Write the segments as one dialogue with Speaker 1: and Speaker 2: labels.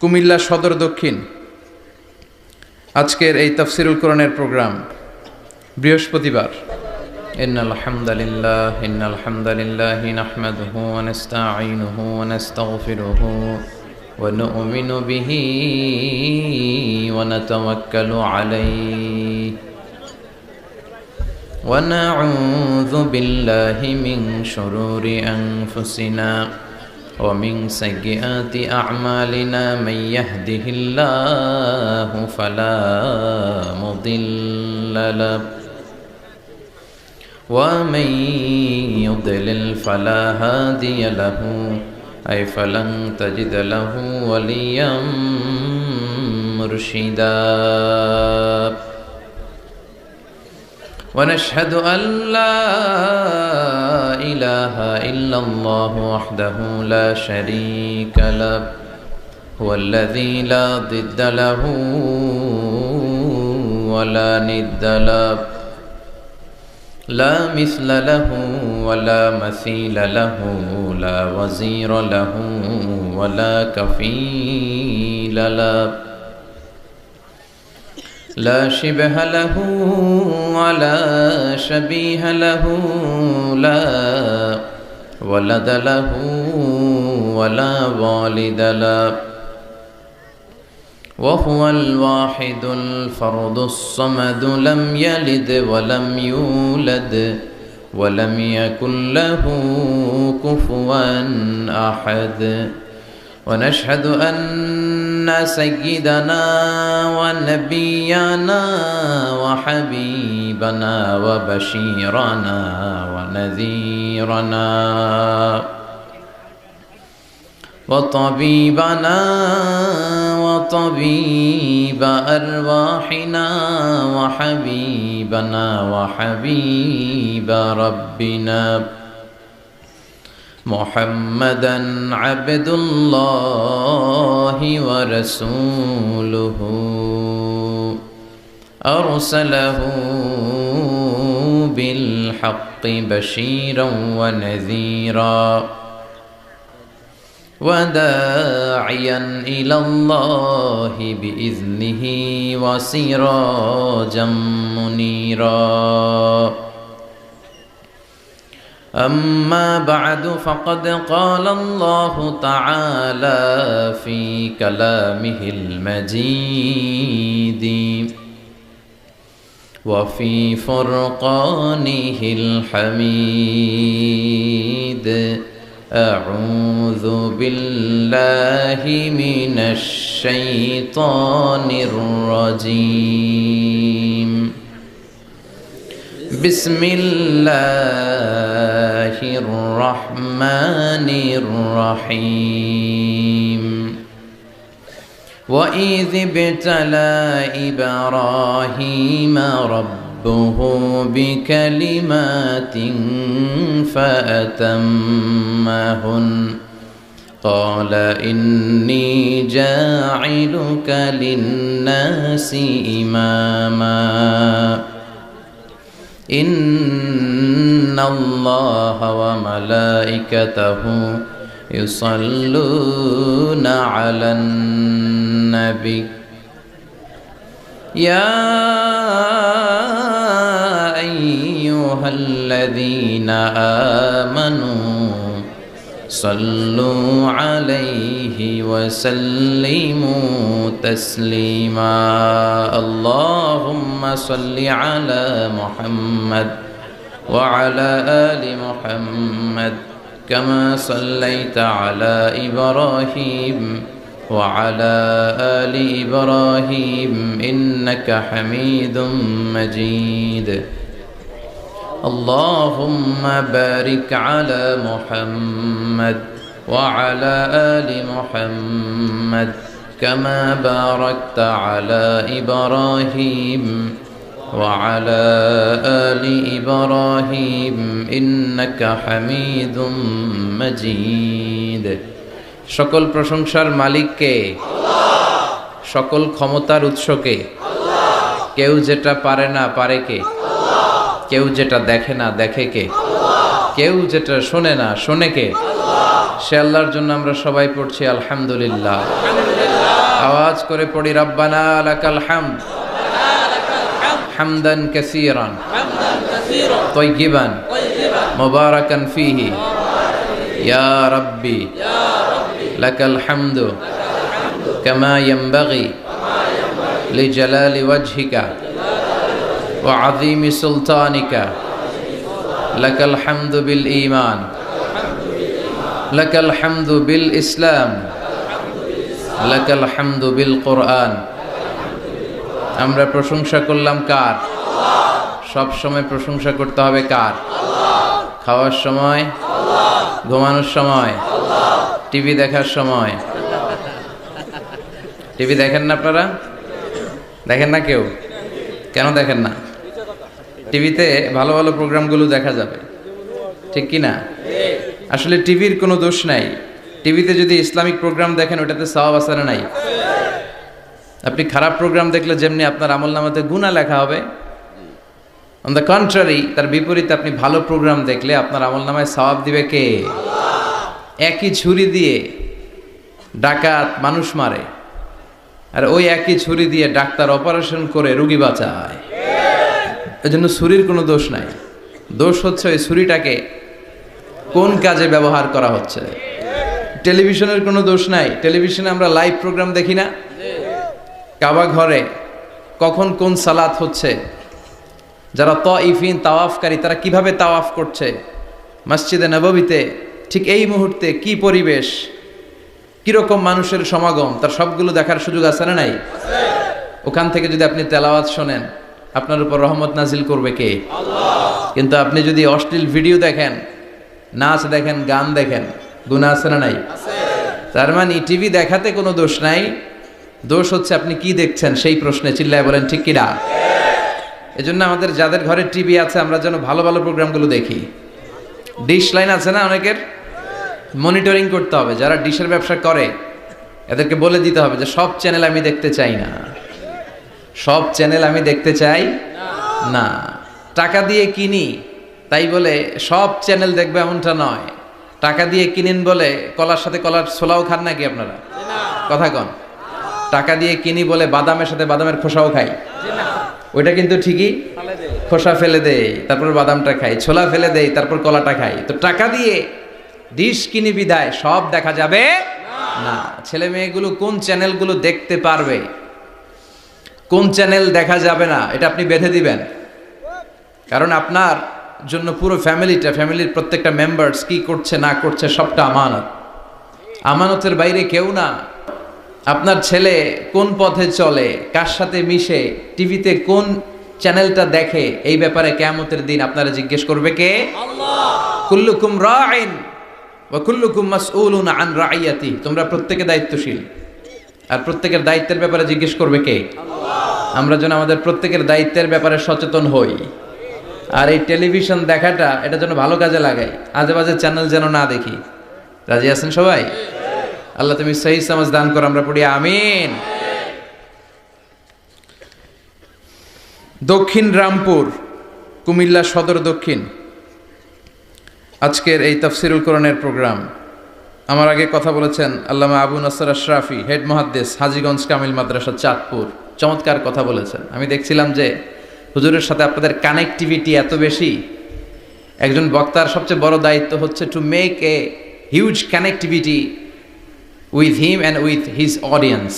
Speaker 1: কুমিল্লা সদর দক্ষিণ আজকের এই তাফসিরুল কোরআনের প্রোগ্রাম বৃহস্পতিবার। ইন্নাল হামদালিল্লাহি নাহমাদুহু ওয়া নাস্তাঈনুহু ওয়া নাস্তাগফিরুহু ওয়া নু'মিনু বিহি ওয়া নাতাওয়াক্কালু আলাইহি ওয়া নাউযু বিল্লাহি মিন শুরুরি আনফুসিনা ومن سيئات أعمالنا من يهده الله فلا مضل له ومن يضلل فلا هادي له أي فلن تجد له وليا مرشدا ونشهد أن لا إله إلا الله وحده لا شريك له هو الذي لا ضد له ولا ند له لا مثل له ولا مثيل له لا وزير له ولا كفيل له لا شبه له ولا شبيه له لا ولد له ولا والد له وهو الواحد الفرد الصمد لم يلد ولم يولد ولم يكن له كفوا أحد ونشهد أن سيدنا ونبينا وحبيبنا وبشيرنا ونذيرنا وطبيبنا وطبيب أرواحنا وحبيبنا وحبيب ربنا محمدًا عبد الله ورسوله أرسله بالحق بشيرًا ونذيرًا وداعيًا إلى الله بإذنه وسراجًا منيرًا أما بعد فقد قال الله تعالى في كلامه المجيد وفي فرقانه الحميد أعوذ بالله من الشيطان الرجيم بسم الله الرحمن الرحيم وإذ ابتلى إبراهيم ربه بكلمات فأتمهن قال إني جاعلك للناس إماما إن الله وملائكته يصلون على النبي يا أيها الذين آمنوا صلوا عليه وسلموا تسليما اللهم صل على محمد وعلى آل محمد كما صليت على إبراهيم وعلى آل إبراهيم إنك حميد مجيد اللهم بارك على محمد وعلى آل محمد كما باركت على إبراهيم وعلى آل إبراهيم إنك حميد مجيد সকল প্রশংসার মালিক কে? আল্লাহ। সকল ক্ষমতার উৎস কে? আল্লাহ। কেউ যেটা পারে না পারে কে? আল্লাহ। কেউ যেটা দেখে না দেখে কে? আল্লাহ। কেউ যেটা শোনে না শোনে কে? আল্লাহ। সে আল্লাহর জন্য আমরা সবাই পড়ছি আলহামদুলিল্লাহ। আওয়াজ করে পড়ি রব্বানা লাকাল হামদ হামদান কাসীরান তাইয়িবান মুবারাকান ফীহি ইয়া রাব্বি লাকাল হামদু কামা ইয়ানবাগি লিজালালি ওয়াজহিকা ওয়া আযীমি সুলতানিকা লাকাল হামদু বিল ঈমান লাকাল হামদু বিল ইসলাম লাকাল হামদু বিল কোরআন। আমরা প্রশংসা করলাম কার? সব সময় প্রশংসা করতে হবে কার? খাওয়ার সময়, ঘুমানোর সময়, টিভি দেখার সময়। টিভি দেখেন না আপনারা? দেখেন না কেউ? কেন দেখেন না? টিভিতে ভালো ভালো প্রোগ্রামগুলো দেখা যাবে, ঠিক কি না? আসলে টিভির কোনো দোষ নাই। টিভিতে যদি ইসলামিক প্রোগ্রাম দেখেন ওটাতে সওয়াব আছে না নাই? আপনি খারাপ প্রোগ্রাম দেখলে যেমনি আপনার আমলনামাতে গুনাহ লেখা হবে, অন দ্য কন্ট্রারি তার বিপরীতে আপনি ভালো প্রোগ্রাম দেখলে আপনার আমলনামায় সওয়াব দিবে কে? একই ছুরি দিয়ে ডাকাত মানুষ মারে, আর ওই একই ছুরি দিয়ে ডাক্তার অপারেশন করে রোগী বাঁচায়। এজন্য ছুরির কোনো দোষ নাই, দোষ হচ্ছে ওই ছুরিটাকে কোন কাজে ব্যবহার করা হচ্ছে। টেলিভিশনের কোনো দোষ নাই, টেলিভিশনে আমরা লাইভ প্রোগ্রাম দেখি না? কাবা ঘরে কখন কোন সালাত হচ্ছে, যারা তাইফিন তাওয়াফকারী তারা কিভাবে তাওয়াফ করছে, মসজিদে নববীতে ঠিক এই মুহূর্তে কি পরিবেশ, কিরকম মানুষের সমাগম, তার সবগুলো দেখার সুযোগ আছে না নাই? ওখান থেকে যদি আপনি তেলাওয়াত শোনেন আপনার উপর রহমত নাজিল করবে কে? কিন্তু আপনি যদি অশ্লীল ভিডিও দেখেন, নাচ দেখেন, গান দেখেন, গুনাহ আছে না নাই? তার মানে টিভি দেখাতে কোনো দোষ নাই, দোষ হচ্ছে আপনি কি দেখছেন সেই প্রশ্নে। চিল্লায় বলেন ঠিক কিনা? এজন্য আমাদের যাদের ঘরে টিভি আছে আমরা যেন ভালো ভালো প্রোগ্রামগুলো দেখি। ডিশ লাইন আছে না অনেকের, মনিটরিং করতে হবে। যারা ডিশের ব্যবসা করে এদেরকে বলে দিতে হবে যে সব চ্যানেল আমি দেখতে চাই না, সব চ্যানেল আমি দেখতে চাই না। টাকা দিয়ে কিনি তাই বলে সব চ্যানেল দেখবে এমনটা নয়। টাকা দিয়ে কিনেন বলে কলার সাথে কলার ছোলাও খান নাকি আপনারা? কথা কন। টাকা দিয়ে কিনি বলে বাদামের সাথে বাদামের খোসাও খাই, ওইটা কিন্তু ঠিকই খোসা ফেলে দেয় তারপর বাদামটা খাই, ছোলা ফেলে দেয় তারপর কলাটা খাই। তো টাকা দিয়ে ডিশ কিনি বিদায় সব দেখা যাবে না। ছেলে মেয়েগুলো কোন চ্যানেলগুলো দেখতে পারবে, কোন চ্যানেল দেখা যাবে না, এটা আপনি বেঁধে দিবেন। কারণ আপনার জন্য পুরো ফ্যামিলির প্রত্যেকটা মেম্বার্স কি করছে না করছে সবটা আমানত। আমানতের বাইরে কেউ না। আপনার ছেলে কোন পথে চলে, কার সাথে মিশে, টিভিতে কোন চ্যানেলটা দেখে, এই ব্যাপারে কিয়ামতের দিন আপনারা জিজ্ঞেস করবে কে? আল্লাহ। কুল্লুকুম রাইন ওয়া কুল্লুকুম মাসউলুন আন রাইয়াতি। তোমরা প্রত্যেকে দায়িত্বশীল, আর প্রত্যেকের দায়িত্বের ব্যাপারে জিজ্ঞেস করবে কে? আল্লাহ। আমরা যেন আমাদের প্রত্যেকের দায়িত্বের ব্যাপারে সচেতন হই। আর এই টেলিভিশন দেখাটা এটা যেন ভালো কাজে লাগাই, আজে বাজে চ্যানেল যেন না দেখি। রাজি আছেন সবাই? আল্লাহ তুমি সহি সমাজ দান করো, আমরা পড়ি আমিন। দক্ষিণ রামপুর, কুমিল্লা সদর দক্ষিণ, আজকের এই তাফসিরুল কোরআনের প্রোগ্রাম। আমার আগে কথা বলেছেন আল্লামা আবু নাসর আশরাফি, হেড মুহাদ্দিস, হাজীগঞ্জ কামিল মাদ্রাসা চাঁদপুর। চমৎকার কথা বলেছেন। আমি দেখছিলাম যে হুজুরের সাথে আপনাদের কানেক্টিভিটি এত বেশি। একজন বক্তার সবচেয়ে বড় দায়িত্ব হচ্ছে to make a huge connectivity with him and with his audience.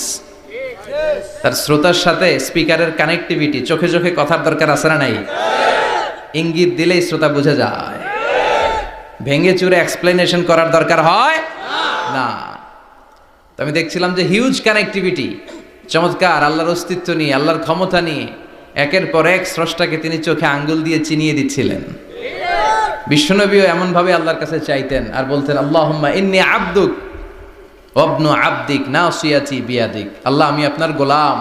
Speaker 1: তার শ্রোতার সাথে স্পিকারের কানেক্টিভিটি, চোখে চোখে কথার দরকার আছে না নাই? ইঙ্গিত দিলেই শ্রোতা বুঝে যায়। ভেঙে চুরে এক্সপ্লেনেশন করার দরকার হয় না। তো আমি দেখছিলাম যে হিউজ কানেক্টিভিটি, চমৎকার আল্লাহর অস্তিত্ব নিয়ে, আল্লাহর ক্ষমতা নিয়ে একের পর এক স্রষ্টাকে তিনি চোখে আঙ্গুল দিয়ে চিনিয়ে দিচ্ছিলেন। বিশ্বনবীও এমনভাবে আল্লাহর কাছে চাইতেন আর বলতেন আল্লাহুম্মা ইন্নী আবদুক ওয়াবনু আবদিক নাসিয়াতি বিয়াদিক। আল্লাহ আমি আপনার গোলাম,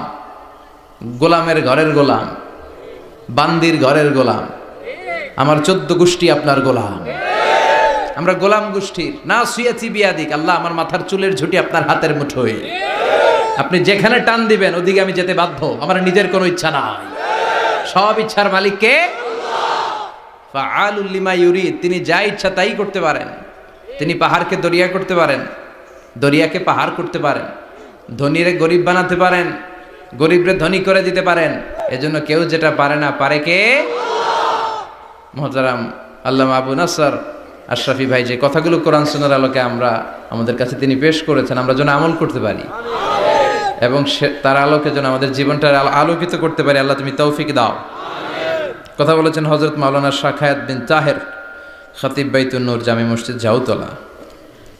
Speaker 1: গোলামের ঘরের গোলাম, বান্দির ঘরের গোলাম, আমার 14 গোষ্ঠী আপনার গোলাম, আমরা গোলাম গোষ্ঠীর। নাসিয়াতি বিয়াদিক, আল্লাহ আমার মাথার চুলের ঝুঁটি আপনার হাতের মুঠোয়, আপনি যেখানে টান দিবেন ওদিকে আমি যেতে বাধ্য, আমার নিজের কোনো ইচ্ছা নাই, সব ইচ্ছার মালিক কে? ফাআলুল লিমা ইউরিদ, তিনি যা ইচ্ছা তাই করতে পারেন। তিনি পাহাড়কে দরিয়া করতে পারেন, দরিয়াকে পাহাড় করতে পারেন, ধনীরে গরিব বানাতে পারেন, গরিবরে ধনী করে দিতে পারেন। এজন্য কেউ যেটা পারে না পারে কে? মুহতারাম আল্লামা আবু নাসর আশরাফি ভাই যে কথাগুলো কোরআন সুন্নাহর আলোকে আমাদের কাছে তিনি পেশ করেছেন, আমরা যেন আমল করতে পারি এবং তার আলোকে যেন আমাদের জীবনটা আলোকিত করতে পারি। আল্লাহ তুমি তৌফিক দাও। কথা বলেছেন হযরত মাওলানা শাখায়াত বিন তাহের, খতিব বাইতুন নূর, জামি মসজিদ, জাউতলা।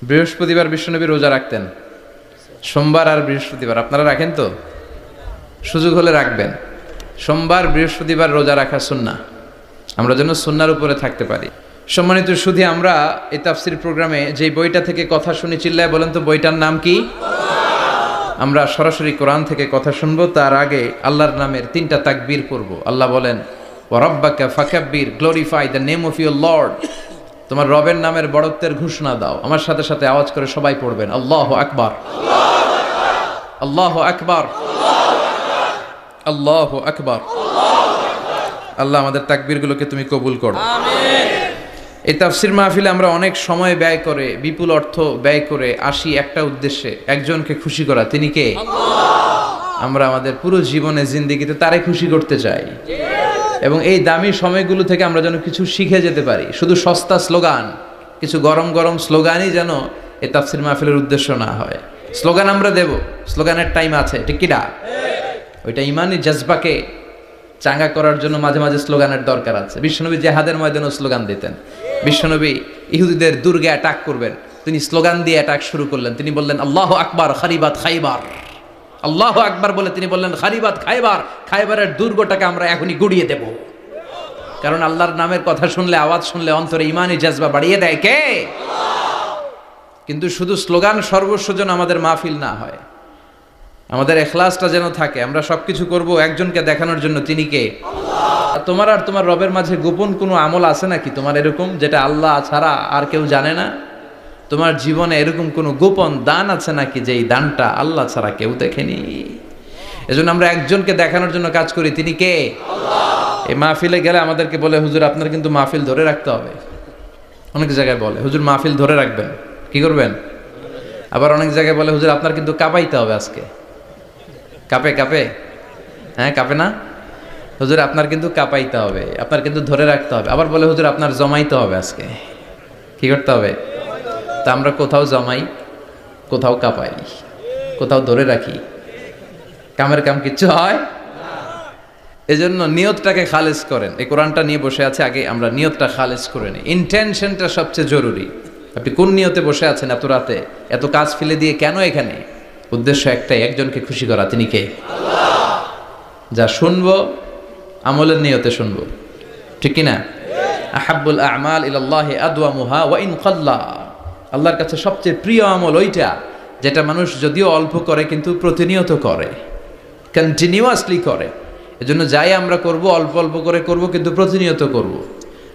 Speaker 1: বৃহস্পতিবার বিশ্বনবী রোজা রাখতেন, সোমবার আর বৃহস্পতিবার। আপনারা রাখেন তো? সুযোগ হলে রাখবেন। সোমবার বৃহস্পতিবার রোজা রাখা সুন্নাহ, আমরা যেন সুন্নাহর উপরে থাকতে পারি। সম্মানিত সুধী, আমরা এই তাফসীর প্রোগ্রামে যে বইটা থেকে কথা শুনি, চিল্লায় বলেন তো বইটার নাম কি? আমরা সরাসরি কোরআন থেকে কথা শুনবো। তার আগে আল্লাহর নামের 3টা তাকবীর পড়ব। আল্লাহ বলেন, ওয়া রাব্বাকা ফাকাব্বির, glorify the name of your lord. তোমার রবের নামের বড়ত্বের ঘোষণা দাও। আমার সাথে সাথে আওয়াজ করে সবাই পড়বেন, আল্লাহু আকবার, আল্লাহু আকবার, আল্লাহু আকবার। আল্লাহ আমাদের তাকবীরগুলোকে তুমি কবুল করো, আমিন। এই তাফসীর মাহফিলে আমরা অনেক সময় ব্যয় করে, বিপুল অর্থ ব্যয় করে আসি একটা উদ্দেশ্যে, একজনকে খুশি করা। তিনি কে? আল্লাহ। আমরা আমাদের পুরো জীবনে জিন্দেগিতে তারে খুশি করতে চাই এবং এই দামি সময়গুলো থেকে আমরা যেন কিছু শিখে যেতে পারি। শুধু সস্তা স্লোগান, কিছু গরম গরম স্লোগানই যেন এই তাফসীর মাহফিলের উদ্দেশ্য না হয়। স্লোগান আমরা দেব, স্লোগানের টাইম আছে, ঠিক কি না? ওইটা ইমানি জজবাকে চাঙ্গা করার জন্য মাঝে মাঝে স্লোগানের দরকার আছে। বিশ্বনবী জিহাদের ময়দানেও স্লোগান দিতেন। বিশ্বনবী ইহুদিদের দুর্গে অ্যাটাক করবেন, তিনি স্লোগান দিয়ে অ্যাটাক শুরু করলেন। তিনি বললেন, আল্লাহু আকবার খারিবাত খাইবার। আল্লাহু আকবার বলে তিনি বললেন, খারিবাত খাইবার, খাইবারের দুর্গটাকে আমরা এখনই গুড়িয়ে দেব। কারণ আল্লাহর নামের কথা শুনলে, আওয়াজ শুনলে অন্তরে ইমানি জজবা বাড়িয়ে দেয় কে? কিন্তু শুধু স্লোগান সর্বস্ব যেন আমাদের মাহফিল না হয়, আমাদের ইখলাসটা যেন থাকে। আমরা সবকিছু করব একজনকে দেখানোর জন্য, তিনি কে? আল্লাহ। তোমার আর তোমার রবের মাঝে গোপন কোনো আমল আছে নাকি তোমার এরকম, যেটা আল্লাহ ছাড়া আর কেউ জানে না? তোমার জীবনে এরকম কোনো গোপন দান আছে নাকি যেই দানটা আল্লাহ ছাড়া কেউ দেখেনি? এজন্য আমরা একজনকে দেখানোর জন্য কাজ করি, তিনি কে? আল্লাহ। এই মাহফিলে গেলে আমাদেরকে বলে, হুজুর আপনার কিন্তু মাহফিল ধরে রাখতে হবে। অনেক জায়গায় বলে, হুজুর মাহফিল ধরে রাখবেন, কি করবেন? আবার অনেক জায়গায় বলে, হুজুর আপনার কিন্তু কাঁপাইতে হবে আজকে। কাঁপে কাঁপে, হ্যাঁ কাঁপে না? হুজুর আপনার কিন্তু কাঁপাইতে হবে, আপনার কিন্তু ধরে রাখতে হবে। আবার বলে, হুজুর আপনার জমাইতে হবে আজকে। কি করতে হবে? তা আমরা কোথাও জমাই, কোথাও কাঁপাই, কোথাও ধরে রাখি, কামের কাম কিচ্ছু হয়। এজন্য নিয়তটাকে খালেজ করেন। এই কোরআনটা নিয়ে বসে আছে, আগে আমরা নিয়তটা খালেজ করে নিই। ইন্টেনশনটা সবচেয়ে জরুরি। আপনি কোন নিয়তে বসে আছেন এত রাতে, এত কাজ ফেলে দিয়ে কেন এখানে? উদ্দেশ্য একটাই, একজনকে খুশি করা। তিনি কে? আল্লাহ। যা শুনবো আমলের নিয়তে শুনবো, ঠিক কি না? আহাব্বুল আ'মাল ইলাল্লাহি আদওয়ামুহা ওয়া ইন কাল্লা। আল্লাহর কাছে সবচেয়ে প্রিয় আমল ওইটা যেটা মানুষ যদিও অল্প করে কিন্তু প্রতিনিয়ত করে, কন্টিনিউয়াসলি করে। এজন্য যাই আমরা করব অল্প অল্প করে করব, কিন্তু প্রতিনিয়ত করব।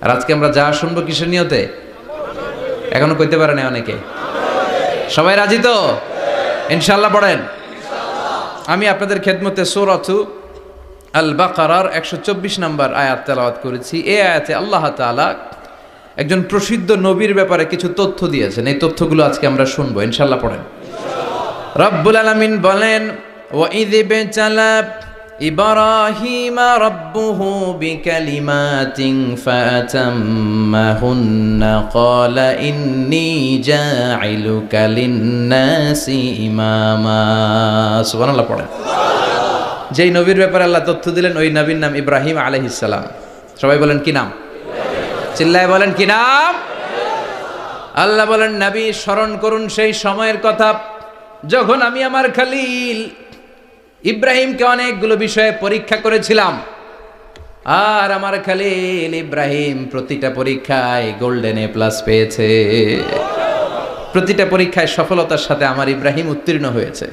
Speaker 1: আর আজকে আমরা যা শুনবো কিসের নিয়তে? এখনো কইতে পারে না অনেকে। সবাই রাজি তো? ইনশাআল্লাহ পড়েন। আমি আপনাদের খেদমতে সূরাতু আল বাকারার 124 নম্বর আয়াত তেলাওয়াত করেছি। এই আয়াতে আল্লাহ তাআলা একজন প্রসিদ্ধ নবীর ব্যাপারে কিছু তথ্য দিয়েছেন। এই তথ্যগুলো আজকে আমরা শুনবো, ইনশাআল্লাহ পড়েন। রব্বুল আলামিন বলেন, ওয়া ইয ইবতালা ইব্রাহিমা রাব্বুহু বিকালিমাতিন ফাতাম্মাহুন্না ক্বালা ইন্নী জাইলুকা লিন-নাসি ইমামা। সুবহানাল্লাহ পড়েন। যেই নবীর ব্যাপারে আল্লাহ তথ্য দিলেন, ওই নবীর নাম ইব্রাহিম আলাইহিস সালাম। সবাই বলেন কি নাম? চিল্লায় বলেন কি নাম? আল্লাহ বলেন, নবী স্মরণ করুন সেই সময়ের কথা যখন আমি আমার খলিল ইব্রাহিমকে অনেকগুলো বিষয়ে পরীক্ষা করেছিলাম। আর আমার খলিল ইব্রাহিম প্রতিটা পরীক্ষায় গোল্ডেন এ প্লাস পেয়েছে। প্রতিটা পরীক্ষায় সফলতার সাথে আমার ইব্রাহিম উত্তীর্ণ হয়েছে।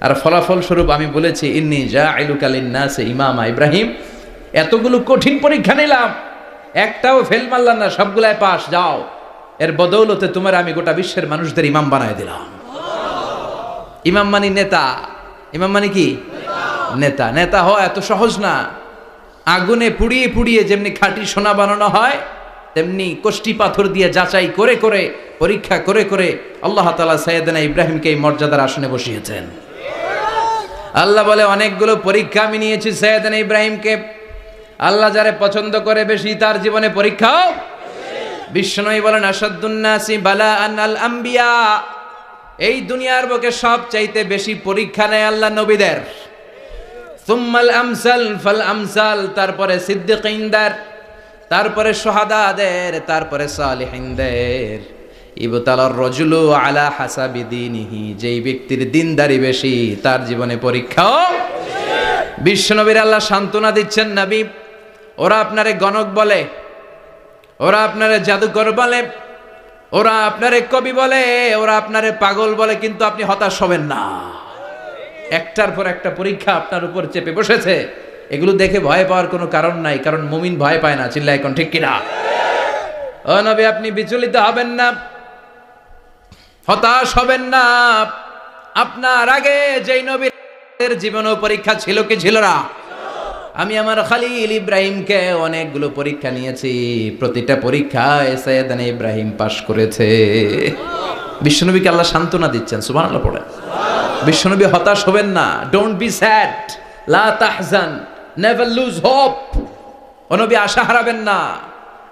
Speaker 1: আর ফলাফল স্বরূপ আমি বলেছি, ইন্নী জাইলুকা লিন-নাসি ইমামা। ইব্রাহিম, এতগুলো কঠিন পরীক্ষা নিলাম, একটাও ফেল মারলাম না, সবগুলাই পাস। যাও, এর বদৌলতে তোমার আমি গোটা বিশ্বের মানুষদের ইমাম বানায় দিলাম। ইমাম মানে নেতা। ইমাম মানে কি? নেতা। নেতা হওয়া এত সহজ না। আগুনে পুড়িয়ে পুড়িয়ে যেমনি খাঁটি সোনা বানানো হয়, তেমনি কষ্টি পাথর দিয়ে যাচাই করে করে, পরীক্ষা করে করে আল্লাহ তাআলা সাইয়েদনা ইব্রাহিমকে এই মর্যাদার আসনে বসিয়েছেন। আল্লাহ বলে অনেকগুলো পরীক্ষা আমি নিয়েছি সাইয়েদনা ইব্রাহিমকে। আল্লাহ যারে পছন্দ করে বেশি তার জীবনে পরীক্ষাও। বিশ্বনবী বলেন আসাদুন নাসি বালাআন আল আম্বিয়া, এই দুনিয়ার বুকে সবচাইতে বেশি পরীক্ষা নেয় আল্লাহ নবীদের। সুম্মাল আমসাল ফাল আমসাল, তারপরে সিদ্দিকিনদের, তারপরে শুহাদাদের, তারপরে সালিহিনদের। ইবতালার রাজুলু আলা হাসাবি দীনিহি, যেই ব্যক্তির দিনদারি বেশি তার জীবনে পরীক্ষাও। বিশ্বনবীর আল্লাহ সান্ত্বনা দিচ্ছেন, নবী ওরা আপনারে গণক বলে, ওরা আপনারে জাদুকর বলে, ওরা আপনারে কবি বলে, ওরা আপনারে পাগল বলে, কিন্তু আপনি হতাশ হবেন না। একটার পর একটা পরীক্ষা আপনার উপর চেপে বসেছে, এগুলো দেখে ভয় পাওয়ার কোনো কারণ নাই, কারণ মুমিন ভয় পায় না। চিল্লায় এখন ঠিক কিনা? ও নবী আপনি বিচলিত হবেন না, হতাশ হবেন না। আপনার আগে যেই নবীর জীবনেও পরীক্ষা ছিল কি ছিল না? আমি আমার খলিল ইব্রাহিমকে অনেকগুলো পরীক্ষা নিয়েছি, প্রতিটা পরীক্ষায় সাইয়েদনা ইব্রাহিম পাশ করেছে। বিশ্বনবীকে আল্লাহ সান্ত্বনা দিচ্ছেন, সুবহানাল্লাহ পড়েন। বিশ্বনবী হতাশ হবেন না, ডোন্ট বি স্যাড, লা তাহজান, নেভার লুজ হোপ। ও নবী আশা হারাবেন না।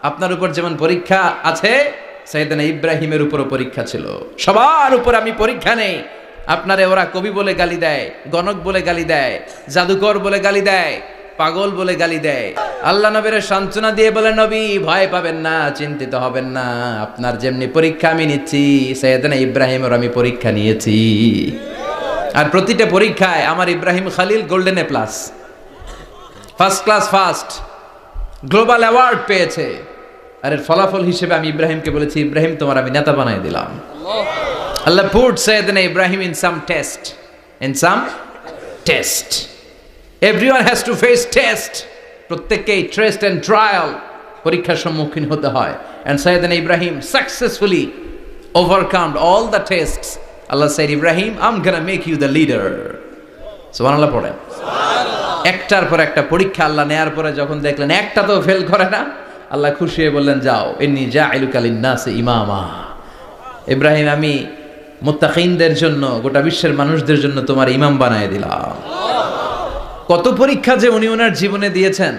Speaker 1: আপনার উপর যেমন পরীক্ষা আছে, সাইয়েদনা ইব্রাহিমের উপরও পরীক্ষা ছিল। সবার উপর আমি পরীক্ষা নেই। আপনারে ওরা কবি বলে গালি দেয়, গণক বলে গালি দেয়, জাদুকর বলে গালি দেয়, পাগল বলে গালি দেয়। আল্লাহ নবীর সান্ত্বনা দিয়ে বলে, নবী ভয় পাবেন না, চিন্তিত হবেন না। আপনার যেমনি পরীক্ষা আমি নিচ্ছি, সাইয়েদনা ইব্রাহিমের আমি পরীক্ষা নিয়েছি। আর প্রতিটা পরীক্ষায় আমার Ibrahim Khalil golden A plus, first class first, global award পেয়েছে। আর এর ফলাফল হিসেবে আমি ইব্রাহিমকে বলেছি, ইব্রাহিম তোমার আমি নেতা বানাই দিলাম। Allah put Sayyidina Ibrahim in some test. In some test. Everyone has to face test. প্রত্যেককেই test and trial, পরীক্ষার সম্মুখীন হতে হয়। And Sayyidina Ibrahim successfully overcome all the tests. Allah said, Ibrahim, I'm gonna make you the leader. সুবহানাল্লাহ পড়েন। একটার পর একটা পরীক্ষা আল্লাহ নেয়ার পরে যখন দেখলেন একটা তো ফেল করে না, আল্লাহ খুশি হয়ে বললেন, যাও, ইন্নী জাইলুকা লিন-নাসি ইমামা। ইব্রাহিম আমি মুত্তাকিনদের জন্য, গোটা বিশ্বের মানুষদের জন্য তোমার ইমাম বানায় দিলাম। কত পরীক্ষা যে উনি ওনার জীবনে দিয়েছেন,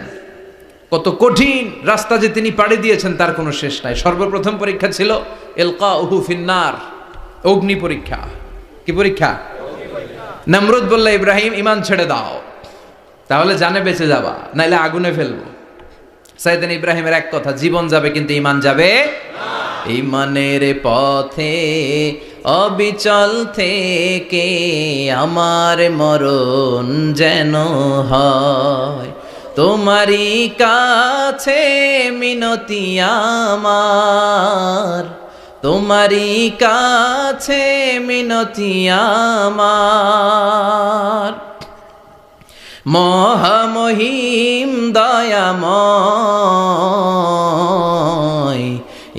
Speaker 1: কত কঠিন রাস্তা যে তিনি পাড়ি দিয়েছেন তার কোনো শেষ নাই। সর্বপ্রথম পরীক্ষা ছিল ইলকাউহু ফিন্নার, অগ্নি পরীক্ষা। কি পরীক্ষা? নমরুদ বলল, ইব্রাহিম ইমান ছেড়ে দাও, তাহলে জানে বেঁচে যাবা, নাইলে আগুনে ফেলবো। সাইয়েদনা ইব্রাহিমের এক কথা, জীবন যাবে কিন্তু ইমান যাবে না। ইমানের পথে অবিচল থেকে আমার মরণ যেন হয়, তোমারই কাছে মিনতি আমার, তোমারই কাছে মিনতি আমার। মহামহিম দয়াময়,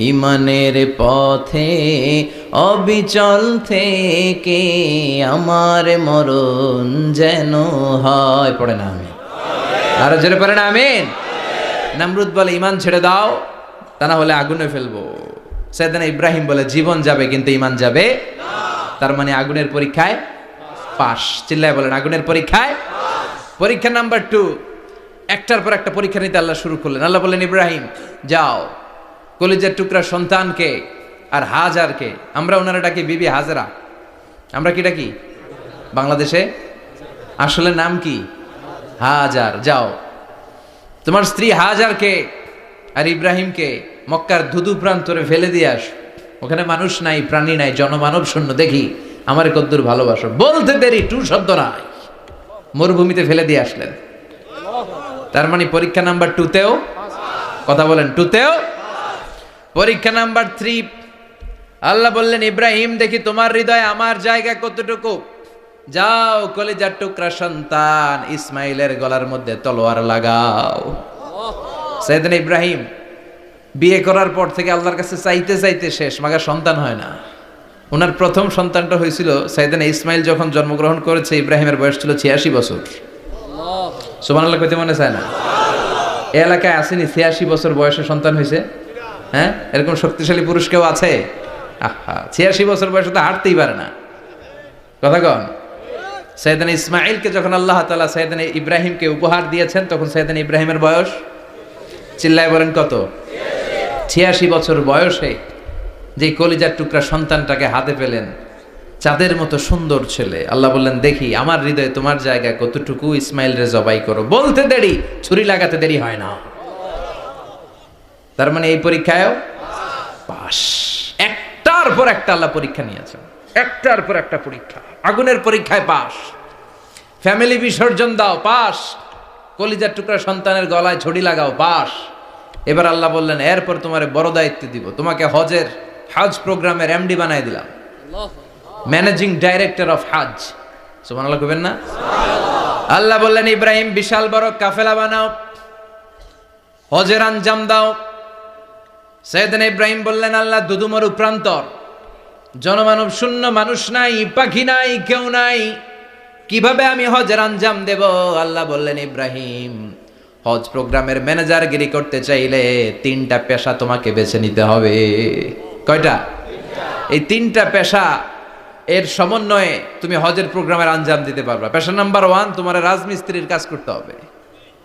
Speaker 1: ইমানের পথে অবিচল থেকে আমার মরণ যেন হয়। পড়ে না আমি আরো জোরে পড়ে না আমিন। নমরুদ বলে, ইমান ছেড়ে দাও, তা না হলে আগুনে ফেলবো। সাইয়েদনা ইব্রাহিম বলে, জীবন যাবে কিন্তু ইমান যাবে না। তার মানে আগুনের পরীক্ষায় পাস। চিল্লায় বলেন, আগুনের পরীক্ষায়। পরীক্ষা নাম্বার 2, একটার পর একটা পরীক্ষা নিতে আল্লাহ শুরু করলেন। আল্লাহ বললেন, ইব্রাহিম যাও, কলিজার টুকরা সন্তানকে আর হাজারকে, আমরা ওনারা ডাকি বিবি হাজরা, আমরা কি ডাকি বাংলাদেশে? আসলে নাম কি? হাজার। যাও, তোমার স্ত্রী হাজারকে আর ইব্রাহিমকে মক্কার ধুধু প্রান্তরে ফেলে দিয়ে আস। ওখানে মানুষ নাই, প্রাণী নাই, জনমানব শূন্য, দেখি আমার কদ্দুর ভালোবাসো। বলতে দেরি, টু শব্দ নাই, মরুভূমিতে ফেলে দিয়ে আসলেন। তার মানে পরীক্ষা নাম্বার 2তেও, কথা বলেন, 2তেও। পরীক্ষা নাম্বার 3, আল্লাহ বললেন, ইব্রাহিম দেখি তোমার হৃদয়ে আমার জায়গা কতটুকু, যাও কলিজার টুকরা সন্তান ইসমাইলের গলার মধ্যে তলোয়ার লাগাও। সাইয়েদনা ইব্রাহিম বিয়ে করার পর থেকে আল্লাহর কাছে চাইতে চাইতে শেষ, মাগা সন্তান হয় না। ওনার প্রথম সন্তানটা হয়েছিল সাইয়েদনা ইসমাইল যখন জন্মগ্রহণ করেছে, ইব্রাহিমের বয়স ছিল 86 বছর। সুবহানাল্লাহ কইতে মনে চায় না? এই এলাকায় আসেনি 86 বছর বয়সে সন্তান হয়েছে? হ্যাঁ, এরকম শক্তিশালী পুরুষ কেউ আছে? আহা, 86 বছর বয়সে তো হাঁটতেই পারে না। কথা কন, সাইয়েদনা ইসমাঈলকে যখন আল্লাহ তাআলা সাইয়েদনা ইব্রাহিমকে উপহার দিয়েছেন, তখন সাইয়েদনা ইব্রাহিমের বয়স, চিল্লায় বলেন কত? 86 বছর বয়সে যে কলিজার টুকরা সন্তানটাকে হাতে পেলেন, চাঁদের মতো সুন্দর ছেলে। আল্লাহ বললেন, দেখি আমার হৃদয়ে তোমার জায়গা কতটুকু, ইসমাইল রে জবাই করো। বলতে দেরি, ছুরি লাগাতে দেরি হয় না। তার মানে এই পরীক্ষায়ও পাস। একটার পর একটা আল্লাহ পরীক্ষা নিয়েছেন, একটার পর একটা পরীক্ষা। আগুনের পরীক্ষায় পাস, ফ্যামিলি বিসর্জন দাও, পাস। কলিজার টুকরা সন্তানের গলায় ছড়ি লাগাও, পাস। এবার আল্লাহ বললেন, এরপর তোমার বড় দায়িত্ব দিব, তোমাকে হজ প্রোগ্রামের এমডি বানাই দিলাম, ম্যানেজিং ডাইরেক্টর অফ হজ। সুবহানাল্লাহ কইবেন না? আল্লাহ বললেন, ইব্রাহিম বিশাল বড় কাফেলা বানাও, হজের আঞ্জাম দাও। সাইয়েদনা ইব্রাহিম বললেন, আল্লাহ দুদুমরু প্রান্তর, জনমানব শূন্য, মানুষ নাই, পাখি নাই, কেউ নাই, কিভাবে আমি হজের আঞ্জাম দেব? আল্লাহ বললেন, ইব্রাহিম হজ প্রোগ্রামের ম্যানেজারগিরি করতে চাইলে 3টা পেশা তোমাকে বেছে নিতে হবে। কয়টা? এই 3টা পেশা এর সমন্বয়ে তুমি হজের প্রোগ্রামের আঞ্জাম দিতে পারবা। পেশা নাম্বার 1, তোমার রাজমিস্ত্রির কাজ করতে হবে।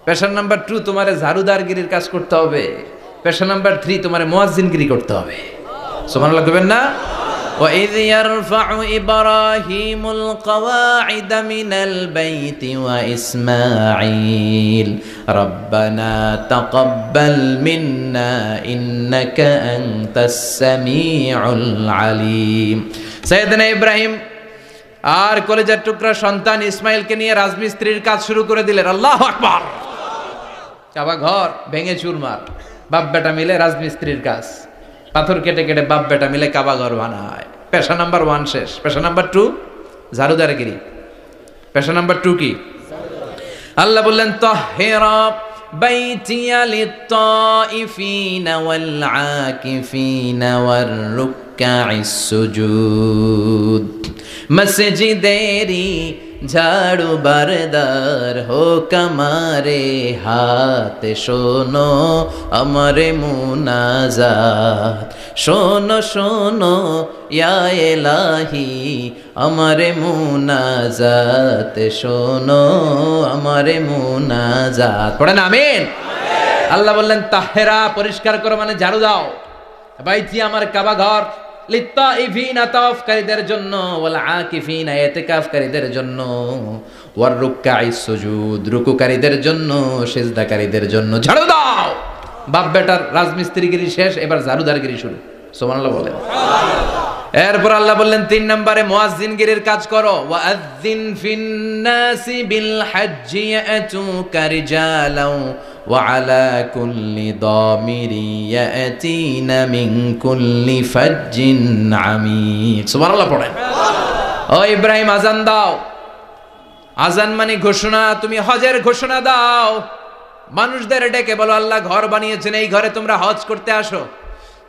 Speaker 1: পেশা নাম্বার 2, তোমার ঝাড়ুদারগিরির কাজ করতে হবে। পেশা নাম্বার 3, তোমার মুয়াজ্জিনগিরি করতে হবে। সুবহানাল্লাহ কইবেন না? وَإِذْ يَرْفَعُ إِبْرَاهِيمُ الْقَوَاعِدَ مِنَ الْبَيْتِ وَإِسْمَاعِيلُ رَبَّنَا تَقَبَّلْ مِنَّا إِنَّكَ أَنْتَ السَّمِيعُ الْعَلِيمُ। সাইয়েদনা ইব্রাহিম আর কলেজের টুকরা সন্তান ইসমাইলকে নিয়ে রাজমিস্ত্রির কাজ শুরু করে দিলেন। আল্লাহু আকবার! কাবা ঘর ভেঙে চুরমার, বাপ বেটা মিলে রাজমিস্ত্রির কাজ, পাথর কেটে কেটে বাপ বেটা মিলে কাবা ঘর বানায়। পেশা নাম্বার 1 শেষ। পেশা নাম্বার 2 ঝাড়ুদারগিরি। পেশা নাম্বার 2 কি? আল্লাহ বললেন, তাহহিরা বাইতিয়া লিত-তাইফিনা ওয়াল আকিফিনা ওয়ার রুকআইস সুজুদ। মসজিদেরি ঝাড়ু বারদার হোক আমারে হাত, শোনো আমারে মুনাজাত, শোনো শোনো ইয়া ইলাহি আমারে মুনাজাত, শোনো আমারে মুনাজাত। পড়েন আমিন। আল্লাহ বললেন, তাহেরা পরিষ্কার করো, মানে ঝাড়ু দাও। বাইতি আমার কাবা ঘর, লিত্তাইফিনা তাওয়াফকারীদের জন্য, ওয়াল আকিফিনা ইতিকাফকারীদের জন্য, ওয়ার রুকআইস সুজুদ রুকুকারীদের জন্য, সিজদাকারীদের জন্য। ঝাড়ু দাও। বাপ বেটার রাজমিস্ত্রিগিরি শেষ, এবার ঝাড়ুদারগিরি শুরু। সুবহানাল্লাহ বলেন। এরপর আল্লাহ বললেন, 3 নম্বরে মুয়াজ্জিনগিরির কাজ করো। ওয়াআযযিন ফিন-নাসি বিল হজ্জি ইয়াতুকা রিজালাও ওয়া আলা কুল্লি দামিরি ইয়াতিনা মিন কুল্লি ফাজ্জিন আমিক। সুবহানাল্লাহ পড়েন। ও ইব্রাহিম, আযান দাও। আযান মানে ঘোষণা, তুমি হজের ঘোষণা দাও। মানুষদের ডেকে বলো, আল্লাহ ঘর বানিয়েছেন, এই ঘরে তোমরা হজ করতে আসো।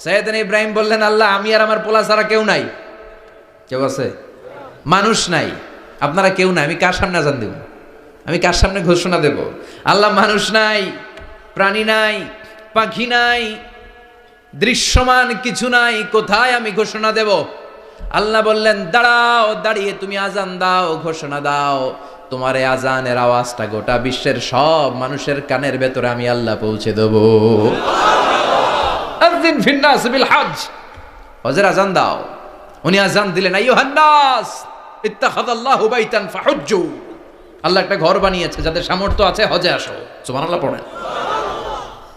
Speaker 1: সাইয়েদনা ইব্রাহিম বললেন, আল্লাহ আমি আর আমার পোলা ছাড়া কেউ নাই। কেউ আছে? মানুষ নাই, আপনারা কেউ নাই, আমি কার সামনে আযান দেব? আমি কার সামনে ঘোষণা দেব? আল্লাহ মানুষ নাই, প্রাণী নাই, পাখি নাই, দৃশ্যমান কিছু নাই, কোথায় আমি ঘোষণা দেব? আল্লাহ বললেন, দাঁড়াও, দাঁড়িয়ে তুমি আযান দাও, ঘোষণা দাও। তোমার এই আযানের আওয়াজটা গোটা বিশ্বের সব মানুষের কানের ভেতরে আমি আল্লাহ পৌঁছে দেব। আযযিন ফিন-নাস বিল হজ্জ, হজের আযান দাও। উনি আযান দিলেন, আইয়ুহান নাস ইত্তাখাযাল্লাহু বাইতান ফাহুজ্জু। আল্লাহ একটা ঘর বানিয়েছে, যাদের সামর্থ্য আছে হজে আসো। সুবহানাল্লাহ পড়েন।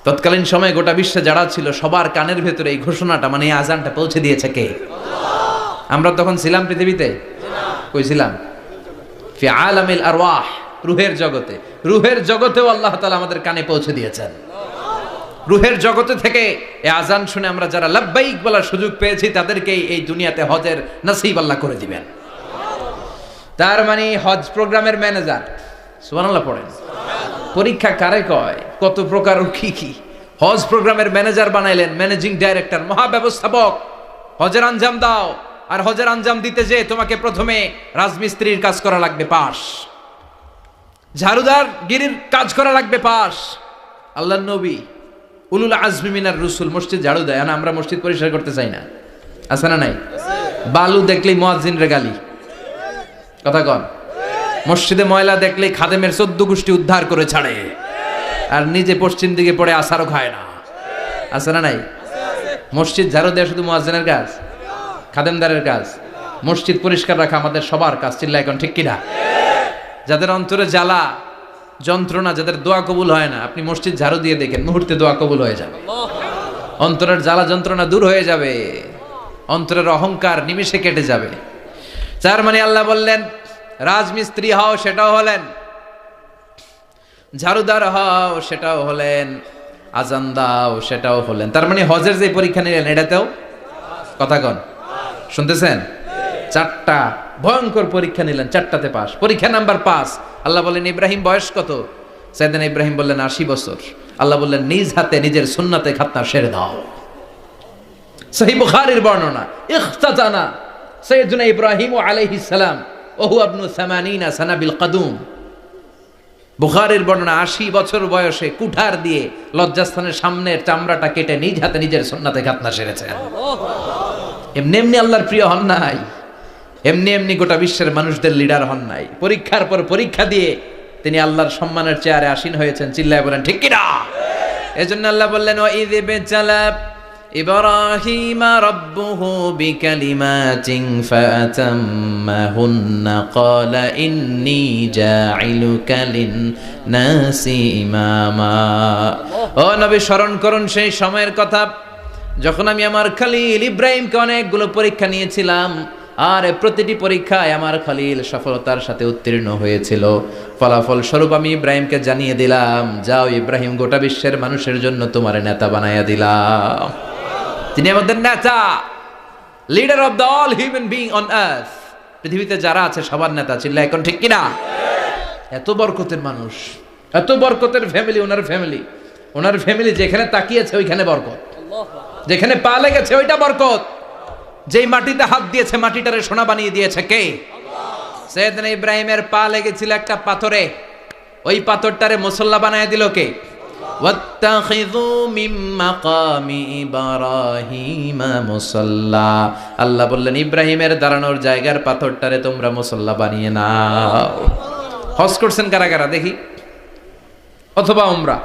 Speaker 1: তৎকালীন সময়ে গোটা বিশ্বে যারা ছিল সবার কানের ভেতরে এই ঘোষণাটা, মানে এই আযানটা পৌঁছে দিয়েছে কে? আল্লাহ। আমরা তখন ছিলাম পৃথিবীতে? কই ছিলাম? ফি আলামিল আরওয়াহ, রূহের জগতে। রূহের জগতেও আল্লাহ তাআলা আমাদের কানে পৌঁছে দিয়েছেন। রূহের জগতে থেকে এই আযান শুনে আমরা যারা লাব্বাইক বলার সুযোগ পেয়েছি, তাদেরকে এই দুনিয়াতে হজের নসিব আল্লাহ করে দিবেন। তার মানে হজ প্রোগ্রামের ম্যানেজার। সুবহানাল্লাহ পড়েন। পরীক্ষা কারে কয়? কত প্রকার ও কি কি। হজ প্রোগ্রামের ম্যানেজার বানাইলেন, ম্যানেজিং ডাইরেক্টর, মহাব্যবস্থাপক। হজের আঞ্জাম দাও, আর হজের আঞ্জাম দিতে যে তোমাকে প্রথমে রাজমিস্ত্রির কাজ করা লাগবে, পাস। ঝাড়ুদার গিরির কাজ করা লাগবে, পাস। আল্লাহর নবী উলুল আজমি মিনার রসুল মসজিদ ঝাড়ু দেয়, না আমরা মসজিদ পরিষ্কার করতে চাই না? আছে না নাই? বালু দেখলেই মুয়াজ্জিন রে গালি। কথা কন। মসজিদে ময়লা দেখলেই খাদেমের 14 গোষ্ঠী উদ্ধার করে ছাড়ে, আর নিজে পশ্চিম দিকে পড়ে আসারও খায় না। আছে না নাই? মসজিদ ঝাড়ু দেওয়া শুধু মুয়াজ্জিনের কাজ, খাদেমদারের কাজ। মসজিদ পরিষ্কার রাখা আমাদের সবার কাজ। চিল্লা এখন ঠিক কিনা? যাদের অন্তরে জ্বালা যন্ত্রণা, যাদের দোয়া কবুল হয় না, আপনি মসজিদ ঝাড়ু দিয়ে দেখেন, মুহূর্তে দোয়া কবুল হয়ে যাবে। অন্তরের জ্বালা যন্ত্রণা দূর হয়ে যাবে, অন্তরের অহংকার নিমেষে কেটে যাবে। তার মানে আল্লাহ বললেন রাজমিস্ত্রি হও, সেটাও হলেন, ঝাড়ুদার হও, সেটাও হলেন, আজান দাও, সেটাও হলেন। তার মানে হজের যে পরীক্ষা নিলেন এটাতেও কথা কন, শুনতেছেন? 4টা ভয়ঙ্কর পরীক্ষা নিলেন, 4টাতে পাস। পরীক্ষা নাম্বার 5। আল্লাহ বললেন ইব্রাহিম বয়স কত? সাইয়েদনা ইব্রাহিম বললেন 80 বছর। আল্লাহ বললেন নিজ হাতে নিজের সুন্নাতে খাতনা সেরে দাও। সহিহ বুখারীর বর্ণনা, ইখতাতানা সাইয়েদনা ইব্রাহিম আলাইহিস সালাম ওহু ইবনু 80 সানা বিল কাদুম। বুখারীর বর্ণনা, 80 বছর বয়সে কুঠার দিয়ে লজ্জাস্থানের সামনের চামড়াটা কেটে নিজ হাতে নিজের সুন্নাতে খাতনা সেরেছেন। এমনি এমনি আল্লাহর প্রিয় হন নাই, এমনি এমনি গোটা বিশ্বের মানুষদের লিডার হন নাই। পরীক্ষার পর পরীক্ষা দিয়ে তিনি আল্লাহর সম্মানের চেয়ারে আসীন হয়েছেন। চিল্লায় বলেন ঠিক কিনা? এজন্য আল্লাহ বললেন ওয়াইয ইবতালা ইব্রাহিমা রাব্বুহু বিকালিমাতিন ফাআতাম্মাহুন্না ক্বালা ইন্নী জাঈলুকা লিন-নাসি ইমামা। ও নবী, স্মরণ করুন সেই সময়ের কথা যখন আমি আমার খলিল ইব্রাহিমকে অনেকগুলো পরীক্ষা নিয়েছিলাম, আর প্রতিটি পরীক্ষায় আমার খলিল সফলতার সাথে উত্তীর্ণ হয়েছিল। ফলাফল স্বরূপ আমি ইব্রাহিমকে জানিয়ে দিলাম, যাও ইব্রাহিম, গোটা বিশ্বের মানুষের জন্য তোমার নেতা বানাইয়া দিলাম। তিনি আমাদের নেতা, leader of the all human being on earth. পৃথিবীতে যারা আছে সবার নেতা। চিল্লা এখন ঠিক কিনা? এত বরকতের মানুষ, এত বরকতের ফ্যামিলি, ওনার ফ্যামিলি যেখানে তাকিয়েছে ওইখানে বরকত, যেখানে পা লেগেছে ওইটা বরকত। যেই মাটিতে হাত দিয়েছে মাটিটারে সোনা বানিয়ে দিয়েছে কে? সাইয়েদনা ইব্রাহিমের পা লেগেছিল একটা পাথরে, ওই পাথরটারে মুসল্লা বানায় দিল কে? ওয়াত্তাখিযু মিন মাকামি ইব্রাহিমা মুসাল্লা। আল্লাহ বললেন ইব্রাহিমের দাঁড়ানোর জায়গার পাথরটারে তোমরা মুসল্লা বানিয়ে নাও। হজ করছেন কারা কারা দেখি? অথবা উমরা?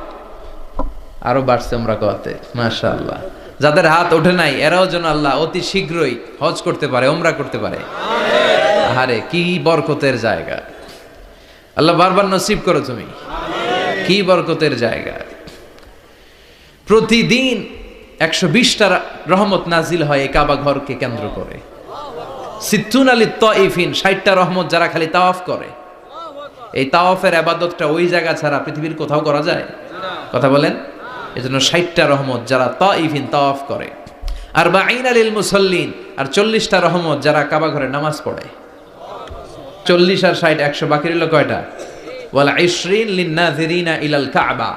Speaker 1: আরো বাড়ছে উমরা করতে, মাশাআল্লাহ। যাদের হাত ওঠে নাই এরাও যেন আল্লাহ অতি শীঘ্রই হজ করতে পারে, উমরা করতে পারে। আরে কি বরকতের জায়গা! আল্লাহ বারবার নসিব করো তুমি। কি বরকতের জায়গা! প্রতিদিন 120টা রহমত নাজিল হয় এই কাবা ঘরকে কেন্দ্র করে। সিত্তুন আলী তাইফিন, 60টা রহমত যারা খালি তাওয়াফ করে। এই তাওয়াফের ইবাদতটা ওই জায়গা ছাড়া পৃথিবীর কোথাও করা যায়? কথা বলেন। এজন্য 60টা রহমত যারা তাইফিন তাওয়াফ করে, আর 40 লিল মুসাল্লিন, আর 40টা রহমত যারা কাবা ঘরে নামাজ পড়ে। 40 আর 60 100, বাকি রইল কয়টা? ওয়াল 20 লিন নাযিরিনা ইলাল কাবা।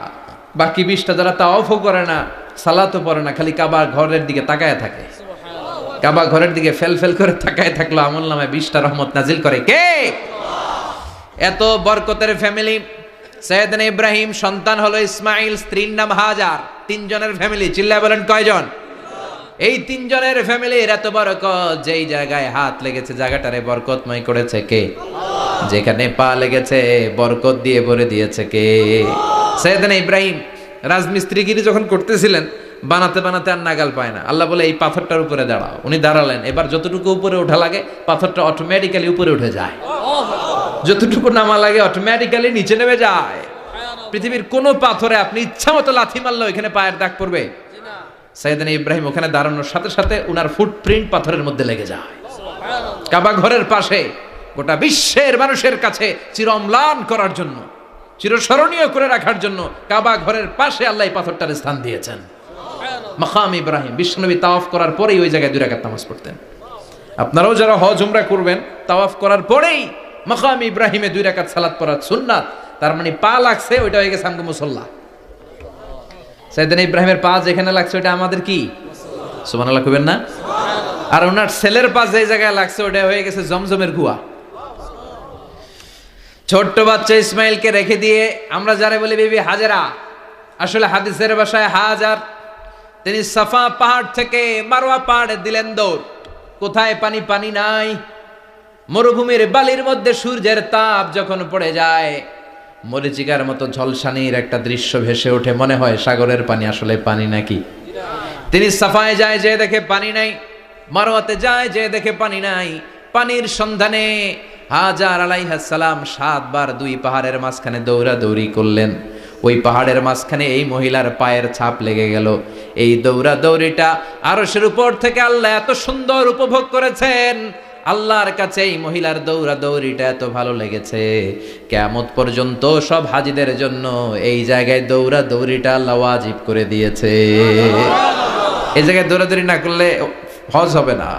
Speaker 1: বাকি 20টা যারা তাওয়াফও করে না, সালাতও পড়ে না, খালি কাবা ঘরের দিকে তাকায় থাকে। কাবা ঘরের দিকে ফেল করে তাকায় থাকলো, আমলনামায় 20টা রহমত নাজিল করে কে? এত বরকতের ফ্যামিলি। সাইয়েদনা ইব্রাহিম সন্তান হলো ইসমাইল, স্ত্রীর নাম হাজার। 3 জনের ফ্যামিলি। চিল্লায় বলেন কয়জন? এই 3 জনের ফ্যামিলির এত বরকত, যেই জায়গায় হাত লেগেছে জায়গাটারে বরকতময় করেছে কে? যেখানে পা লেগেছে বরকত দিয়ে ভরে দিয়েছে কে? সাইয়েদনা ইব্রাহিম রাজমিস্ত্রিগিরি যখন করতেছিলেন, বানাতে বানাতে আর নাগাল পায় না। আল্লাহ বলে এই পাথরটার উপরে দাঁড়াও। উনি দাঁড়ালেন। এবার যতটুকু উপরে ওঠা লাগে পাথরটা অটোমেটিক্যালি উপরে উঠে যায়, যতটুকু নামা লাগে অটোমেটিক্যালি নিচে নেমে যায়। পৃথিবীর কোন পাথরে আপনি ইচ্ছা মতো লাথি মারলে ওইখানে পায়ের দাগ পড়বে? সাইয়েদনা ইব্রাহিম ওখানে দাঁড়ানোর সাথে সাথে উনার ফুটপ্রিন্ট পাথরের মধ্যে লেগে যায়। কাবা ঘরের পাশে গোটা বিশ্বের মানুষের কাছে চিরম্লান করার জন্য, চিরস্মরণীয় করে রাখার জন্য কাবা ঘরের পাশে আল্লাহ এই পাথরটার স্থান দিয়েছেন। মাকাম ইব্রাহিম। বিশ্বনবী তাওয়াফ করার পরেই ওই জায়গায় 2 রাকাত নামাজ পড়তেন। আপনারাও যারা হজ উমরা করবেন, তাওয়াফ করার পরেই মাকাম ইব্রাহিমে 2 রাকাত সালাত পড়া সুন্নাত। তার মানে পা লাগছে, ওইটা হয়ে গেছে আমগো মুসাল্লা। সাইয়েদনা ইব্রাহিমের পা যেখানে লাগছে ওটা আমাদের কি? সুবহানাল্লাহ কইবেন না? আর ওনার ছেলের পা যে জায়গায় লাগছে ওটা হয়ে গেছে জমজমের কুয়া। ছোট্ট বাচ্চা ইসমাইলকে রেখে দিয়ে আমরা যারা বলি বিবি হাজেরা, আসলে হাদিসের ভাষায় হাজার। তিনি সাফা পাহাড় থেকে মারওয়া পাহাড়ে দিলেন দৌড়। কোথায় পানি? পানি নাই। মরুভূমির বালির মধ্যে সূর্যের তাপ যখন পড়ে যায়, মরীচিকার মতো ঝলসানির একটা দৃশ্য ভেসে ওঠে, মনে হয় সাগরের পানি আসলে পানি নাকি। তিনি সাফায় যায়, যে দেখে পানি নাই। মারওয়াতে যায়, যে দেখে পানি নাই। পানির সন্ধানে হাজার আলাইহিস সালাম 7 বার 2 পাহাড়ের মাঝখানে দৌড়াদৌড়ি করলেন। ওই পাহাড়ের মাঝখানে এই মহিলার পায়ের ছাপ লেগে গেল। এই দৌড়াদৌড়িটা আরশের উপর থেকে আল্লাহ এত সুন্দর উপভোগ করেছেন। আল্লাহর কাছে এই মহিলার দৌড়াদৌড়িটা এত ভালো লেগেছে, কিয়ামত পর্যন্ত সব হাজীদের জন্য এই জায়গায় দৌড়াদৌড়িটা আল্লাহ ওয়াজিব করে দিয়েছে। এই জায়গায় দৌড়াদৌড়ি না করলে হজ হবে না,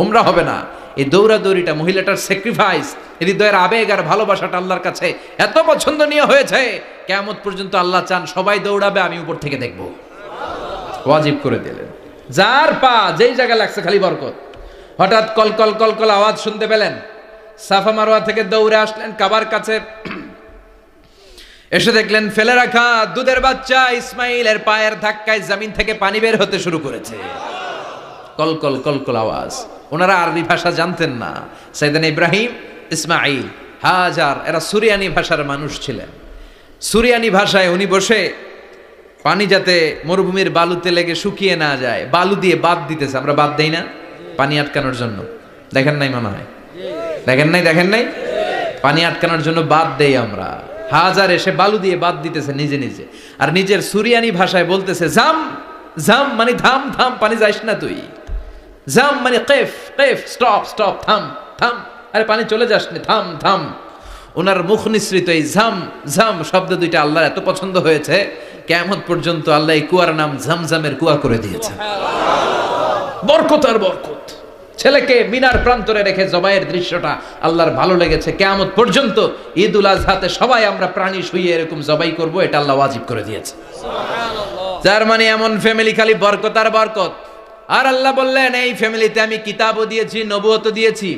Speaker 1: উমরা হবে না। এই দৌড়াদৌড়িটা, মহিলাটার স্যাক্রিফাইস, হৃদয়ের আবেগ আর ভালোবাসাটা আল্লাহর কাছে এত পছন্দনীয় হয়েছে, কিয়ামত পর্যন্ত আল্লাহ চান সবাই দৌড়াবে, আমি উপর থেকে দেখব। ওয়াজিব করে দিলেন। যার পা যেই জায়গায় লাগছে খালি বরকত। হঠাৎ কলকল কলকল আওয়াজ শুনতে পেলেন। সাফা মারওয়া থেকে দৌড়ে আসলেন কাবার কাছে। এসে দেখলেন ফেলে রাখা দুধের বাচ্চা ইসমাইলের পায়ের ধাক্কায় জমিন থেকে পানি বের হতে শুরু করেছে। কলকল কলকল আওয়াজ। ওনারা আরবি ভাষা জানতেন না। সাইয়েদনা ইব্রাহিম, ইসমাইল, হাজার এরা সুরিয়ানি ভাষার মানুষ ছিলেন। সুরিয়ানি ভাষায় উনি বসে পানি যাতে মরুভূমির বালুতে লেগে শুকিয়ে না যায়, বালু দিয়ে বাদ দিতেছে। আমরা বাদ দেই না পানি আটকানোর জন্য? দেখেন নাই মনে হয়? দেখেন নাই? পানি আটকানোর জন্য বাদ দেই আমরা। হাজার এসে বালু দিয়ে বাদ দিতেছে নিজে নিজে, আর নিজের সুরিয়ানি ভাষায় বলতেছে জাম জাম, মানে থাম থাম, পানি যাইস না তুই। জাম মানে কেফ কেফ, স্টপ স্টপ, থাম থাম, আরে পানি চলে যাস না, থাম থাম। ওনার মুখ নিঃসৃত এই ঝাম ঝাম শব্দ দুইটা আল্লাহর এত পছন্দ হয়েছে, কিয়ামত পর্যন্ত আল্লাহ এই কুয়ার নাম ঝমঝমের কুয়া করে দিয়েছে। বরকত আর বরকত। ছেলেকে মিনার প্রান্তরে রেখে জবাইয়ের দৃশ্যটা আল্লাহর ভালো লেগেছে। কিয়ামত পর্যন্ত ঈদ উল আজহাতে সবাই আমরা প্রাণী শুইয়ে এরকম জবাই করব, এটা আল্লাহ ওয়াজিব করে দিয়েছে। যার মানে এমন ফ্যামিলি খালি বরকত আর বরকত। আর আল্লাহ বললেন এই ফ্যামিলিতে আমি কিতাবও দিয়েছি, নবুয়তও দিয়েছি।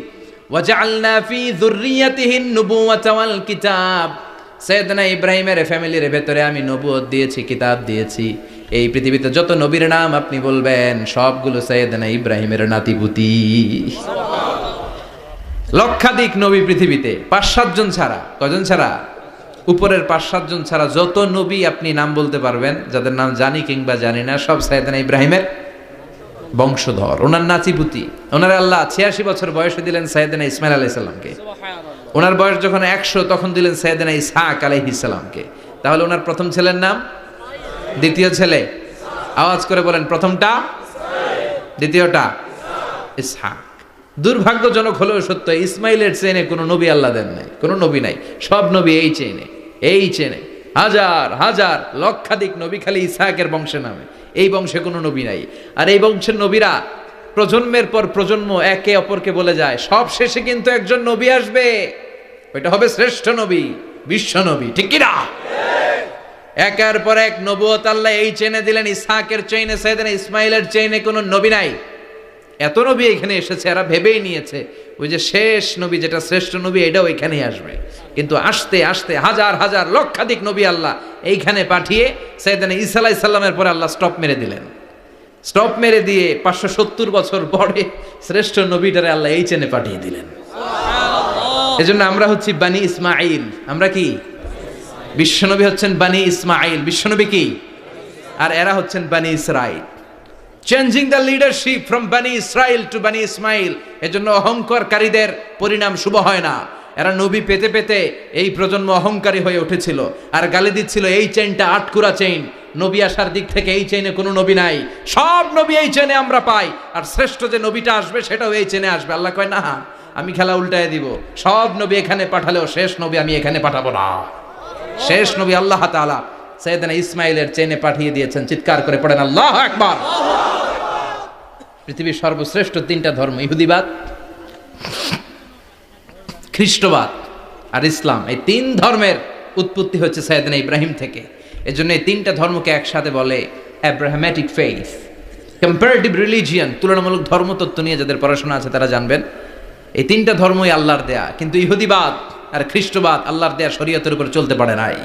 Speaker 1: ওয়াজআলনা ফি যুররিয়াতিহিন নুবুওয়াতা ওয়াল কিতাব। সাইয়েদনা ইব্রাহিমের ফ্যামিলির ভেতরে আমি নবুয়ত দিয়েছি, কিতাব দিয়েছি। এই পৃথিবীতে যত নবীর নাম আপনি বলবেন সবগুলো সাইয়েদনা ইব্রাহিমের নাতিপুতি। লক্ষাধিক নবী পৃথিবীতে, 5-7 জন ছাড়া। কজন ছাড়া? উপরের 5-7 জন ছাড়া যত নবী আপনি নাম বলতে পারবেন, যাদের নাম জানি কিংবা জানি না, সব সাইয়েদনা ইব্রাহিমের বংশধর, ওনার নাতিপুতি। ওনার আল্লাহ 86 বছর বয়সে দিলেন সাইয়েদনা ইসমাইল আলাইহিস সালামকে। ওনার বয়স যখন 100 তখন দিলেন সাইয়েদনা ইসহাক আলাইহিস সালামকে। তাহলে ওনার প্রথম ছেলের নাম? দ্বিতীয় ছেলে? আওয়াজ করে বলেন, প্রথমটা? দ্বিতীয়টা? ইসহাক। দুর্ভাগ্যজনক হলেও সত্য, ইসমাইলের চেনে কোনো নবী আল্লাহ দেন নাই, কোনো নবী নাই। সব নবী এই চেনে হাজার হাজার লক্ষাধিক নবী খালি ইসহাকের বংশে নামে। এই বংশে কোনো নবী নাই। আর এই বংশের নবীরা প্রজন্মের পর প্রজন্ম একে অপরকে বলে যায়, সব শেষে কিন্তু একজন নবী আসবে, ওইটা হবে শ্রেষ্ঠ নবী, বিশ্ব নবী। ঠিক কি না? একের পর এক নবুয়ত আল্লাহ এই চেনে দিলেন। ইসহাকের চেইনে, সাইয়েদনা ইসমাইলের চেইনে কোনো নবী নাই। এত নবী এখানে এসেছে, এরা ভেবেই নিয়েছে ওই যে শেষ নবী, যেটা শ্রেষ্ঠ নবী, এটাও এখানেই আসবে। কিন্তু আস্তে আস্তে হাজার হাজার লক্ষাধিক নবী আল্লাহ এইখানে পাঠিয়ে সাইয়েদনা ঈসা আলাইহিস সালামের পরে আল্লাহ স্টপ মেরে দিলেন। স্টপ মেরে দিয়ে 570 বছর পরে শ্রেষ্ঠ নবীটারে আল্লাহ এই চেনে পাঠিয়ে দিলেন। এজন্য আমরা হচ্ছি বানি ইসমাইল। আমরা কি? বিশ্বনবী হচ্ছেন বানি ইসমাইল। বিশ্বনবী কি? আর এরা হচ্ছেন বানি Israil. Changing the leadership from বানি ইসরাইল টু বানি ইসমাইল। এজন্য অহংকারীদের পরিণাম শুভ হয় না। এরা নবী পেতে পেতে এই প্রজন্ম অহংকারী হয়ে উঠেছিল, আর গালি দিচ্ছিল এই চেইনটা আটকুরা চেইন, নবী আসার দিক থেকে এই চেইনে কোনো নবী নাই, সব নবী এই চেইনে আমরা পাই, আর শ্রেষ্ঠ যে নবীটা আসবে সেটাও এই চেইনে আসবে। আল্লাহ কয় না, আমি খেলা উল্টায় দিব, সব নবী এখানে পাঠালেও শেষ নবী আমি এখানে পাঠাবো না। শেষ নবী আল্লাহ তাআলা সাইয়েদনা ইসমাইলের চেইনে পাঠিয়ে দিয়েছেন। চিৎকার করে পড়েন আল্লাহু আকবার। পৃথিবীর সর্বশ্রেষ্ঠ 3টা ধর্ম, ইহুদিবাদ, খ্রিস্টবাদ আর ইসলাম, এই 3 ধর্মের উৎপত্তি হচ্ছে সাইয়েদনা ইব্রাহিম থেকে। এজন্য এই 3টা ধর্মকে একসাথে বলে অ্যাব্রাহামেটিক ফেইথ, কম্পারেটিভ রিলিজিয়ন। তুলনামূলক ধর্মতত্ত্ব নিয়ে যাদের পড়াশোনা আছে তারা জানবেন এই 3টা ধর্মই আল্লাহর দেয়া। কিন্তু ইহুদিবাদ আর খ্রিস্টবাদ আল্লাহর দেয়া শরীয়তের উপর চলতে পারে নাই,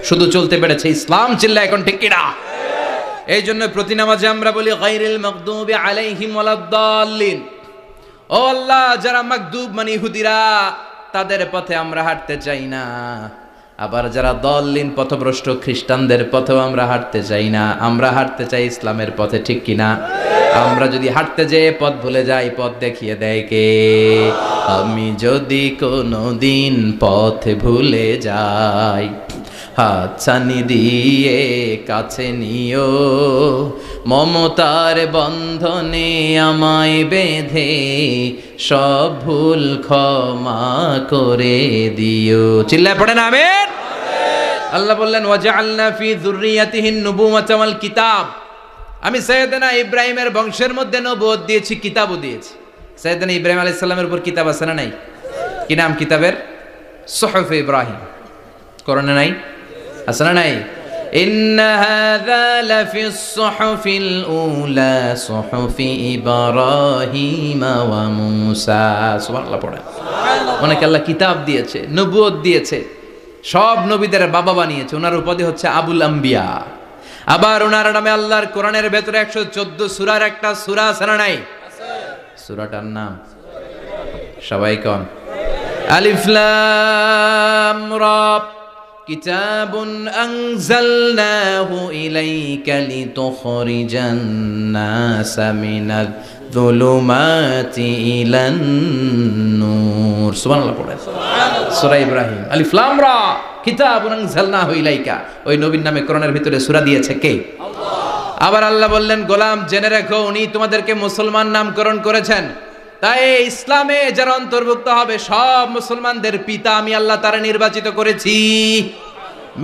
Speaker 1: শুধু চলতে পেরেছে ইসলাম। চিল্লা এখন ঠিক কিনা? এই জন্য প্রতি নামাজে আমরা বলি গায়রিল মাগদুবি আলাইহিম ওয়ালাদ-দাল্লিন, ও আল্লাহ, যারা মাকদুব মানে ইহুদিরা, তাদের পথে আমরা হাঁটতে চাই না। আবার যারা দলহীন পথভ্রষ্ট খ্রিস্টানদের পথেও আমরা হাঁটতে চাই না। আমরা হাঁটতে চাই ইসলামের পথে, ঠিক কিনা? আমরা যদি হাঁটতে যেয়ে পথ ভুলে যাই, পথ দেখিয়ে দেয় কে? আমি যদি কোনো দিন পথ ভুলে যাই, হাতছানি দিয়ে কাছে নিও, মমতার বন্ধনে আমায় বেঁধে সব ভুল ক্ষমা করে দিও। চিল্লায় পড়েন আমিন। আল্লাহ বললেন ওয়াজআলনা ফি যুররিয়াতিহিন নুবুওয়াতা ওয়াল কিতাব। আমি সাইয়েদনা ইব্রাহিমের বংশের মধ্যে নবুয়ত দিয়েছি, কিতাবও দিয়েছি। সাইয়েদনা ইব্রাহিম আলাইহিস সালামের উপর কিতাব আছে না নাই? কি নাম কিতাবের? সুহুফ ইব্রাহিম। কোরআনে নাই? আছে না নাই? ইন্না হাযা লাফিস সুহুফিল উলা সুহুফি ইব্রাহিম ওয়া মূসা। সুবহানাল্লাহ পড়েন। অনেক আল্লাহ কিতাব দিয়েছে, নবুয়ত দিয়েছে, সব নবীদের বাবা বানিয়েছে। ওনার উপাধি হচ্ছে আবুল আম্বিয়া। আবার ওনার নামে আল্লাহর কোরআনের ভেতরে 114 সূরার একটা সূরা আছে না নাই? সূরাটার নাম সবাই কোন? আলিফ লাম রা। কিতাবুন আনজালনাহু ইলাইকা লিতুখরিজান নাসা মিনাল যুলুমাতি ইলান নূর। সুবহানাল্লাহ পড়েন। সূরা ইব্রাহিম, আলিফ লাম রা, কিতাবুন আনজালনাহু ইলাইকা। ওই নবীর নামে কোরআনের ভিতরে সূরা দিয়েছে কে? আল্লাহ। আবার আল্লাহ বললেন, গোলাম জেনে রাখো, উনি তোমাদেরকে মুসলমান নামকরণ করেছেন। তাই ইসলামে যারা অন্তর্ভুক্ত হবে, সব মুসলমানদের পিতা আমি আল্লাহ তারা নির্বাচিত করেছি।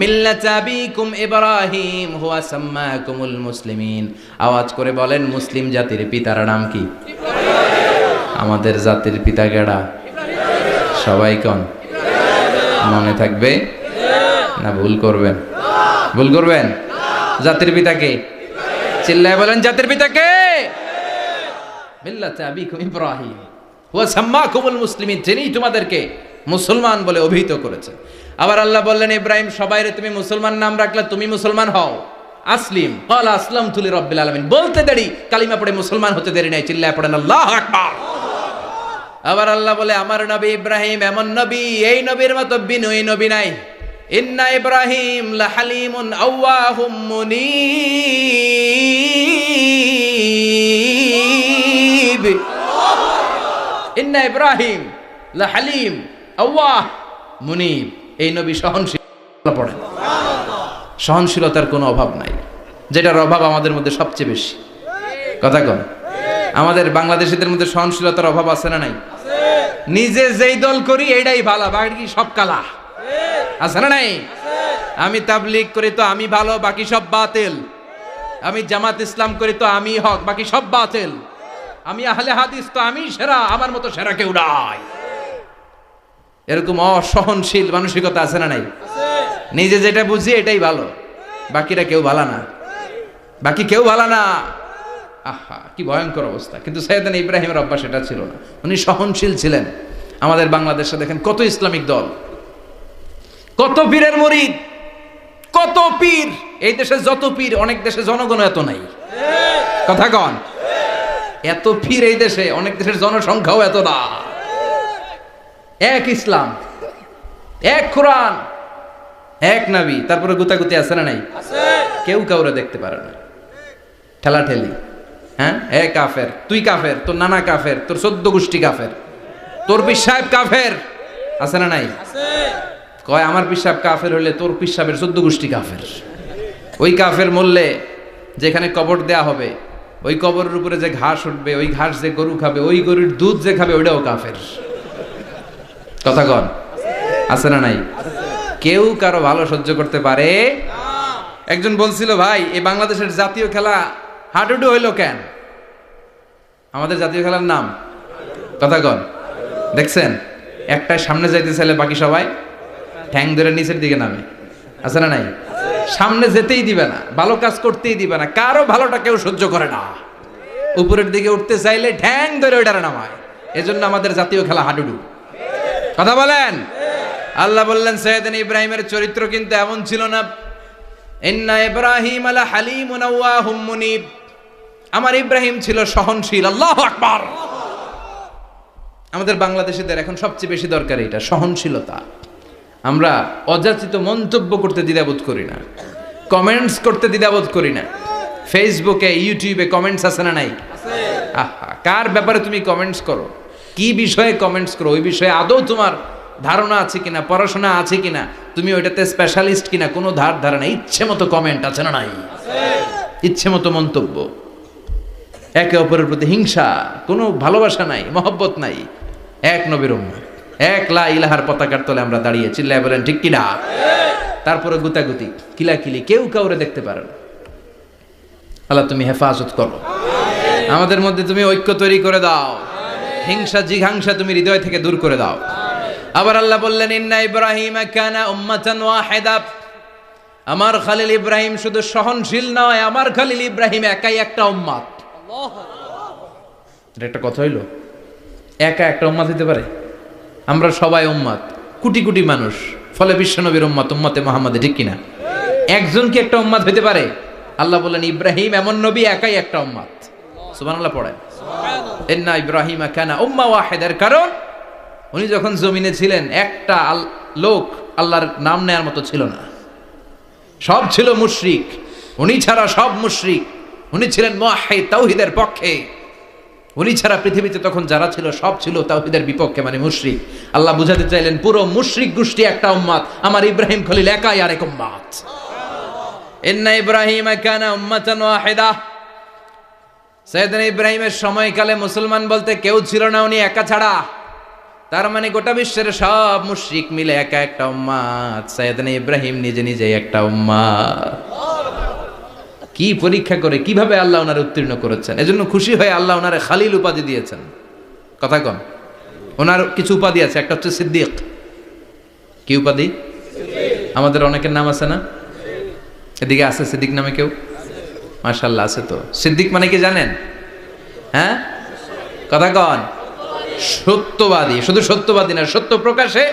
Speaker 1: মিল্লাত আবিকুম ইব্রাহিম হুয়া সাম্মাকুমুল মুসলিমিন। আওয়াজ করে বলেন, মুসলিম জাতির পিতার নাম কি? আমাদের জাতির পিতা কেডা? সবাই কোন? মনে থাকবে না ভুল করবেন? ভুল করবেন? জাতির পিতা কে? চিল্লায় বলেন, জাতির পিতা কে? মিল্লাত আবিকুম ইব্রাহিম হুয়া সাম্মাকুমুল মুসলিমিন, যিনি তোমাদেরকে মুসলমান বলে অভিহিত করেছে। আবার আল্লাহ বললেন, ইব্রাহিম সবাইরে তুমি মুসলমান নাম রাখলে, তুমি মুসলমান হও। আসলিম ক্বালা আসলামতু লিরাব্বিল আলামিন বলতে দেরি, কালিমা পড়ে মুসলমান হতে দেরি নাই। চিল্লায় পড়েন আল্লাহু আকবার। আবার আল্লাহ বলে, আমার নবী ইব্রাহিম এমন নবী, এই নবীর মতো বিনয়ী নবী নাই। ইন্না ইব্রাহিম লাহালিমুন আওয়াহুম মুনীব। ইন্না ইব্রাহিম লাহালিম আওয়াহ মুনীব। এই নবী সহনশীল। পড়েন, সহনশীলতার কোনো অভাব নাই, যেটার অভাব আমাদের মধ্যে সবচেয়ে বেশি। কথা কন, আমাদের বাংলাদেশিদের মধ্যে সহনশীলতার অভাব আছে না নাই? নিজে যেই দল করি এইটাই ভালো, বাকি সব কালা। আছে না নাই? আমি তাবলীগ করি তো আমি ভালো, বাকি সব বাতিল। আমি জামাত ইসলাম করি তো আমি হক, বাকি সব বাতিল। আমি আহলে হাদিস তো আমি সেরা, আমার মতো সেরা কেউ নাই। এরকম অসহনশীল মানসিকতা আছে না নাই? নিজে যেটা বুঝি এটাই ভালো, বাকিরা কেউ ভালো না, বাকি কেউ ভালো না। আহা, কি ভয়ঙ্কর অবস্থা। কিন্তু সাইয়েদনা ইব্রাহিমের অভ্যাস এটা ছিল না, উনি সহনশীল ছিলেন। আমাদের বাংলাদেশে দেখেন কত ইসলামিক দল, কত পীরের মুরিদ, কত পীর। এই দেশে যত পীর, অনেক দেশে জনগণ এত নাই। কথা কন, এত পীর এই দেশে, অনেক দেশের জনসংখ্যাও এত না। এক ইসলাম, এক কোরআন, এক নবী, তারপরে গুতাগুতি আছে না নাই? কেউ কাউরে দেখতে পারে না, ঠেলাঠেলি। হ্যাঁ, এ কাফের, তুই কাফের, তোর নানা কাফের, তোর 14 গোষ্ঠী কাফের, তোর পীর সাহেব কাফের। আছে না নাই? কয় আমার পীর সাহেব কাফের হলে তোর পীর সাহেবের 14 গোষ্ঠী কাফের। ওই কাফের মরলে যেখানে কবর দেয়া হবে, ওই কবরের উপরে যে ঘাস উঠবে, ওই ঘাস যে গরু খাবে, ওই গরুর দুধ যে খাবে, ওইটাও কাফের। কথা কন, আছে না নাই? কেউ কারো ভালো সহ্য করতে পারে? একজন বলছিল, ভাই এই বাংলাদেশের জাতীয় খেলা হাডুডু হইলো কেন? আমাদের জাতীয় খেলার নাম, কথা কন, দেখছেন? একটাই সামনে যাইতে চাইলে বাকি সবাই ঠ্যাং ধরে নিচের দিকে নামে। আছে না নাই? সামনে যেতেই দিবে না, ভালো কাজ করতেই দিবে না, কারো ভালোটা কেউ সহ্য করে না। উপরের দিকে উঠতে চাইলে ঠ্যাং ধরে ওইটারে নামায়। এজন্য আমাদের জাতীয় খেলা হাডুডু। কথা বলেন। আল্লাহ বললেন, সাইয়েদনা ইব্রাহিমের চরিত্র কিন্তু এমন ছিল না। ইন্না ইব্রাহিম আলা হালিমুন আওয়াহুম মুনীব। আমার ইব্রাহিম ছিল সহনশীল। আল্লাহু আকবার। আমাদের বাংলাদেশিদের এখন সবচেয়ে বেশি দরকার এটা, সহনশীলতা। আমরা অযাচিত মন্তব্য করতে দ্বিধাবোধ করি না, কমেন্টস করতে দ্বিধাবোধ করি না। ফেসবুকে ইউটিউবে কমেন্টস আছে না নাই? আহা, কার ব্যাপারে তুমি কমেন্টস করো, কি বিষয়ে কমেন্টস করো, ওই বিষয়ে আদৌ তোমার ধারণা আছে কিনা, পড়াশোনা আছে কিনা, তুমি ওইটাতে স্পেশালিস্ট কিনা, কোনো ধারণা। ইচ্ছে মতো কমেন্ট আছে না নাই? ইচ্ছে মতো মন্তব্য, একে অপরের প্রতি হিংসা, কোনো ভালোবাসা নাই, মহব্বত নাই। এক নবীর উম্মত, এক লা ইলাহার পতাকার তলে আমরা দাঁড়িয়ে, চিল্লায় বলেন ঠিক কিনা? তারপরে গুতাগুতি, কিলাকিলি, কেউ কাউরে দেখতে পারে না। আল্লাহ তুমি হেফাজত করো, আমাদের মধ্যে তুমি ঐক্য তৈরি করে দাও, হিংসা জিঘাংসা তুমি হৃদয় থেকে দূর করে দাও। আবার আল্লাহ বললেন ইন্না ইব্রাহিম কানা উম্মাতান ওয়াহিদা, আমার খলিল ইব্রাহিম শুধু সহনশীল নয়, আমার খলিল ইব্রাহিম একাই একটা উম্মত। এটা একটা কথা হইল? একা একটা উম্মত হইতে পারে? আমরা সবাই উম্মত, কোটি কোটি মানুষ, ফলে বিশ্বনবীর উম্মত, উম্মতে মুহাম্মাদে, ঠিক কিনা? একজন কি একটা উম্মত হইতে পারে? আল্লাহ বললেন ইব্রাহিম এমন নবী, একাই একটা উম্মত। সুবহানাল্লাহ পড়েন। ইন্না ইব্রাহিম কানা উম্মা ওয়াহিদার, কারণ উনি যখন জমিনে ছিলেন একটা লোক আল্লাহর নাম নেয়ার মতো ছিল না, সব ছিল মুশরিক, উনি ছাড়া সব মুশরিক। উনি ছিলেন মুওয়াহহিদ, তাওহীদের পক্ষে। উনি ছাড়া পৃথিবীতে তখন যারা ছিল সব ছিল তাওহীদের বিপক্ষে, মানে মুশরিক। আল্লাহ বুঝাতে চাইলেন পুরো মুশরিক গোষ্ঠী একটা উম্মত, আমার ইব্রাহিম খলিল একাই আরেক উম্মত। ইন্না ইব্রাহিম কানা উম্মাতান ওয়াহিদা, সাইয়েদনা ইব্রাহিমের সময়কালে মুসলমান বলতে কেউ ছিল না, উনি একা ছাড়া। তার মানে গোটা বিশ্বের সব মুশরিক মিলে একা একটা উম্মত, সাইয়েদনা ইব্রাহিম নিজে নিজে একটা উম্মত। কি পরীক্ষা করে কিভাবে আল্লাহ ওনারে উত্তীর্ণ করেছেন, এজন্য খুশি হয়ে আল্লাহ ওনারে খালিল উপাধি দিয়েছেন। কথা কন, ওনার কিছু উপাধি আছে, একটা হচ্ছে সিদ্দিক। কি উপাধি? আমাদের অনেকের নাম আছে না? এদিকে আছে সিদ্দিক নামে কেউ? মাশাআল্লাহ আছে তো। সিদ্দিক মানে কি জানেন? হ্যাঁ, কথা কন। সত্যবাদী, শুধু সত্যবাদী না, সত্য প্রকাশে,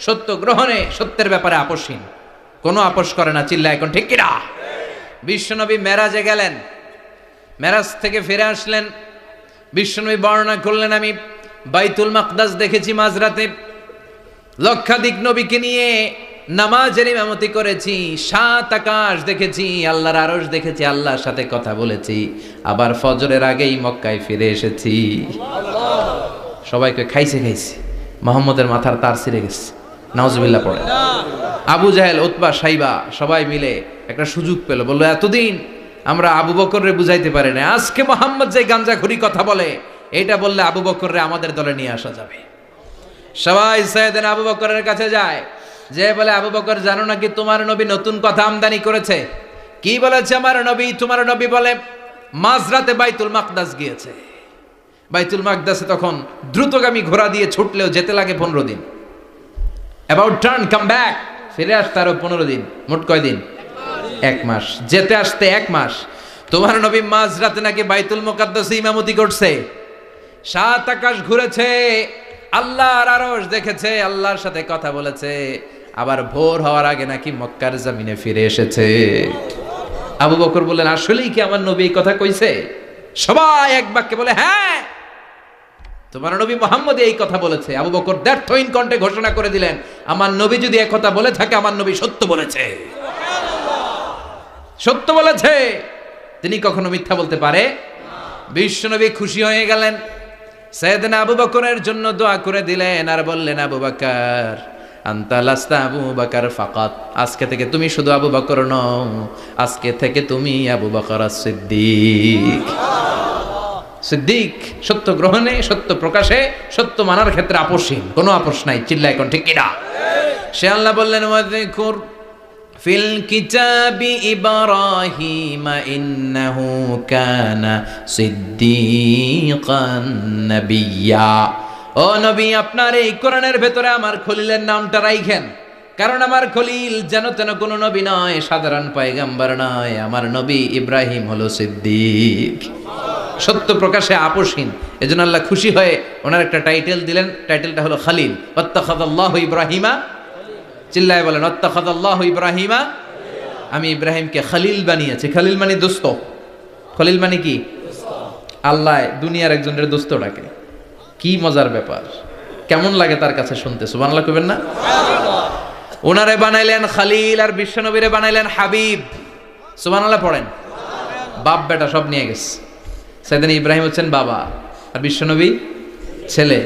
Speaker 1: সত্য গ্রহণে, সত্যের ব্যাপারে আপোষহীন, কোনো আপোষ করে না। চিল্লা এখন ঠিক কিনা? বিশ্বনবী মেরাজে গেলেন, মেরাজ থেকে ফিরে আসলেন, বিশ্বনবী বর্ণনা করলেন আমি বাইতুল মাকদাস দেখেছি মাঝরাতে, লক্ষাধিক নবীকে নিয়ে নামাজের ইমামতি করেছি, 7 আকাশ দেখেছি, আল্লাহর আরশ দেখেছি, আল্লাহর সাথে কথা বলেছি, আবার ফজরের আগেই মক্কায় ফিরে এসেছি। সবাইকে খাইছে খাইছে, মুহাম্মদের মাথার তার ছিঁড়ে গেছে, নাউজুবিল্লাহ পড়ে। আবু জাহেল, উতবা, সাইবা সবাই মিলে একটা সুযোগ পেল, বললো এতদিন আমরা আবু বকররে বুঝাইতে পারি না, আজকে মুহাম্মদ যে গাঞ্জাখুরি কথা বলে, এটা বললে আবু বকররে আমাদের দলে নিয়ে আসা যাবে। সবাই সাইয়েদনা আবু বকরের কাছে যায়, যে বলে আবু বকর জানো নাকি তোমার নবী নতুন কথা আমদানি করেছে? কি বলেছে আমার নবী? তোমার নবী বলে মাঝরাতে বাইতুল মাকদাস গিয়েছে। বাইতুল মাকদাসে তখন দ্রুতগামী ঘোড়া দিয়ে ছুটলেও যেতে লাগে 15 দিন। অ্যাবাউট টার্ন কাম ব্যাক, ফিরে আসতে আরো 15 দিন, মোট কয় দিন? 1 মাস, যেতে আসতে 1 মাস। তোমার নবী মাঝরাতে নাকি বাইতুল মুকাদ্দাসে ইমামতি করছে, 7 আকাশ ঘুরেছে, আল্লাহর আরশ দেখেছে, আল্লাহর সাথে কথা বলেছে, আবার ভোর হওয়ার আগে নাকি মক্কার জমিনে ফিরে এসেছে। আবু বকর বললেন আসলেই কি আমার নবী এই কথা কইছে? সবাই এক বাক্যে বলে হ্যাঁ, তোমার নবী মুহাম্মদ এই কথা বলেছে। আবু বকর দ্ব্যর্থহীন কণ্ঠে ঘোষণা করে দিলেন, আমার নবী যদি এই কথা বলে থাকে, আমার নবী সত্য বলেছে, সত্য বলেছে, তিনি কখনো মিথ্যা বলতে পারে? বিশ্বনবী খুশি হয়ে গেলেন, সাইয়েদনা আবু বকরের জন্য দোয়া করে দিলেন, আর বললেন আবু বকর আনতা লাস্তা আবু বকর ফাকাত, আজকে থেকে তুমি শুধু আবু বকর নও, আজকে থেকে তুমি আবু বকর সিদ্দিক। সিদ্দিক সত্য গ্রহণে, সত্য প্রকাশে, সত্য মানার ক্ষেত্রে আপোষহীন, কোনো আপোষ নাই। চিল্লা এখন ঠিক কিনা? সে আল্লাহ বললেন ওয়াযকুর ফিল কিতাবি ইব্রাহিম ইন্নাহু কানা সিদ্দিকান নাবিয়্যা। ও নবী, আপনার এই কোরআনের ভেতরে আমার খলিলের নামটা রাখেন, কারণ আমার খলিল যেন তেন কোনো নবী নয়, সাধারণ পয়গম্বর নয়, আমার নবী ইব্রাহিম হলো সিদ্দিক, সত্য প্রকাশে আপোষহীন। এজন্য আল্লাহ খুশি হয়ে ওনার একটা টাইটেল দিলেন, টাইটেলটা হলো খলিল। ওয়াত্তাখাযাল্লাহু ইব্রাহিমা, চিল্লায় বলেন ওয়াত্তাখাযাল্লাহু ইব্রাহিমা, আমি ইব্রাহিমকে খলিল বানিয়েছি। খলিল মানে দোস্ত, খলিল মানে কি? আল্লাহ দুনিয়ার একজনের দোস্ত ডাকে। কি মজার ব্যাপার, কেমন লাগে তার কাছে শুনতে, সুবহানাল্লাহ কইবেন না? ওনারে বানাইলেন খালিল আর বিশ্বনবীরে বানাইলেন হাবিব, সুবহানাল্লাহ পড়েন। বাপ বেটা সব নিয়ে গেছে। সাইয়েদনা ইব্রাহিম হচ্ছেন বাবা আর বিশ্বনবী ছেলে।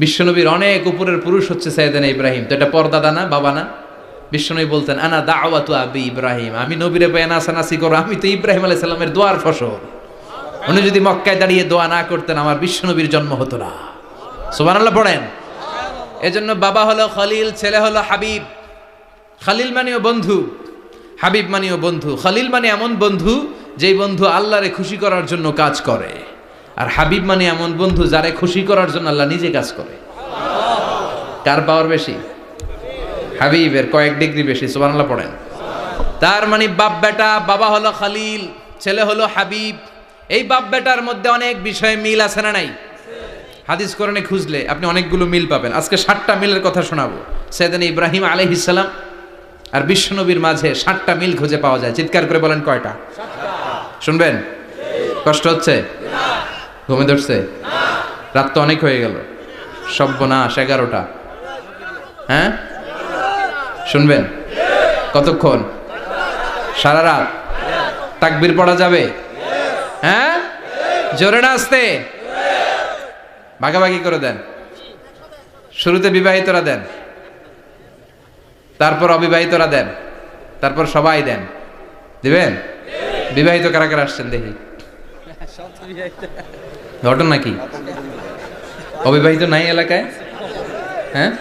Speaker 1: বিশ্বনবীর অনেক উপরের পুরুষ হচ্ছে সাইয়েদনা ইব্রাহিম, তো এটা পর্দাদা না, বাবা না? বিশ্বনবী বলতেন আনা দাওয়াতু আবি ইব্রাহিম, আমি নবীরে পেয়ে নাসানাসি করো, আমি তো ইব্রাহিম আলাইহিস সালামের দোয়ার ফসল। উনি যদি মক্কায় দাঁড়িয়ে দোয়া না করতেন আমার বিশ্বনবীর জন্ম হতো না। সুবহানাল্লাহ পড়েন। এজন্য বাবা হলো খলিল, ছেলে হলো হাবিব। খলিল মানেও বন্ধু, হাবিব মানেও বন্ধু। খলিল মানে এমন বন্ধু যেই বন্ধু আল্লাহরে খুশি করার জন্য কাজ করে, আর হাবিব মানে এমন বন্ধু যারে খুশি করার জন্য আল্লাহ নিজে কাজ করে। কার পাওয়ার বেশি? হাবিবের কয়েক ডিগ্রি বেশি। সুবহানাল্লাহ পড়েন। তার মানে বাপ বেটা, বাবা হলো খলিল, ছেলে হলো হাবিব। এই বাপ বেটার মধ্যে অনেক বিষয়ে মিল আছে না নাই? হাদিস কোরআনে খুঁজলে আপনি অনেকগুলো মিল পাবেন। আজকে 7টা মিলের কথা শোনাবো। সাইয়েদনা ইব্রাহিম আলাইহিস সালাম আর বিশ্বনবীর মাঝে 7টা মিল খুঁজে পাওয়া যায়। চিৎকার করে বলেন কয়টা? 7টা। শুনবেন? কষ্ট হচ্ছে? ঘুমে ধরছে? রাত তো অনেক হয়ে গেল। সর্বনাশ, 11টা। হ্যাঁ শুনবেন? কতক্ষণ? সারা রাত। তাকবীর পড়া যাবে? হ্যাঁ জোরে না আস্তে? ভাগাভাগি করে দেন। শুরুতে বিবাহিতরা দেন, তারপর অবিবাহিতরা দেন, তারপর সবাই দেন। দিবেন? বিবাহিত কারা কারা আসছেন দেখি? ঘটনা কি? অবিবাহিত নাই এলাকায়? হ্যাঁ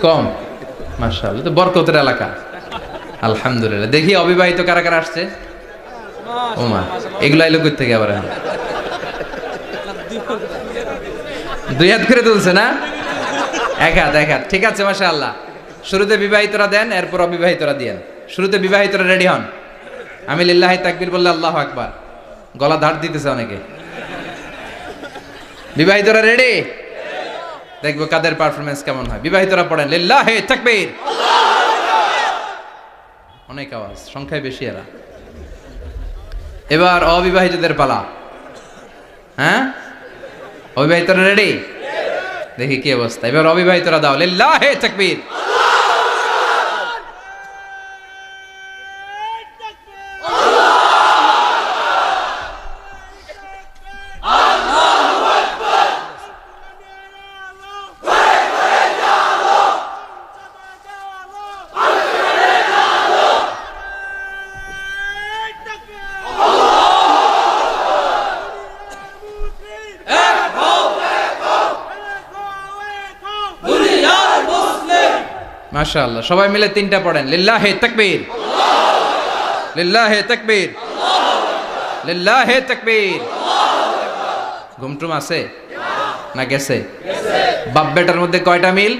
Speaker 1: কম। মাশাআল্লাহ, তো বরকতের এলাকা। আলহামদুলিল্লাহ। দেখি অবিবাহিত কারা কারা আসছে? ওমা, এগুলো আইলো কই থেকে আবার? দুই হাত করে তুলছে না? এক হাত, এক হাত। ঠিক আছে, মাশাআল্লাহ। শুরুতে বিবাহিতরা দেন, এরপর অবিবাহিতরা দিয়েন। শুরুতে বিবাহিতরা রেডি হন। আমি লিল্লাহি তাকবীর বললে আল্লাহু আকবার। গলা ধার দিতেছে অনেকে। বিবাহিতরা রেডি? দেখবো কাদের পারফরমেন্স কেমন হয়। বিবাহিতরা পড়েন লিল্লাহি তাকবীর। অনেক আওয়াজ, সংখ্যায় বেশি এরা। এবার অবিবাহিতদের পালা। হ্যাঁ অবিবাহিতরা রেডি? দেখি কি অবস্থা। এবার অবিবাহিতরা দাও লিল্লাহি তাকবীর। মাশাআল্লাহ, সবাই মিলে 3টা পড়েন লিল্লাহি তাকবীর, লিল্লাহি তাকবীর, লিল্লাহি তাকবীর। ঘুমটুম আছে না গেছে? বাপ বেটার মধ্যে কয়টা মিল?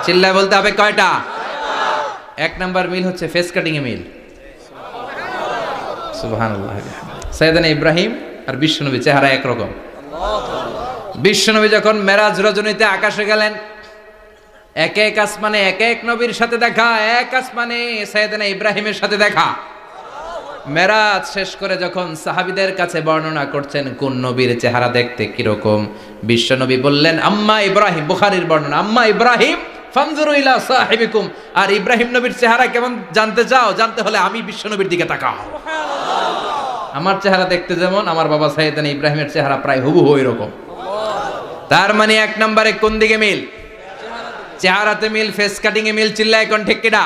Speaker 1: চিল্লায় বলতে হবে কয়টা? 1 নাম্বার মিল হচ্ছে ফেস কাটিং এ মিল। সুবহানাল্লাহ। সাইয়েদনা ইব্রাহিম আর বিশ্বনবী চেহারা একরকম। বিশ্বনবী যখন মেরাজ রজনীতে আকাশে গেলেন, এক এক আসমানে এক এক নবীর সাথে দেখা, এক আসমানে সাইয়েদনা ইব্রাহিমের সাথে দেখা। মেরাজ শেষ করে যখন সাহাবীদের কাছে বর্ণনা করছেন কোন নবীর চেহারা দেখতে কিরকম, বিশ্বনবী বললেন আম্মা ইব্রাহিম। বুখারীর বর্ণনা, আম্মা ইব্রাহিম ফানজুরু ইলা সাহিবিকুম। আর ইব্রাহিম নবীর চেহারা কেমন জানতে চাও? জানতে হলে আমি বিশ্বনবীর দিকে তাকাও। আমার চেহারা দেখতে যেমন, আমার বাবা সাইয়েদনা ইব্রাহিমের চেহারা প্রায় হুবহু এরকম। তার মানে 1 নম্বরে কোন দিকে মিল? চেহারাতে মিল, ফেস কাটিং এ মিল। চিল্লায় কোন ঠিক কিনা?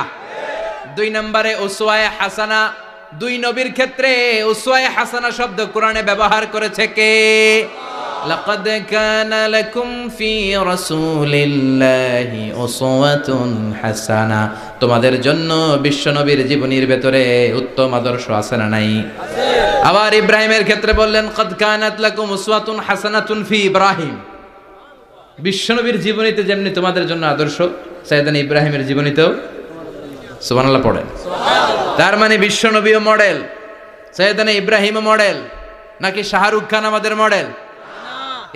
Speaker 1: 2 নম্বরে উসওয়ায়ে হাসানা। 2 নবীর ক্ষেত্রে উসওয়ায়ে হাসানা শব্দ কোরআনে ব্যবহার করেছে কে? লাকাদ কানা লাকুম ফি রাসূলিল্লাহি উসওয়াতুন হাসানা। তোমাদের জন্য বিশ্বনবীর জীবনীর ভেতরে উত্তম আদর্শ আছে না নাই? আছে। আবার ইব্রাহিমের ক্ষেত্রে বললেন কাদ কানাত লাকুম উসওয়াতুন হাসানাতুন ফি ইব্রাহিম। বিশ্বনবীর জীবনীতে যেমনি তোমাদের জন্য আদর্শ, সাইয়েদনা ইব্রাহিমের জীবনীতেও। সুবহানাল্লাহ পড়েন। তার মানে বিশ্বনবীও মডেল, সাইয়েদনা ইব্রাহিমও মডেল। নাকি শাহরুখ খান আমাদের মডেল?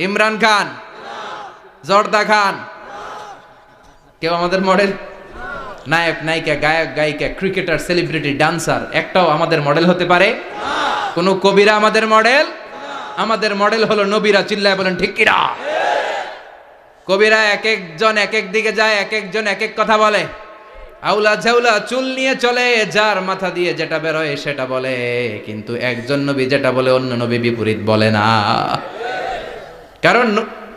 Speaker 1: ইমরান খান, জর্দা খান, কেউ আমাদের মডেল? নায়ক নায়িকা, গায়ক গায়িকা, ক্রিকেটার, সেলিব্রিটি, ডান্সার একটাও আমাদের মডেল হতে পারে? কোন কবিরা আমাদের মডেল? আমাদের মডেল হলো নবীরা, চিল্লায় বলেন ঠিক কিনা? কবিরা এক একজন এক এক দিকে যায়, এক একজন এক এক কথা বলে। আউলা ঝাউলা চুল নিয়ে চলে, যার মাথা দিয়ে যেটা বের হয় সেটা বলে, কিন্তু একজন নবী যেটা বলে অন্য নবী বিপরীত বলে না। কারণ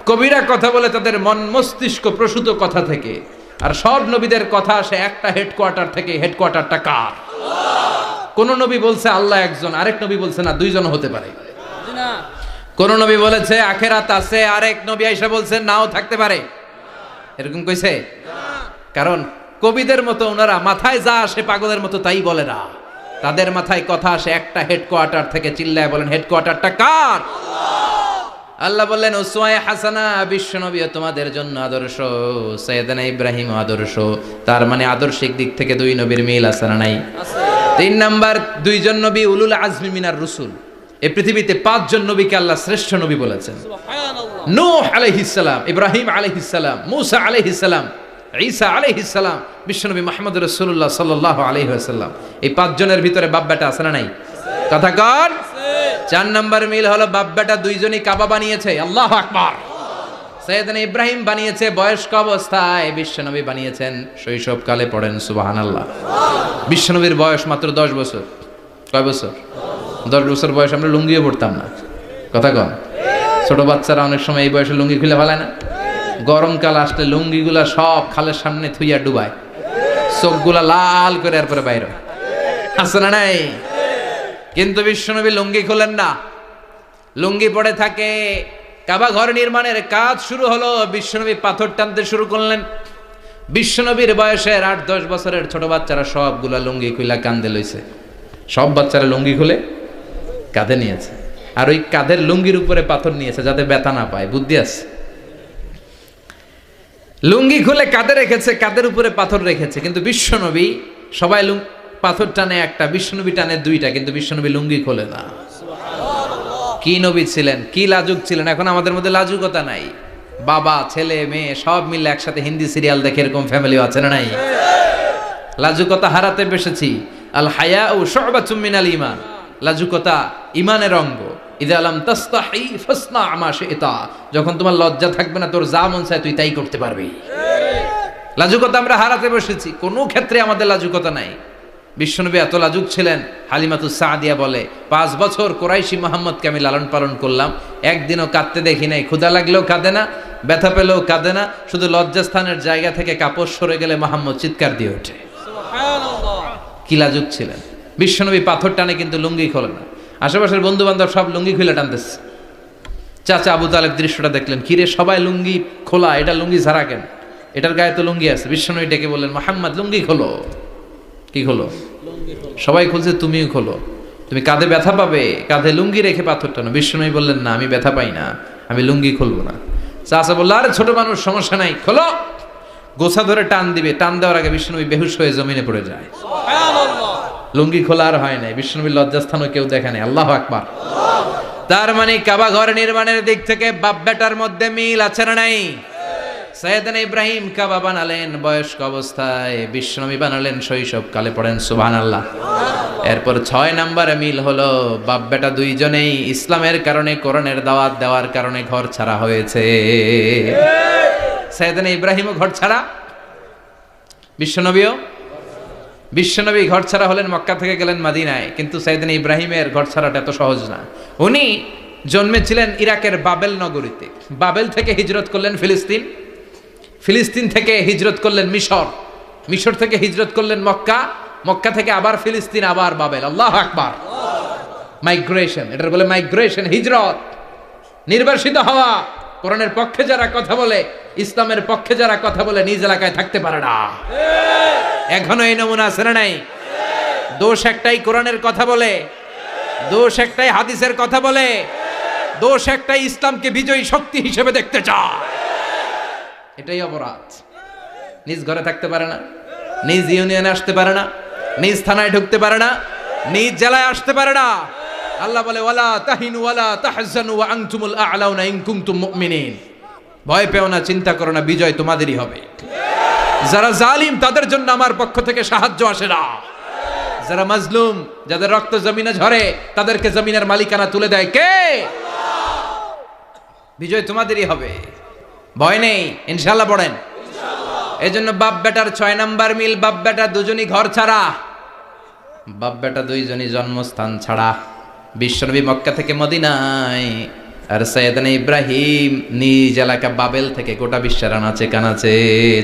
Speaker 1: কবিরা কথা বলে তাদের মন মস্তিষ্ক প্রসূত কথা থেকে, আর সব নবীদের কথা আসে একটা হেডকোয়ার্টার থেকে। হেডকোয়ার্টারটা কার? কোন নবী বলছে আল্লাহ একজন, আরেক নবী বলছে না দুইজন হতে পারে। কোন নবী বলেছে আখেরাত আছে, আরেক নবী আইসা বলছে নাও থাকতে পারে। এরকম কইছে? কারণ কবিদের মতো ওনারা মাথায় যা আসে পাগলের মতো তাই বলে না। তাদের মাথায় কথা আসে একটা হেডকোয়ার্টার থেকে। চিল্লায় বলেন হেডকোয়ার্টারটা কার? আল্লাহ বললেন উসওয়ায়ে হাসানা, বিশ্বনবী তোমাদের জন্য আদর্শ, সাইয়েদনা ইব্রাহিম আদর্শ। তার মানে আদর্শিক দিক থেকে দুই নবীর মিল আছে না নাই? তিন নাম্বার, দুইজন নবী উলুল আজমি মিনার রুসুল। এই পৃথিবীতে পাঁচজন নবীকে আল্লাহ শ্রেষ্ঠ নবী বলেছেন। নূহ আলাইহিস সালাম, ইব্রাহিম আলাইহিস সালাম, মূসা আলাইহিস সালাম, ঈসা আলাইহিস সালাম, বিশ্বনবী মুহাম্মদ রাসূলুল্লাহ সাল্লাল্লাহু আলাইহি ওয়াসাল্লাম। এই পাঁচজনের ভিতরে বাপ বেটা আছে না নাই? কথা কন। চার নাম্বার মিল হলো বাপ বেটা দুইজনই কাবা বানিয়েছে। আল্লাহু আকবার। সাইয়েদনা ইব্রাহিম বানিয়েছে বয়স্ক অবস্থায়, বিশ্বনবী বানিয়েছেন শৈশবকালে। পড়েন সুবহানাল্লাহ। বিশ্বনবীর বয়স মাত্র 10 বছর। কয় বছর? 10 বছর বয়স আমরা লুঙ্গিও পড়তাম না। কথা কন। ছোট বাচ্চারা অনেক সময় এই বয়সে লুঙ্গি খুলে ফেলায় না? গরমকাল আসলে লুঙ্গিগুলা সব খালের সামনে থুইয়া ডুবায়, চোখগুলা লাল করে এরপরে বাইরে আছে না নাই? কিন্তু বিশ্বনবী লুঙ্গি খোলেন না, লুঙ্গি পড়ে থাকে। কাবা ঘর নির্মাণের কাজ শুরু হলো, বিশ্বনবী পাথর টানতে শুরু করলেন। বিশ্বনবীর বয়সের 8-10 বছরের ছোট বাচ্চারা সবগুলা লুঙ্গি খুলে কাঁধে লইছে। সব বাচ্চারা লুঙ্গি খুলে কাঁধে নিয়েছে, আর ওই কাঁধের লুঙ্গির উপরে পাথর নিয়েছে যাতে ব্যথা না পায়। বুদ্ধি আছে। লুঙ্গি খুলে কাঁধে রেখেছে, কাঁধের উপরে পাথর রেখেছে। কিন্তু বিশ্বনবী, সবাই পাথর টানে একটা, বিশ্বনবী টানে দুইটা, কিন্তু বিশ্বনবী লুঙ্গি খোলে না। কি নবী ছিলেন, কি লাজুক ছিলেন। এখন আমাদের মধ্যে লাজুকতা নাই। বাবা ছেলে মেয়ে সব মিলে একসাথে হিন্দি সিরিয়াল দেখে, এরকম ফ্যামিলিও আছে না নাই? লাজুকতা হারাতে বসেছি। আল হায়াউ শু'বাতুম মিনাল ঈমান। লাজুকতা ঈমানের অঙ্গ। ইযা লাম তাস্তাহি ফাসনা মা শি'তা। যখন তোমার লজ্জা থাকবে না, তোর যা মন চায় তুই তাই করতে পারবি। লাজুকতা আমরা হারাতে বসেছি, কোনো ক্ষেত্রে আমাদের লাজুকতা নাই। বিশ্বনবী এত লাজুক ছিলেন, হালিমাতুস সাদিয়া বলে 5 বছর কুরাইশি মুহাম্মদকে আমি লালন পালন করলাম, একদিনও কাঁদতে দেখি নাই। ক্ষুধা লাগলেও কাঁদে না, ব্যথা পেলেও কাঁদে না, শুধু লজ্জাস্থানের জায়গা থেকে কাপড় সরে গেলে মুহাম্মদ চিৎকার দিয়ে ওঠে। কি লাজুক ছিলেন বিশ্বনবী। পাথর টানে কিন্তু লুঙ্গি খোলে না। আশেপাশের বন্ধু বান্ধব সব লুঙ্গি খুলে টানতেছে। চাচা আবু তালেব দৃশ্যটা দেখলেন, কিরে সবাই লুঙ্গি খোলা, এটা লুঙ্গি ছাড়া কেন? এটার গায়ে তো লুঙ্গি আছে। বিশ্বনবী ডেকে বললেন, মুহাম্মদ লুঙ্গি খোলো। কি খোলো? সবাই খুলছে, তুমিও খোলো। তুমি কাঁধে ব্যথা পাবে, কাঁধে লুঙ্গি রেখে পাথর টানো। বিশ্বনবী বললেন, না আমি ব্যথা পাই না, আমি লুঙ্গি খুলবো না। চাচা বলল, আরে ছোট মানুষ, সমস্যা নাই, খোলো। গোছা ধরে টান দিবে, টান দেওয়ার আগে বিশ্বনবী বেহুশ হয়ে জমিনে পড়ে যায়। লুঙ্গি খোলা আর হয় নাই। বিশ্বনবীর লজ্জাস্থানও কেউ দেখে নাই। আল্লাহু আকবার। তার মানে কাবা ঘর নির্মাণের দিক থেকে বাপ বেটার মধ্যে মিল আছে না নাই? সাইয়েদনা ইব্রাহিম কাবা বানালেন বয়স্ক অবস্থায়, বিশ্বনবী বানালেন শৈশবকালে। পড়েন সুবহানাল্লাহ। এরপর 6 নম্বরে মিল হলো, বাপ বেটা দুইজনেই ইসলামের কারণে, কোরআনের দাওয়াত দেওয়ার কারণে ঘর ছাড়া হয়েছে। সাইয়েদনা ইব্রাহিমও ঘর ছাড়া, বিশ্বনবী ঘর ছাড়া হলেন, মক্কা থেকে গেলেন মদিনায়। কিন্তু সাইয়েদনা ইব্রাহিমের ঘর ছাড়াটা এত সহজ না। উনি জন্মেছিলেন ইরাকের বাবেল নগরীতে। বাবেল থেকে হিজরত করলেন ফিলিস্তিন, ফিলিস্তিন থেকে হিজরত করলেন মিশর, মিশর থেকে হিজরত করলেন মক্কা, মক্কা থেকে আবার ফিলিস্তিন, আবার বাবেল। আল্লাহু আকবার। মাইগ্রেশন, এটার বলে মাইগ্রেশন, হিজরত, নির্বাসিত হওয়া। কোরআনের পক্ষে যারা কথা বলে, ইসলামের পক্ষে যারা কথা বলে, নিজ এলাকায় থাকতে পারে না। এখনো এই নমুনা আছে না নাই? দোষ একটাই, কোরআনের কথা বলে। দোষ একটাই, হাদিসের কথা বলে। দোষ একটাই, ইসলামকে বিজয়ী শক্তি হিসেবে দেখতে চায়। এটাই অপরাধ। নিজ ঘরে থাকতে পারে না, নিজ ইউনিয়নে আসতে পারে না, নিজ থানায় ঢুকতে পারে না, নিজ জেলায় আসতে পারে না। আল্লাহ বলে, ওয়ালা তাহিনু ওয়ালা তাহজানু ওয়া আনতুমুল আ'লাউনা ইন কুনতুম মুমিনিন। ভয় পেও না, চিন্তা করো না, বিজয় তোমাদেরই হবে। যারা জালিম তাদের জন্য আমার পক্ষ থেকে সাহায্য আসে না। যারা মাজলুম, যাদের রক্ত জমিনে ঝরে, তাদেরকে জমিনের মালিকানা তুলে দেয় কে? বিজয় তোমাদেরই হবে, ভয় নেই, ইনশাআল্লাহ পড়েন। এই জন্য বাপ বেটার 6 নাম্বার মিল, বাপ বেটা দুজনই ঘর ছাড়া, বাপ বেটা দুইজনই জন্মস্থান ছাড়া। বিশ্বনবী মক্কা থেকে মদিনায়, আর সাইয়েদনা ইব্রাহিম নিজ এলাকা বাবেল থেকে গোটা বিশ্বের আনাচে কানাচে।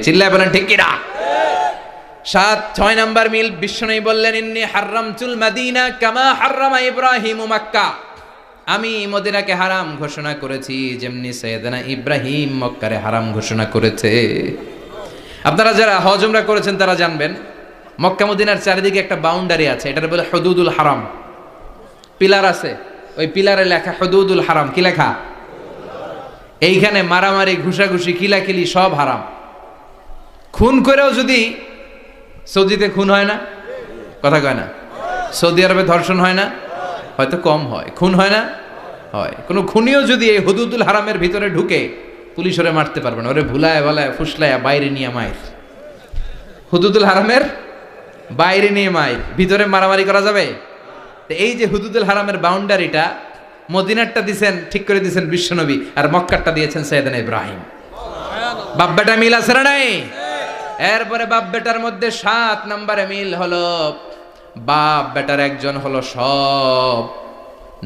Speaker 1: চিল্লায় বলেন ঠিক কিনা? 6 নাম্বার মিল, বিশ্বনবী বললেন ইন্নী হাররামতুল মাদিনা কামা হাররামা ইব্রাহিম মক্কা, আমি মদিনাকে হারাম ঘোষণা করেছি যেমনি সাইয়েদনা ইব্রাহিম মক্কারে হারাম ঘোষণা করেছে। আপনারা যারা হজ উমরা করেছেন তারা জানবেন, মক্কা মদিনার চারিদিকে একটা বাউন্ডারি আছে, এটার বলে হুদুদুল হারাম। পিলার আছে, ওই পিলারে লেখা হুদুদুল হারাম। কি লেখা? এইখানে মারামারি, ঘুষাঘুষি, কিলাকিলি সব হারাম। খুন করেও যদি, সৌদিতে খুন হয় না, কথা কয় না? সৌদি আরবে ধর্ষণ হয় না, হয়তো কম হয়, খুন হয় না, হয়। কোনো খুনিও যদি এই হুদুদুল হারামের ভিতরে ঢুকে, পুলিশ ওরে মারতে পারবে না, ওরে ভুলায় ভালায় ফুসলায় বাইরে নিয়ে মায়ের। হুদুদুল হারামের বাইরে নিয়ে মায়ের, ভিতরে মারামারি করা যাবে? এই যে হুদুদুল হারামের বাউন্ডারিটা, মদিনারটা দিছেন, ঠিক করে দিছেন বিশ্বনবী, আর মক্কারটা দিয়েছেন সাইয়েদনা ইব্রাহিম। বাপ বেটা মিল আছে না নাই? এরপরে বাপ বেটার মধ্যে 7 নম্বরে মিল হলো, বাপ বেটার একজন হলো সব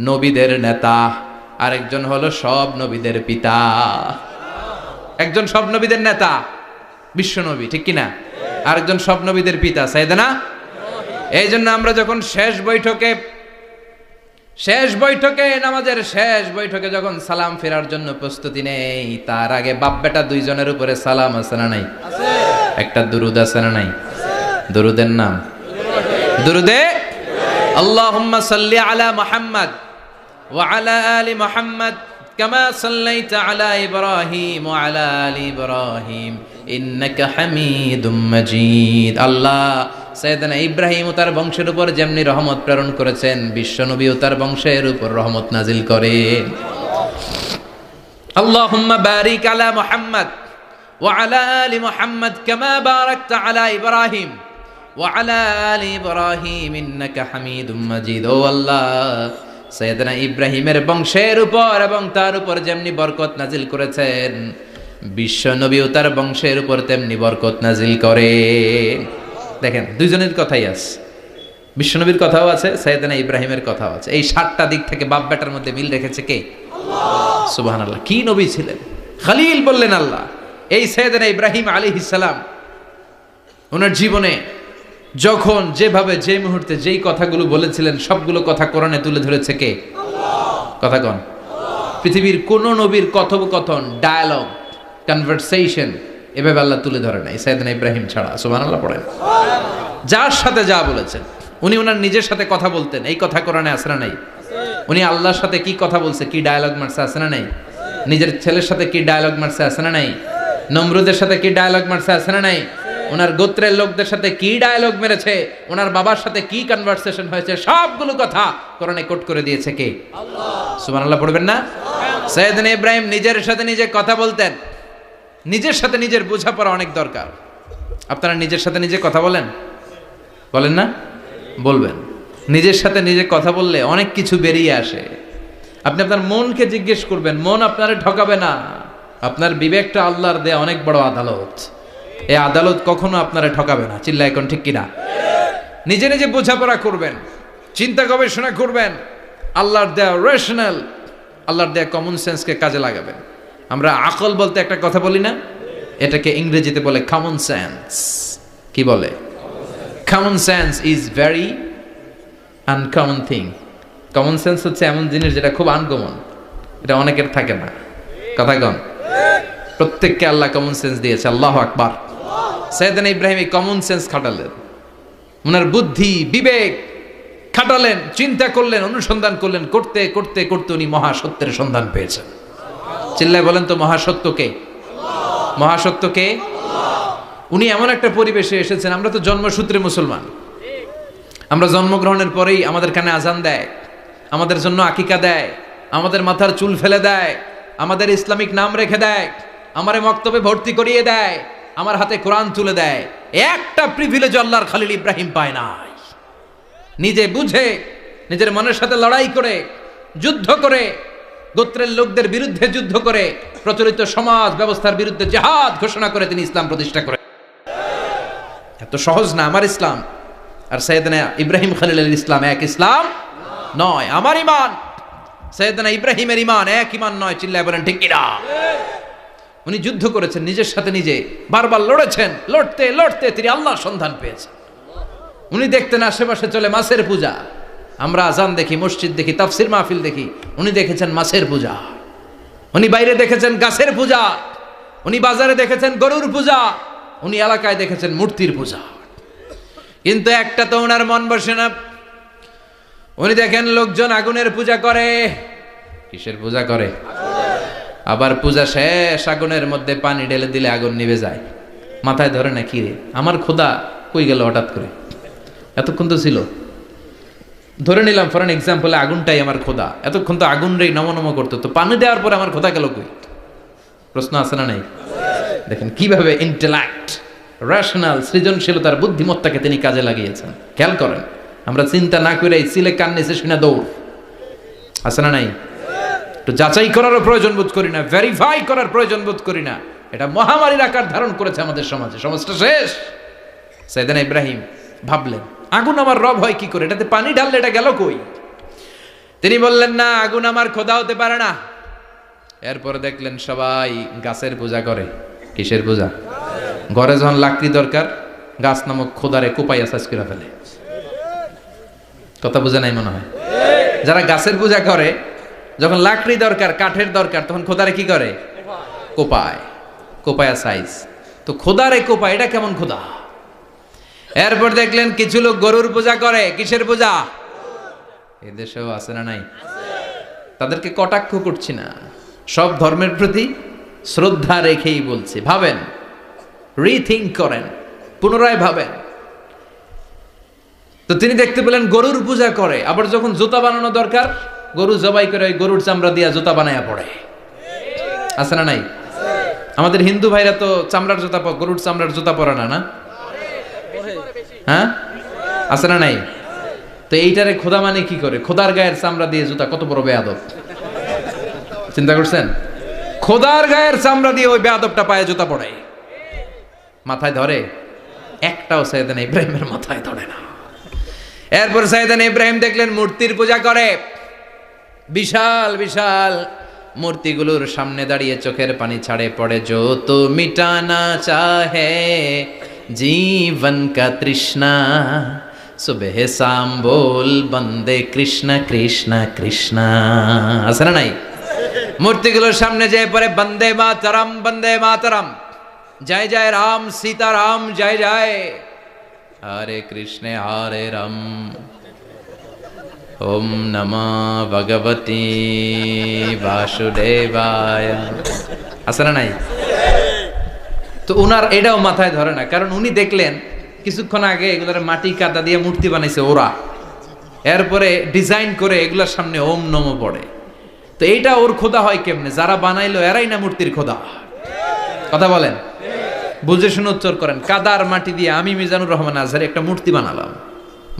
Speaker 1: নবীদের নেতা, আরেকজন হলো সব নবীদের পিতা। একজন সব নবীদের নেতা বিশ্বনবী, ঠিক কিনা? আরেকজন সব নবীদের পিতা সাইয়েদনা। এই জন্য আমরা যখন শেষ বৈঠকে নামাজের শেষ বৈঠকে যখন সালাম ফেরার জন্য প্রস্তুতি নেই, তার আগে বাপ বেটা দুইজনের উপরে সালাম আছে না নাই? একটা দুরুদ আছে না নাই? দুরুদের নাম দুরুদে আল্লাহুম্মা সাল্লি আলা মুহাম্মদ ওয়া আলা আলি মুহাম্মদ কামা সাল্লাইতা আলা ইব্রাহিম ওয়া আলা আলি ইব্রাহিম ইন্নাকা হামিদুম মাজিদ। আল্লাহ সাইয়েদনা ইব্রাহিম ও তার বংশের উপর যেমনি রহমত প্রেরণ করেছেন, বিশ্বনবী ও তার বংশের উপর রহমত নাজিল করেন। আল্লাহুম্মা বারিক আলা মুহাম্মদ ওয়া আলা আলি মুহাম্মদ কামা বারাকতা আলা ইব্রাহিম ওয়া আলা আলি ইব্রাহিম ইন্নাকা হামিদুম মাজিদ। ও আল্লাহ, সাইয়েদনা ইব্রাহিমের বংশের উপর এবং তার উপর যেমনি বরকত নাজিল করেছেন, বিশ্বনবী ও তার বংশের উপর তেমনি বরকত নাজিল করেন। দেখেন, দুইজনের কথাই আছে, বিশ্বনবীর কথাও আছে, সাইয়েদনা ইব্রাহিমের কথাও আছে। এই 7টা দিক থেকে বাপ বেটার মধ্যে মিল রেখেছে কে? আল্লাহ। সুবহানাল্লাহ। কি নবী ছিলেন! খলিল বললেন আল্লাহ। এই সাইয়েদনা ইব্রাহিম আলাইহিস সালাম ওনার জীবনে যখন যেভাবে যে মুহূর্তে যেই কথাগুলো বলেছিলেন, সবগুলো কথা কোরআনে তুলে ধরেছে কে? আল্লাহ। কথা কন। পৃথিবীর কোন নবীর কথোপকথন, ডায়ালগ, কনভারসেশন এভাবে আল্লাহ তুলে ধরে নাই সাইয়েদনা ইব্রাহিম ছাড়া। সুবহানাল্লাহ পড়েন। যার সাথে যা বলেছেন, উনি ওনার নিজের সাথে কথা বলতেন, এই কথা কোরআনে আছে না নাই? উনি আল্লাহর সাথে কি কথা বলছে, কি ডায়ালগ মারছে, আছে না নাই? নিজের ছেলের সাথে কি ডায়ালগ মারছে, আছে না নাই? নমরুদের সাথে কি ডায়ালগ মারছে, আছে না নাই? ওনার গোত্রের লোকদের সাথে কি ডায়ালগ মেরেছে, ওনার বাবার সাথে কি কনভারসেশন হয়েছে, সবগুলো কথা কোরআনে কোট করে দিয়েছে কে? আল্লাহ। সুবহানাল্লাহ পড়বেন না? সাইয়েদনা ইব্রাহিম নিজের সাথে নিজে কথা বলতেন। নিজের সাথে নিজের বোঝাপড়া অনেক দরকার। আপনারা নিজের সাথে নিজে কথা বলেন? বলেন না? বলবেন। নিজের সাথে নিজে কথা বললে অনেক কিছু বেরিয়ে আসে। আপনি আপনার মনকে জিজ্ঞেস করবেন, মন আপনারে ঠকাবে না। আপনার বিবেকটা আল্লাহর দেয়া অনেক বড় আদালত, এই আদালত কখনো আপনারে ঠকাবে না। চিল্লা এখন ঠিক কিনা? নিজে নিজে বোঝাপড়া করবেন, চিন্তা গবেষণা করবেন, আল্লাহর দেয়া রেশনাল, আল্লাহর দেয়া কমন সেন্সকে কাজে লাগাবেন। আমরা আকল বলতে একটা কথা বলি না, এটাকে ইংরেজিতে বলে কমন সেন্স। কি বলে? Common sense is very uncommon thing. Common sense হচ্ছে এমন জিনিস যেটা খুব আনকমন, এটা অনেকের থাকে না। কথা কন। প্রত্যেককে আল্লাহ কমন সেন্স দিয়েছে। আল্লাহু আকবার। সাইয়েদনা ইব্রাহিম এই কমন সেন্স খাটালেন, ওনার বুদ্ধি বিবেক খাটালেন, চিন্তা করলেন, অনুসন্ধান করলেন, করতে করতে করতে উনি মহাসত্যের সন্ধান পেয়েছেন। চিল্লায় বলেন তো মহাসত্যকে? মহাসত্যকে? উনি এমন একটা পরিবেশে এসেছেন, আমরা তো জন্মসূত্রে মুসলমান, আমরা জন্মগ্রহণের পরেই আমাদের কানে আজান দেয়, আমাদের জন্য আকিকা দেয়, আমাদের মাথার চুল ফেলে দেয়, আমাদের ইসলামিক নাম রেখে দেয়, আমারে মক্তবে ভর্তি করিয়ে দেয়, আমার হাতে কোরআন তুলে দেয়। একটা প্রিভিলেজ আল্লাহর খলিল ইব্রাহিম পায় নাই। নিজে বুঝে, নিজের মনের সাথে লড়াই করে, যুদ্ধ করে গোত্রের লোকদের বিরুদ্ধে যুদ্ধ করে প্রচলিত সমাজ ব্যবস্থার বিরুদ্ধে জিহাদ ঘোষণা করে তিনি ইসলাম প্রতিষ্ঠা করেন। এত সহজ না আমার ইসলাম আর সাইয়েদনা ইব্রাহিম খলিলের ইসলাম এক ইসলাম নয়। আমার ঈমান সাইয়েদনা ইব্রাহিমের ঈমান এক ঈমান নয়। চিল্লায় বলেন ঠিক কিনা? উনি যুদ্ধ করেছেন নিজের সাথে নিজে, বারবার লড়েছেন, লড়তে লড়তে তিনি আল্লাহর সন্ধান পেয়েছেন। উনি দেখতেন আশেপাশে চলে মাছের পূজা, আমরা আজান দেখি, মসজিদ দেখি, তাফসির মাহফিল দেখি, উনি দেখেছেন মাছের পূজা। উনি বাইরে দেখেছেন গাছের পূজা, উনি বাজারে দেখেছেন গরুর পূজা, উনি এলাকায় দেখেছেন মূর্তির পূজা। কিন্তু একটা তো ওনার মন বসে না। উনি দেখেন লোকজন আগুনের পূজা করে। কিসের পূজা করে? আবার পূজা শেষ আগুনের মধ্যে পানি ঢেলে দিলে আগুন নিভে যায়। মাথায় ধরে না, কি রে আমার খোদা কই গেল হঠাৎ করে, এতক্ষণ তো ছিল। ধরে নিলাম ফর এন এক্সাম্পল আগুনটাই আমার খোদা, এতক্ষণ তো আগুন রে নম নম করতো, তো পানি দেওয়ার পরে আমার খোদা গেল কই? প্রশ্ন আছে না নাই? দেখেন কিভাবে ইন্টেলেক্ট, রেশনাল, সৃজনশীলতার বুদ্ধিমত্তাকে তিনি কাজে লাগিয়েছেন। খেয়াল করেন, আমরা চিন্তা না করে সিলে কান নিচে শুনে দৌড়, আছে না নাই? একটু যাচাই করারও প্রয়োজন বোধ করি না, ভেরিফাই করার প্রয়োজন বোধ করি না। এটা মহামারীর আকার ধারণ করেছে আমাদের সমাজে, সমাজটা শেষ। সাইয়েদনা ইব্রাহিম ভাবলেন আগুন আমার রব হয় কি করে, এটাতে পানি ঢাললে এটা গেল কই? তিনি বললেন না, আগুন আমার খোদা হতে পারে না। এরপর দেখলেন সবাই গাছের পূজা করে। কিসের পূজা? ঘরে যখন লাকড়ি দরকার, গাছ নামক খোদারে কোপাইয়া সাজ করে ফেলে। কথা বুঝে নাই মনে হয়? যারা গাছের পূজা করে, যখন লাকড়ি দরকার, কাঠের দরকার, তখন খোদারে কি করে? কোপায়, কোপায়া সাইজ। তো খোদারে কোপায়, এটা কেমন খোদা? এরপর দেখলেন কিছু লোক গরুর পূজা করে। কিসের পূজা? এদেশেও আছে না নাই? তাদেরকে কটাক্ষ করছি না, সব ধর্মের প্রতি শ্রদ্ধা রেখেই বলছি। ভাবেন, রিথিঙ্ক করেন, পুনরায় ভাবেন। তো তিনি দেখতে পেলেন গরুর পূজা করে। আবার যখন জুতা বানানো দরকার, গরু জবাই করে ওই গরুর চামড়া দিয়া জুতা বানায়া পড়ে। আছে না নাই? আমাদের হিন্দু ভাইরা তো চামড়ার জুতা, গরুর চামড়ার জুতা পরে না, না? হ্যাঁ, আছে না নাই? তো এইটারে খোদা মানে কি করে? খোদার গায়ের চামড়া দিয়ে জুতা, কত বড় বেয়াদব! চিন্তা করছেন? খোদার গায়ের চামড়া দিয়ে ওই বেয়াদবটা পায়ে জুতা পড়ে। মাথায় ধরে? একটাও সাইয়েদনা ইব্রাহিমের মাথায় ধরে না। এরপর সাইয়েদনা ইব্রাহিম দেখলেন মূর্তির পূজা করে। বিশাল বিশাল মূর্তিগুলোর সামনে দাঁড়িয়ে চোখের পানি ছাড়ে পড়ে। जो तो मिटाना चाहे जीवन का तृष्णा सुबह शाम बोल बंदे कृष्ण कृष्ण कृष्ण। আছে না নাই? মূর্তিগুলোর সামনে যেয়ে পড়ে বন্দে মাতরম, বন্দে মাতরম, জয় জয় রাম সীতা রাম, জয় জয় হরে কৃষ্ণ হরে রাম, ওম নমঃ ভগবতে বাসুদেবায়। আছে না নাই? তো উনার এটাও মাথায় ধরে না, কারণ উনি দেখলেন কিছুক্ষণ আগে এগুলোর মাটি কাদা দিয়ে মূর্তি বানাইছে ওরা, এরপরে ডিজাইন করে এগুলোর সামনে ওম নমঃ পড়ে। তো এইটা ওর খোদা হয় কেমনে? যারা বানাইলো এরাই না মূর্তির খোদা? কথা বলেন, বুঝে শুনে উচ্চারণ করেন। কাদার মাটি দিয়ে আমি মিজানুর রহমান আজহারি একটা মূর্তি বানালাম,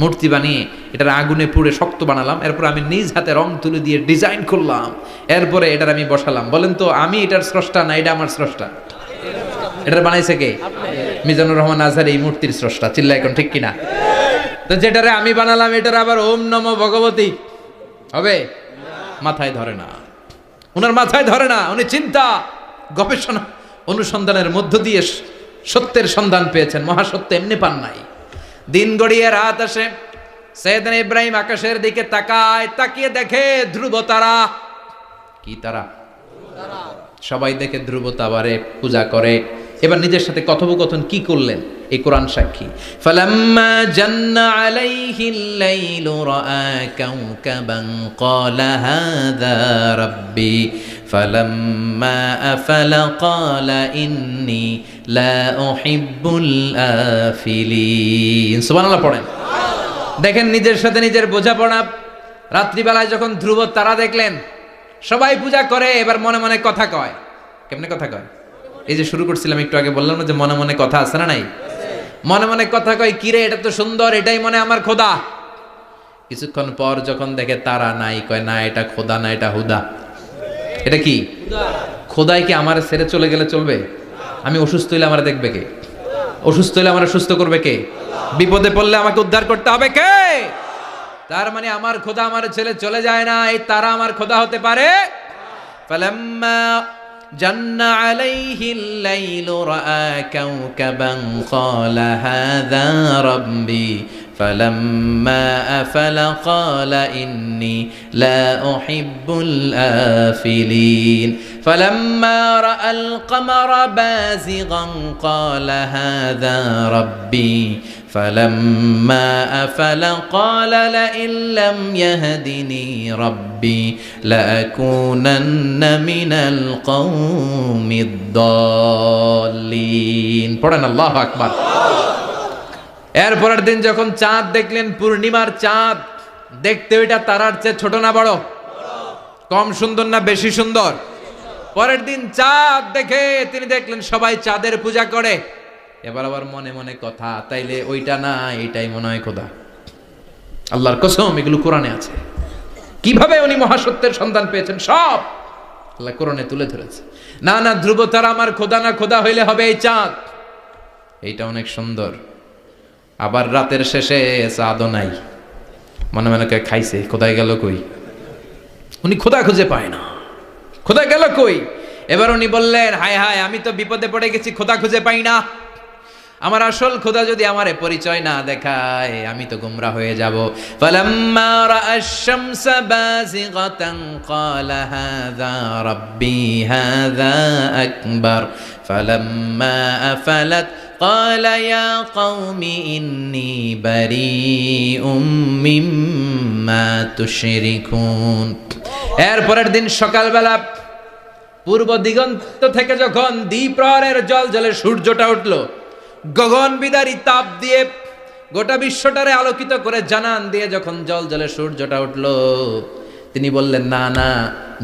Speaker 1: মূর্তি বানিয়ে এটার আগুনে পুড়ে শক্ত বানালাম, এরপর আমি নিজ হাতে রং তুলে দিয়ে ডিজাইন করলাম, এরপরে এটার আমি বসালাম। বলেন তো আমি এটার স্রষ্টা না এটা আমার স্রষ্টা? এটার বানাইছে কে? মিজানুর রহমান আজহারি এই মূর্তির স্রষ্টা। চিল্লা এখন ঠিক কিনা? তো যেটারে আমি বানালাম এটার আবার ওম নমঃ ভগবতী হবে? মাথায় ধরে না, ওনার মাথায় ধরে না। উনি চিন্তা, গবেষণা, অনুসন্ধানের মধ্য দিয়ে সত্যের সন্ধান পেয়েছেন। মহাসত্য এমনি পান নাই। দিন গড়িয়ে রাত আসে, সাইয়েদনা ইব্রাহিম আকাশের দিকে তাকায়, তাকিয়ে দেখে ধ্রুব তারা। কি তারা? সবাই দেখে ধ্রুব তারারে পূজা করে। এবার নিজের সাথে কথোপকথন কি করলেন এই কোরআন সাক্ষী। ফালাম্মা জান্না আলাইহিল লাইলু রাআ কাওকাবান ক্বালা হাযা রাব্বি ফালাম্মা আফালা ক্বালা ইন্নী লা উহিব্বুল আফিলিন। সুবহানাল্লাহ পড়েন। দেখেন নিজের সাথে নিজের বোঝাপড়া। রাত্রিবেলায় যখন ধ্রুব তারা দেখলেন, সবাই পূজা করে, এবার মনে মনে কথা কয়। কেমনে কথা কয়? এই যে শুরু করছিলাম একটু আগে, বললাম না যে মনে মনে কথা আছে না নাই? মনে মনে কথা কয়, কিরে এটা তো সুন্দর, এটাই মনে আমার খোদা। কিছুক্ষণ পর যখন দেখে তারা নাই, কয় না এটা খোদা না, এটা হুদা। এটা কি? খোদাই কি আমার ছেড়ে চলে গেলে চলবে? আমি অসুস্থ হইলে আমার দেখবে কে? অসুস্থ হইলে আমার সুস্থ করবে কে? বিপদে পড়লে আমাকে উদ্ধার করতে হবে কে? তার মানে আমার খোদা আমার ছেলে চলে যায় না, এই তারা আমার খোদা হতে পারে। ফালাম্মা জান্না আলাইহিল লাইলু রাআ কাওকাবান ক্বালা হাযা রাব্বি ফালাম্মা আফালা ক্বালা ইন্নী লা উহিব্বুল আফিলিন ফালাম্মা রাআল কমারা বাযিগান ক্বালা হাযা রাব্বি فلما أفل قال لئن لم يهدني ربي لأكونن من القوم الضالين পড়েন আল্লাহু আকবার। এরপরের দিন যখন চাঁদ দেখলেন, পূর্ণিমার চাঁদ, দেখতে ওইটা তারার চেয়ে ছোট না বড়? কম সুন্দর না বেশি সুন্দর? পরের দিন চাঁদ দেখে তিনি দেখলেন সবাই চাঁদের পূজা করে। এবার আবার মনে মনে কথা, তাইলে ওইটা না এইটাই মনে হয় খোদা। আল্লাহর কসম, এগুলো কোরআনে আছে। কিভাবে উনি মহাসত্যের সন্ধান পেয়েছেন সব আল্লাহ কোরআনে তুলে ধরেছে। না না, ধ্রুব তারা আমার খোদা না, খোদা হইলে হবে এই চাঁদ। এইটা অনেক সুন্দর। আবার রাতের শেষে চাঁদও নাই, মনে মনে খাইছে খোদাই গেল কই? উনি খোদা খুঁজে পায় না, খোদা গেল কই? এবার উনি বললেন, হায় হায়, আমি তো বিপদে পড়ে গেছি, খোদা খুঁজে পাই না। আমার আসল খোদা যদি আমারে পরিচয় না দেখায়, আমি তো গুমরা হয়ে যাব। ফালাম্মা রাআশ শামসা বাযিগাতান ক্বালা হাযা রাব্বি হাযা আকবার ফালাম্মা আফালাত ক্বালা ইয়া কওমি ইন্নী বারীউম মিম্মা তুশরিকুন। এরপরের দিন সকালবেলা পূর্ব দিগন্ত থেকে যখন দ্বিপ্রহরের জলজলে সূর্যটা উঠল, গগন বিদারী তাপ দিয়ে গোটা বিশ্বটারে আলোকিত করে জানান দিয়ে যখন জলজলে সূর্যটা উঠল, তিনি বললেন, না না,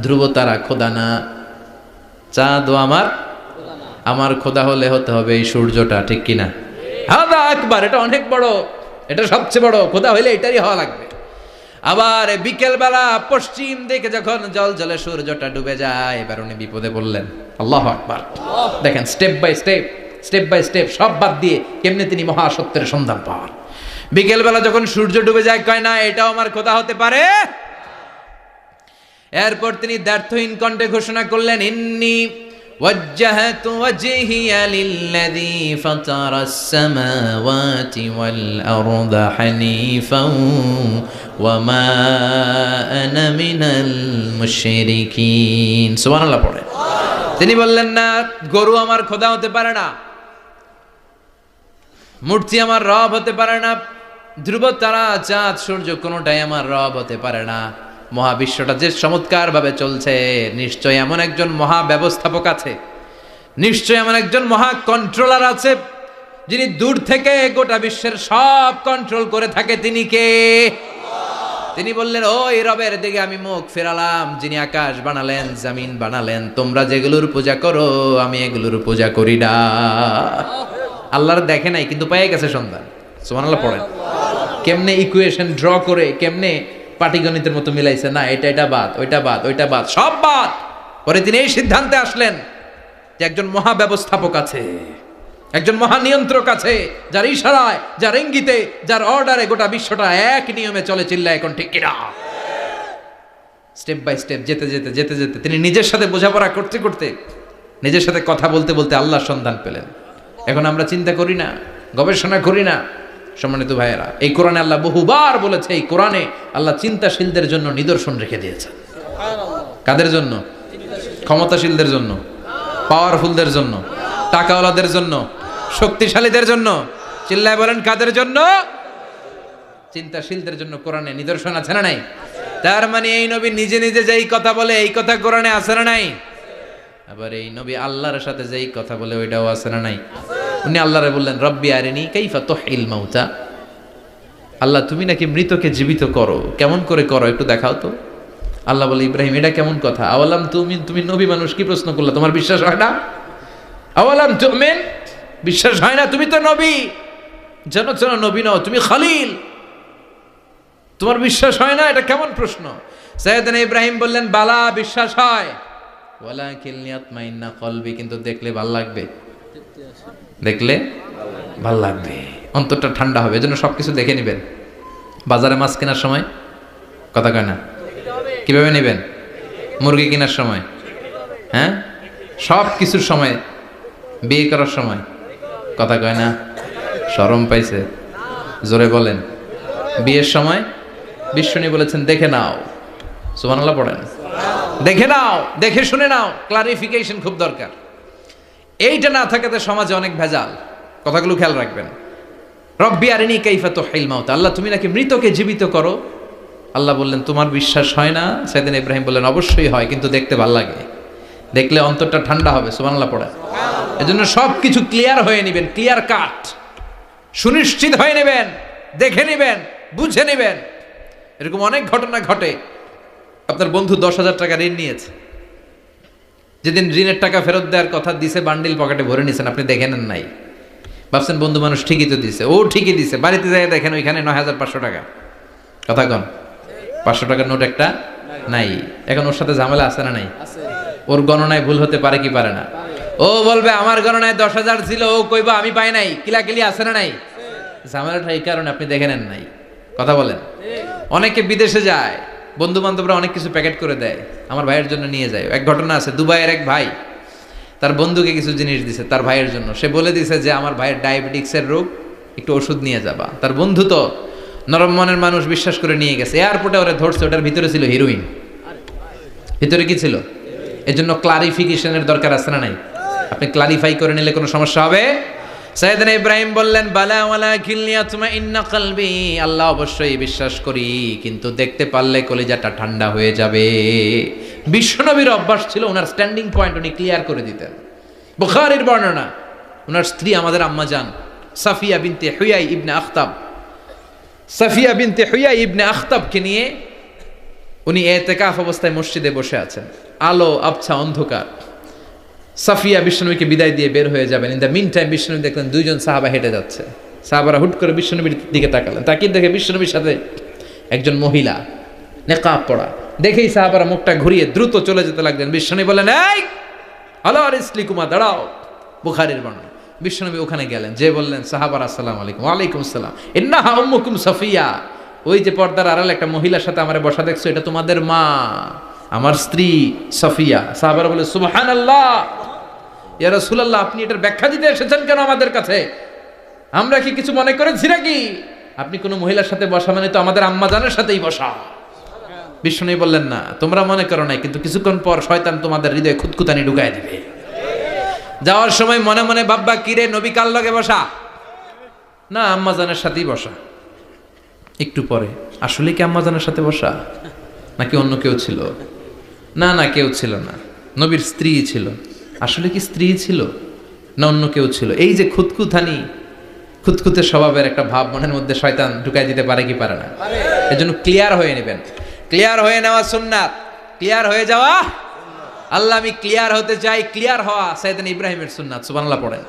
Speaker 1: ধ্রুব তারা খোদা না, চাঁদও আমার খোদা হলে হতে হবে এই সূর্যটা, ঠিক কিনা? হাদা আকবার, এটা অনেক বড়, এটা সবচেয়ে বড়, খোদা হইলে এটারই হওয়া লাগবে। আবার বিকেল বেলা পশ্চিম দিকে যখন জলজলে সূর্যটা ডুবে যায়, এবার উনি বিপদে পড়লেন। আল্লাহু আকবার। দেখেন, স্টেপ বাই স্টেপ সব বাদ দিয়ে কেমনে তিনি মহাসত্যের সন্ধান পান। বিকেল বেলা যখন সূর্য ডুবে যায়, কয় না এটাও আমার খোদা হতে পারে। এরপর তিনি দ্ব্যর্থহীন কণ্ঠে ঘোষণা করলেন, ইন্নী ওয়াজ্জাহতু ওয়াজহিয়া লিল্লাযী ফাতারাস সামাওয়াতি ওয়াল আরদা হানিফান ওয়া মা আনা মিনাল মুশরিকিন। সুবহানাল্লাহ পড়ে। তিনি বললেন, না, গরু আমার খোদা হতে পারে না, মূর্তি আমার রব হতে পারে না, ধ্রুব তারা চাঁদ সূর্য কোনোটাই আমার রব হতে পারে না। মহাবিশ্বটা যে চমৎকার ভাবে চলছে, নিশ্চয় এমন একজন মহা ব্যবস্থাপক আছে, নিশ্চয় এমন একজন মহা কন্ট্রোলার আছে, যিনি দূর থেকে গোটা বিশ্বের সব কন্ট্রোল করে থাকে। তিনি কে? তিনি বললেন, ওই রবের দিকে আমি মুখ ফেরালাম, যিনি আকাশ বানালেন, জমিন বানালেন। তোমরা যেগুলোর পূজা করো, আমি এগুলোর পূজা করি না। আল্লাহর দেখে নাই, কিন্তু পেয়ে গেছে সন্ধান। সুবহানাল্লাহ পড়েন। কেমনে ইকুয়েশন ড্র করে, কেমনে পাটিগণিতের মতো মিলাইছে, না এটা বাদ, ওইটা বাদ, ওইটা বাদ, সব বাদ। পরে তিনি এই সিদ্ধান্তে আসলেন যে একজন মহা ব্যবস্থাপক আছে, একজন মহা নিয়ন্ত্রক আছে, যার ইশারায়, যার ইঙ্গিতে, যার অর্ডারে গোটা বিশ্বটা এক নিয়মে চলে। চিল্লায় এখন ঠিক কিনা? স্টেপ বাই স্টেপ যেতে তিনি নিজের সাথে বোঝাপড়া করতে করতে, নিজের সাথে কথা বলতে বলতে আল্লাহর সন্ধান পেলেন। এখন আমরা চিন্তা করি না, গবেষণা করি না। সম্মানিত ভাইয়েরা, এই কোরআনে আল্লাহ বহুবার বলেছে, এই কোরআনে আল্লাহ চিন্তাশীলদের জন্য নিদর্শন রেখে দিয়েছে। কাদের জন্য? ক্ষমতাশীলদের জন্য, পাওয়ারফুলদের জন্য, টাকাওয়ালাদের জন্য, শক্তিশালীদের জন্য। চিল্লায় বলেন, কাদের জন্য? চিন্তাশীলদের জন্য কোরআনে নিদর্শন আছে না নাই? তার মানে এই নবী নিজে নিজে যেই কথা বলে, এই কথা কোরআনে আছে না নাই? আবার এই নবী আল্লাহর সাথে যেই কথা বলে, ওইটাও আছে না নাই? উনি আল্লাহরে বললেন, রব্বি আরিনি কাইফা তুহিল মাউতা। আল্লাহ, তুমি নাকি মৃতকে জীবিত করো, কেমন করে করো একটু দেখাও তো। আল্লাহ বলে, ইব্রাহিম, এটা কেমন কথা? আওয়ালাম তুমি নবী মানুষ, কি প্রশ্ন করলা? তোমার বিশ্বাস হয় না? আওয়ালাম তুমিন, বিশ্বাস হয় না? তুমি তো নবী, জানো নবী নও, তুমি খলিল, তোমার বিশ্বাস হয় না? এটা কেমন প্রশ্ন? সাইয়েদনা ইব্রাহিম বললেন, বালা, বিশ্বাস হয়। ওয়ালাকিন লিয়াতমাইন্না কলবি, কিন্তু দেখলে ভাল লাগবে, দেখলে ভাল লাগবে, অন্তরটা ঠান্ডা হবে। এজন্য সবকিছু দেখে নেবেন। বাজারে মাছ কেনার সময় কথা কয় না, কিভাবে নেবেন? মুরগি কেনার সময়, হ্যাঁ, সব কিছুর সময়, বিয়ে করার সময় কথা কয় না, শরম পাইছে, জোরে বলেন। বিয়ের সময় বিশ্বনী বলেছেন দেখে নাও, সুবহানাল্লাহ পড়েন, দেখে নাও, দেখে শুনে নাও, ক্লারিফিকেশন খুব দরকার। এইটা না থাকাতে সমাজে অনেক ভেজাল। কথাগুলো খেয়াল রাখবেন। রব্বি আরিনি কাইফা তুহিল মাউত, আল্লাহ তুমি নাকি মৃতকে জীবিত করো। আল্লাহ বললেন তোমার বিশ্বাস হয় না? সাইয়েদনা ইব্রাহিম বললেন অবশ্যই হয়, কিন্তু দেখতে ভালো লাগে, দেখলে অন্তরটা ঠান্ডা হবে। সুবহানাল্লাহ পড়ে। এজন্য সব কিছু ক্লিয়ার হয়ে নেবেন, ক্লিয়ার কাট, সুনিশ্চিত হয়ে নেবেন, দেখে নেবেন, বুঝে নেবেন। এরকম অনেক ঘটনা ঘটে। আপনার বন্ধু 10,000 টাকা ঋণ নিয়েছে, যেদিন ঋণের টাকা ফেরত দেওয়ার কথা দিছে বান্ডিল পকেটে ভরে নিয়েছেন, আপনি দেখে নেন নাই, ভাবছেন বন্ধু মানুষ ঠিকই তো দিছে, ও ঠিকই দিছে, বাড়িতে যাই দেখেন ওইখানে 9,500 টাকা। কথা কন, 500 টাকার নোট একটা নাই। এখন ওর সাথে ঝামেলা আছে না নাই? ওর গণনায় ভুল হতে পারে কি পারে না? ও বলবে আমার গণনায় 10,000 ছিল, ও কইবা আমি পাই নাই, কিলাকিলি আছে না নাই? ঝামেলাটা এই কারণে আপনি দেখে নেন নাই। কথা বলেন। অনেকে বিদেশে যায়, বন্ধু বান্ধবরা অনেক কিছু প্যাকেট করে দেয়, আমার ভাইয়ের জন্য নিয়ে যায়। এক ঘটনা আছে, দুবাইয়ের এক ভাই তার বন্ধুকে কিছু জিনিস দিছে তার ভাইয়ের জন্য। সে বলে দিছে যে আমার ভাইয়ের ডায়াবেটিক্সের রোগ, একটু ওষুধ নিয়ে যাবা। তার বন্ধু তো নরম মনের মানুষ, বিশ্বাস করে নিয়ে গেছে। এয়ারপোর্টে ওরা ধরছে, ওটার ভিতরে ছিল হিরোইন। ভিতরে কি ছিল? এজন্য ক্লারিফিকেশনের দরকার আছে না নাই? আপনি ক্লারিফাই করে নিলে কোনো সমস্যা হবে? সাইয়েদনা ইব্রাহিম বললেন বালা ওয়ালাকিন লিয়াতমাইন্না কলবি, আল্লাহ অবশ্যই বিশ্বাস করি, কিন্তু দেখতে পারলে কলিজাটা ঠান্ডা হয়ে যাবে। বিশ্বনবীর অভ্যাস ছিল, ওনার স্ট্যান্ডিং পয়েন্ট উনি ক্লিয়ার করে দিতেন। বুখারীর বর্ণনা, ওনার স্ত্রী আমাদের আম্মা জান সাফিয়া বিনতে হুয়াই ইবনে আখতাব, সাফিয়া বিনতে হুয়াই ইবনে আখতাবকে নিয়ে উনি ইতিকাফ অবস্থায় মসজিদে বসে আছেন। আলো আবছা অন্ধকার। সাফিয়া বিশ্বনবীকে বিদায় দিয়ে বের হয়ে যাবেন। ইন দ্য মিন টাইম বিশ্বনবী দেখলেন 2 জন সাহাবা হেঁটে যাচ্ছে। সাহাবারা হুট করে বিশ্বনবীর দিকে তাকালেন, তাকিয়ে দেখে বিশ্বনবীর সাথে একজন মহিলা, নেকাব পরা। দেখেই সাহাবারা মুখটা ঘুরিয়ে দ্রুত চলে যেতে লাগলেন। বিশ্বনবী বললেন এই আলা রিসলিকুমা, দাঁড়াও। বুখারীর বর্ণনা। বিশ্বনবী ওখানে গেলেন, যে বললেন সাহাবারা আসসালামু আলাইকুম। ওয়ালাইকুম আসসালাম। ইন্নাহা উম্মুকুম সাফিয়া, ওই যে পর্দার আড়ালে একটা মহিলার সাথে আমারে বসা দেখছো, এটা তোমাদের মা, আমার স্ত্রী সাফিয়া। সাহাবারা বলে সুবহানাল্লাহ, ইয়া রাসূলুল্লাহ, আপনি এটার ব্যাখ্যা দিতে এসেছেন কেন আমাদের কাছে? আমরা কি কিছু মনে করেছি নাকি? আপনি কোনো মহিলার সাথে বসা মানে তো আমাদের আম্মা জানের সাথেই বসা। বিষ্ণু বললেন না, তোমরা মনে করো নাই, কিন্তু কিছুক্ষণ পর শয়তান তোমাদের হৃদয়ে খুঁতখুঁতানি ঢুকায় দিবে। যাওয়ার সময় মনে মনে ভাববা, কিরে নবী কার লগে বসা? না, আম্মা জানের সাথেই বসা। একটু পরে আসলে কি আম্মা জানের সাথে বসা, নাকি অন্য কেউ ছিল? না না, কেউ ছিল না, নবীর স্ত্রী ছিল। আসলে কি স্ত্রী ছিল না অন্য কেউ ছিল? এই যে খুঁতখুঁতানি, খুঁতখুঁতে স্বভাবের একটা ভাব মনের মধ্যে শয়তান ঢুকাই দিতে পারে কি পারে না? এজন্য ক্লিয়ার হয়ে নেবেন। ক্লিয়ার হয়ে নেওয়া সুন্নাত, ক্লিয়ার হয়ে যাওয়া। আল্লাহ আমি ক্লিয়ার হতে চাই, ক্লিয়ার হওয়া সাইয়েদনা ইব্রাহিমের সুন্নাত। সুবহানাল্লাহ পড়েন।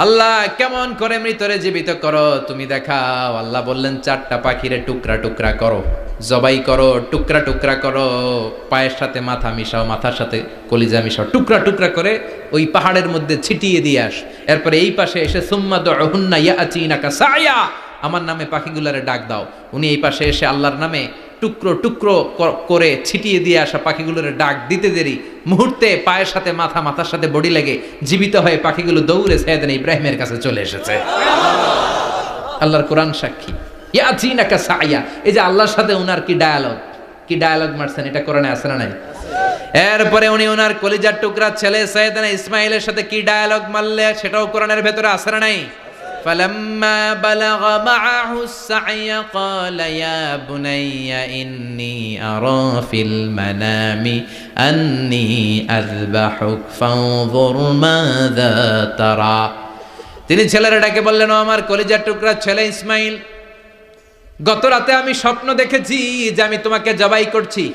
Speaker 1: আল্লাহ কেমন করে মৃতরে জীবিত করো তুমি দেখাও। আল্লাহ বললেন 4টা পাখিরে টুকরা টুকরা করো, জবাই করো, টুকরা টুকরা করো, পায়ের সাথে মাথা মিশাও, মাথার সাথে কলিজা মিশাও, টুকরা টুকরা করে ওই পাহাড়ের মধ্যে ছিটিয়ে দিয়ে আস। এরপরে এই পাশে এসে সুম্মা দুহুন্না ইয়াতিনাকা সায়া, আমার নামে পাখিগুলারে ডাক দাও। উনি এই পাশে এসে আল্লাহর নামে টুকরো টুকরো করে ছিটিয়ে দিয়ে আসা পাখিগুলোর ডাক দিতে দেরি মুহূর্তে পায়ের সাথে মাথা, মাথার সাথে বডি লেগে জীবিত হয়ে পাখিগুলো দৌড়ে সাইয়েদনা ইব্রাহিমের কাছে চলে এসেছে। আল্লাহর কোরআন সাক্ষী। ইয়াতিনাকা সায়া, এই যে আল্লাহর সাথে উনার কি ডায়ালগ মারছেন, এটা কোরআনে আছে না নাই? এরপরে উনি ওনার কলিজার টুকরা ছেলে সাইয়েদনা ইসমাইলের সাথে কি ডায়ালগ মারলে, সেটাও কোরআনের ভেতরে আছে না নাই? فلما بلغ معه السعي قال يا بني إني أرى في المنام أني أذبحك فانظر ماذا ترى। তিনি ছেলের ডাকে বললেন, ও আমার কলিজার টুকরা ছেলে ইসমাইল, গত রাতে আমি স্বপ্ন দেখেছি যে আমি তোমাকে জবাই করছি।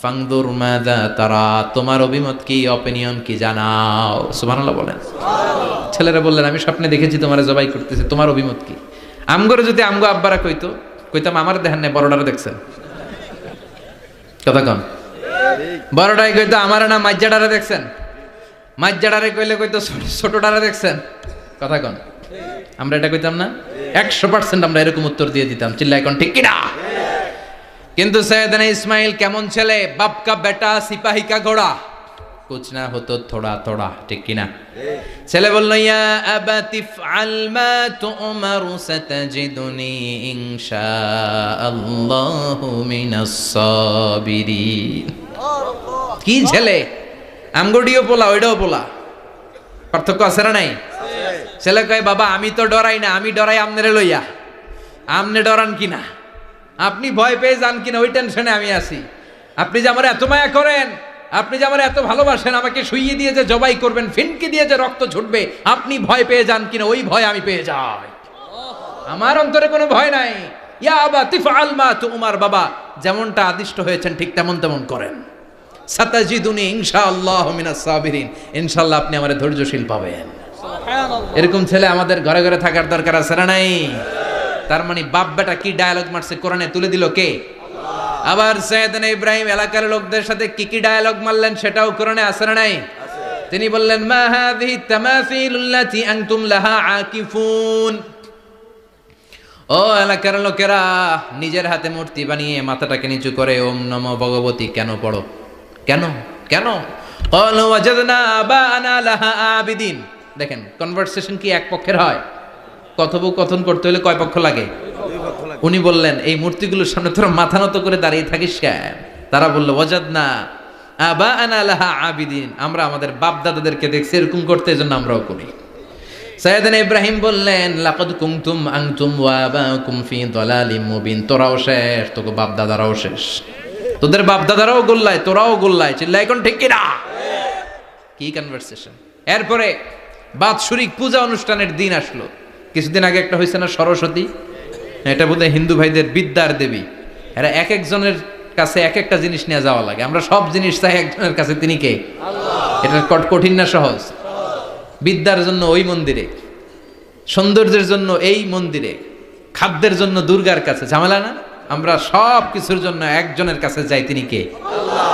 Speaker 1: ফাংদুর মাযা তারা, তোমার অভিমত কি, অপিনিয়ন কি জানাও। সুবহানাল্লাহ বলেন। ছেলেরা বললেন, আমি স্বপ্নে দেখেছি তোমারে জবাই করতেছে, তোমার অভিমত কি? আমগরে যদি আমগো আব্বারা কইতাম আমার দেখেন না, বড়ডারে দেখছেন। কথা কন। বড়টাই কইতো আমার না মাজ্জাডারে দেখছেন, মাজ্জাডারে কইলে কইতো ছোটটারে দেখছেন। কথা কন, আমরা এটা কইতাম না? 100% আমরা এরকম উত্তর দিয়ে দিতাম, চিল্লাই কোন ঠিক কিনা? কিন্তু সৈয়দনা ইসমাইল কেমন ছেলে, বাপ কা বেটা সিপাহি কা ঘোড়া, কুছ না হতো থোড়া থোড়া, ঠিক কিনা? ছেলে বলল ইয়া আবাতি ফআল মা তুমারু সাতাজিদুনি ইনশাআল্লাহু মিনাস সাবিরিন। কি ছেলে, আমগডিও পোলা ওইটাও পোলা, পার্থক্য আছে না নাই? ছেলে কয় বাবা আমি তো ডরাই না, আমি ডরাই আমনেরে লইয়া, আমনে ডরান কিনা, আপনি ভয় পেয়ে যান কিনা ওই টেনশনে আমি আছি। আপনি যে আমার এত মায়া করেন, আপনি যে আমার এত ভালোবাসেন, আমাকে শুইয়ে দিয়ে যে জবাই করবেন, ফিনকি দিয়ে যে রক্ত ছুটবে, আপনি ভয় পেয়ে যান কিনা ওই ভয় আমি পেয়ে যাই। আমার অন্তরে কোনো ভয় নাই। ইয়া আবাতি ফাআল মা তুমার, বাবা যেমনটা আদিষ্ট হয়েছেন ঠিক তেমন তেমন করেন। সাতাজিদুনি ইনশাআল্লাহু মিনাস সাবিরিন, ইনশাআল্লাহ আপনি আমারে ধৈর্যশীল পাবেন। সুবহানাল্লাহ। এরকম ছেলে আমাদের ঘরে ঘরে থাকার দরকার আছে না নাই? তার মানে বাপ বেটা কি ডায়ালগ মারছে কোরআনে তুলে দিল কে? আল্লাহ। আবার সৈয়দনা ইব্রাহিম এলাকার লোকদের সাথে কি কি ডায়ালগ মারলেন সেটাও কোরআনে আছে না নাই? তিনি বললেন মা হাযিহি তামাসিলুল্লাতি আনতুম লাহা আকিফুন। ও এলাকার লোকেরা, নিজের হাতে মূর্তি বানিয়ে মাথাটাকে নিচু করে ওম নমো ভগবতী কেন পড়ো? কেন কেন? ক্বালু ওয়াজাদনা আবানা লাহা আবিদিন। দেখেন কনভারসেশন কি এক পক্ষের হয়? কথোপকথন করতে হলে কয় পক্ষ লাগে? উনি বললেন এই মূর্তিগুলোর সামনে তোরা মাথা নত করে দাঁড়িয়ে থাকিস কেন? তারা বলল ওয়াজাদনা আবানা লাহা আবিদিন, আমরা আমাদের বাপ দাদাদেরকে দেখছি এরকম করতে, এজন্য আমরাও করি। সাইয়েদনা ইব্রাহিম বললেন লাকাদ কুনতুম আনতুম ওয়া আবাকুম ফি দালালিম মুবিন, তোরাও শেষ, তোকে বাপ দাদারাও শেষ, তোদের বাপ দাদারাও গোল্লায়, তোরাও গোল্লায়, চিল্লাই কোন ঠিক কিনা? কি কনভারসেশন। এরপরে বাৎসরিক পূজা অনুষ্ঠানের দিন আসলো। কিছুদিন আগে একটা হয়েছে না সরস্বতী, এটা বোধহয় হিন্দু ভাইদের বিদ্যার দেবী। এরা এক একজনের কাছে এক একটা জিনিস নিয়ে যাওয়া লাগে, আমরা সব জিনিস চাই একজনের কাছে, তিনি কে? আল্লাহ। এটা কঠিন না সহজ? বিদ্যার জন্য ওই মন্দিরে, সৌন্দর্যের জন্য এই মন্দিরে, খাদ্যের জন্য দুর্গার কাছে, ঝামেলা না? আমরা সব কিছুর জন্য একজনের কাছে যাই, তিনি কে? আল্লাহ।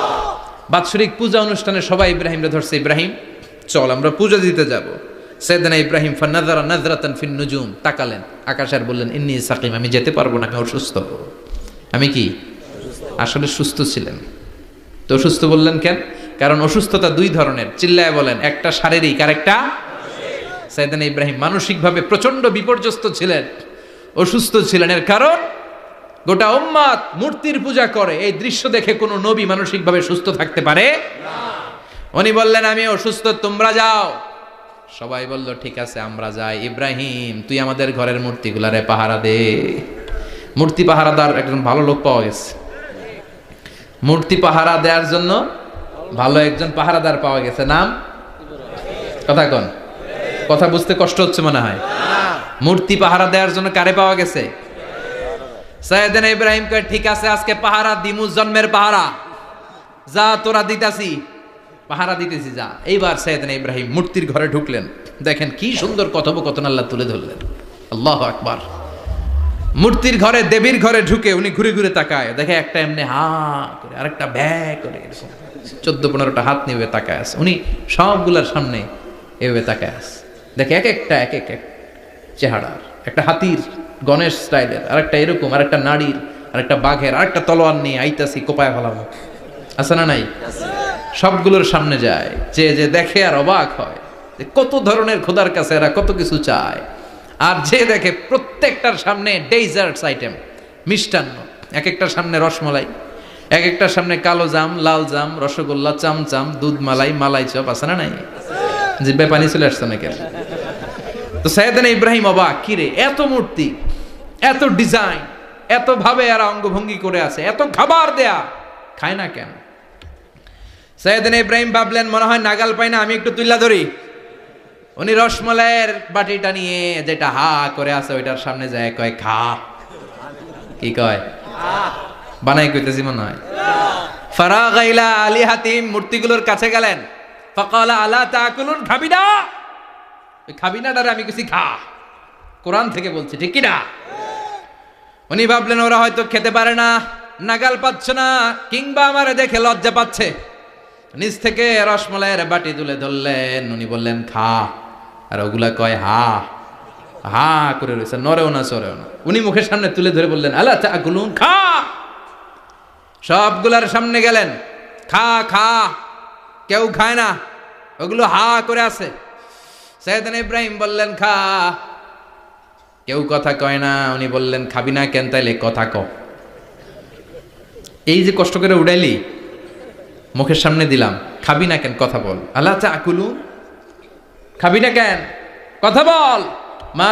Speaker 1: বাৎসরিক পূজা অনুষ্ঠানে সবাই ইব্রাহিমরে ধরছে, ইব্রাহিম চল আমরা পূজা দিতে যাব। সাইয়েদনা ইব্রাহিম ফানাযারা নাযরাতান ফিন নুজুম, তাকালেন আকাশে আর বললেন ইন্নী সাকিম, আমি যেতে পারবো না, আমি অসুস্থ। আমি কি? আসলে সুস্থ ছিলেন তো। অসুস্থ বললেন কেন? কারণ অসুস্থতা দুই ধরনের, চিল্লায় বলেন, একটা শারীরিক আর একটা মানসিক। সাইয়েদনা ইব্রাহিম মানসিকভাবে প্রচন্ড বিপর্যস্ত ছিলেন, অসুস্থ ছিলেন। এর কারণ গোটা উম্মত মূর্তির পূজা করে, এই দৃশ্য দেখে কোনো নবী মানসিকভাবে সুস্থ থাকতে পারে না। উনি বললেন আমি অসুস্থ, তোমরা যাও। সবাই বলল ঠিক আছে আমরা যাই। ইব্রাহিম তুই আমাদের ঘরের মূর্তিগুলারে পাহারা দে। মূর্তি পাহারাদার একজন ভালো লোক পাওয়া গেছে, মূর্তি পাহারা দেওয়ার জন্য ভালো একজন পাহারাদার পাওয়া গেছে। নাম? কথা কন, কথা বুঝতে কষ্ট হচ্ছে মনে হয়। মূর্তি পাহারা দেওয়ার জন্য কারে পাওয়া গেছে? সাইয়েদনা ইব্রাহিম কয় ঠিক আছে আজকে পাহারা দিমু, জন্মের পাহারা, যা তোরা দিতাছি, পাহারা দিতেছি যা। এইবার সাইয়েদনা ইব্রাহিম মূর্তির ঘরে ঢুকলেন, দেখেন কি সুন্দর কথোপকথন আল্লাহ তুলে ধরলেন। আল্লাহু আকবার। মূর্তির ঘরে, দেবীর ঘরে ঢুকে উনি ঘুরে ঘুরে তাকায়, দেখে একটা এমনি হা করে আরেকটা ব্যা করে 14-15টা হাত নিয়ে তাকায় আছে। উনি সবগুলার সামনে এভাবে তাকায় আছে, দেখে এক একটা এক এক চেহারা, একটা হাতির গণেশ স্টাইলের, আরেকটা এরকম, আরেকটা নারীর, আরেকটা বাঘের, আরেকটা তলোয়ার নিয়ে আইতাছি কোপায় ফেলাবো, আছে না নাই? সবগুলোর সামনে যায়, যে যে দেখে আর অবাক হয় কত ধরনের খোদার কাছে এরা কত কিছু চায়। আর যে দেখে প্রত্যেকটার সামনে ডেজার্টস আইটেম, মিষ্টান্ন, এক একটার সামনে রসমলাই, এক একটার সামনে কালো জাম, লাল জাম, রসগোল্লা, চামচাম, দুধ মালাই, মালাই চপ, আছে না নাই? জিব্বায় পানি চলে আসছে নাকি? তো সাইয়েদনা ইব্রাহিম অবাক, কিরে এত মূর্তি, এত ডিজাইন, এত ভাবে এরা অঙ্গভঙ্গি করে আছে, এত খাবার দেয়া, খায় না কেন? সাইয়েদনা ইব্রাহিম ভাবলেন মনে হয় নাগাল পাই না, আমি একটু তুইলা ধরি। উনি রসমলাইয়ের বাটিটা নিয়ে যেটা হা করে আছে ওইটার সামনে যায়, কয় খা। কি কয়? বানাই কইতেছি মনে হয়। ফারাগা ইলা আলিহাতিম, মূর্তিগুলোর কাছে গেলেন। ফাকালা আলা তাকুলুন, খাবি না? খাবি না ডারে আমি কিছু খা, কোরআন থেকে বলছি, ঠিক কি না? উনি ভাবলেন ওরা হয়তো খেতে পারে না, নাগাল পাচ্ছে না, কিংবা আমারে দেখে লজ্জা পাচ্ছে, নিচ থেকে রসমলাইয়ের বাটি তুলে ধরলেন, উনি বললেন খা, আর ওগুলা কয় হা হা করে রয়েছে, নরেও না সরেও না। উনি মুখের সামনে তুলে ধরে বললেন আলা তাকুলুন, খা। সবগুলার সামনে গেলেন, খা খা, কেউ খায় না, ওগুলো হা করে আছে। সাইয়েদনা ইব্রাহিম বললেন খা, কেউ কথা কয় না। উনি বললেন খাবি না কেন? তাইলে কথা ক। এই যে কষ্ট করে উড়াইলি, মুখের সামনে দিলাম, খাবি না কেন? কথা বল। আলা তাকুলুন, খাবি না কেন? কথা বল। মা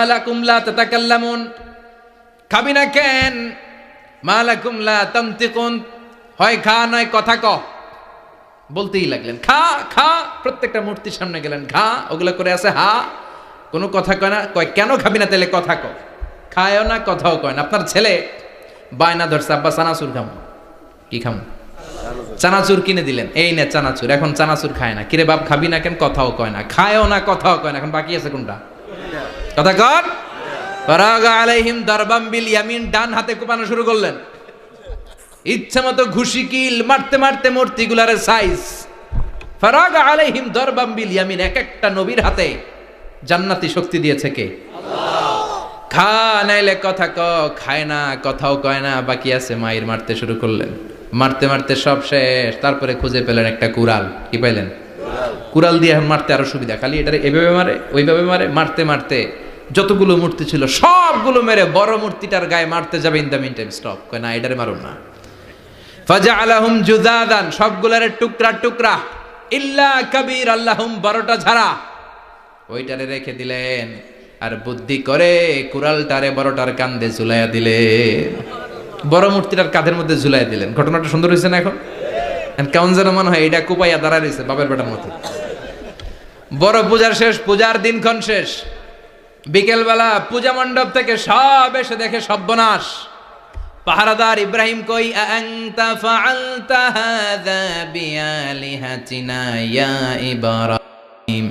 Speaker 1: লাকুম লা তাতাকাল্লামুন, খাবি না কেন? মা লাকুম লা তানতিকুন, হয় খা নয় কথা ক। বলতেই লাগলেন খা খা, প্রত্যেকটা মূর্তির সামনে গেলেন, খা, ওগুলো করে আছে হা, কোনো কথা কয় না। কয় কেন খাবি না? তাহলে কথা ক। খায়ও না, কথাও কয় না। আপনার ছেলে বায়না ধরছে, আব্বা চানাচুর খামো। কি খামো? চানাচুর কিনে দিলেন, এই নে চানাচুর। এখন চানাচুর খায় না। কিরে বাপ খাবি না কেন? কথাও কয় না। খায়ও না, কথাও কয় না। এখন বাকি আছে কোনটা? কথা কর। ফারাগা আলাইহিম দারবাম বিল ইয়ামিন, ডান হাতে কোপানো শুরু করলেন। ইচ্ছা মতো ঘুষি কিল মারতে মারতে মূর্তিগুলার সাইজ। ফারাগা আলাইহিম দারবাম বিল ইয়ামিন, এক একটা নবীর হাতে জান্নাতি শক্তি দিয়েছে কে? আল্লাহ। খা নাইলে কথা ক, খায় না, কথাও কয় না, বাকি আছে। মায়ের মারতে শুরু করলেন, মারতে মারতে সব শেষ। তারপরে খুঁজে পেলেন একটা কুড়াল। কি পাইলেন? কুড়াল দিয়ে এখন মারতে আরো সুবিধা, খালি এটারে এভাবে মারে ওইভাবে মারে। মারতে মারতে যতগুলো মূর্তি ছিল সবগুলো মেরে বড় মূর্তিটার গায়ে মারতে যাবে, in the meantime stop, কয় না এটারে মারুন না। ফাজআলাহুম জুদাদান, সবগুলারে টুকরা টুকরা, ইল্লা কাবীর আল্লাহুম, বড়টা ছাড়া ওইটারে রেখে দিলেন। আর বুদ্ধি করে কুড়ালটারে বড়টার কাঁধে ঝুলাইয়া দিলেন, বড় মূর্তিটার কাঁধের মধ্যে ঝুলাইয়া দিলেন। ঘটনাটা সুন্দর হয়েছে না? এখন কেমন যেন মনে হয় এটা কুপাইয়া দাঁড়া রয়েছে বাপের বেটার মতো। বড় পূজার শেষ, পূজার দিনক্ষণ শেষ। বিকেলবেলা পূজা মণ্ডপ থেকে সব এসে দেখে সর্বনাশ। পাহারাদার ইব্রাহিম কই, আনতা ফাআলতা হাযা বিআলিহাতিনা ইয়া ইব্রাহিম।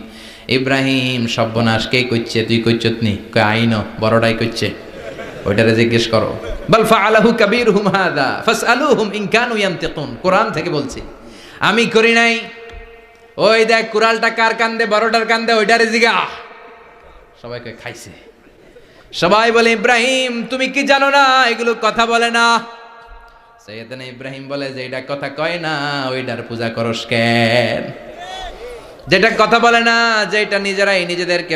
Speaker 1: ইব্রাহিম সর্বনাশ কে কইছে? তুই কইছত নি? কয় আইনো, বড়টাই কইছে, ওইটারে জিজ্ঞেস করো। বাল ফাআলাহু কাবীরুহুম হাযা ফাসআলুহুম ইন কানু ইয়ানতিকুন, কোরআন থেকে বলছি, আমি করি নাই। ওই দেখ কুড়ালটা কার কান্দে? বড়টার কান্দে, ওইটারে জিগা। সবাই কয় খাইছে। সবাই বলে ইব্রাহিম তুমি কি জানো না এগুলো কথা বলে না? সাইয়েদনা ইব্রাহিম বলে যে এটা কথা কয় না, ওইটার পূজা করস কেন? যেটা কথা বলে না, যেটা নিজেরাই নিজেদেরকে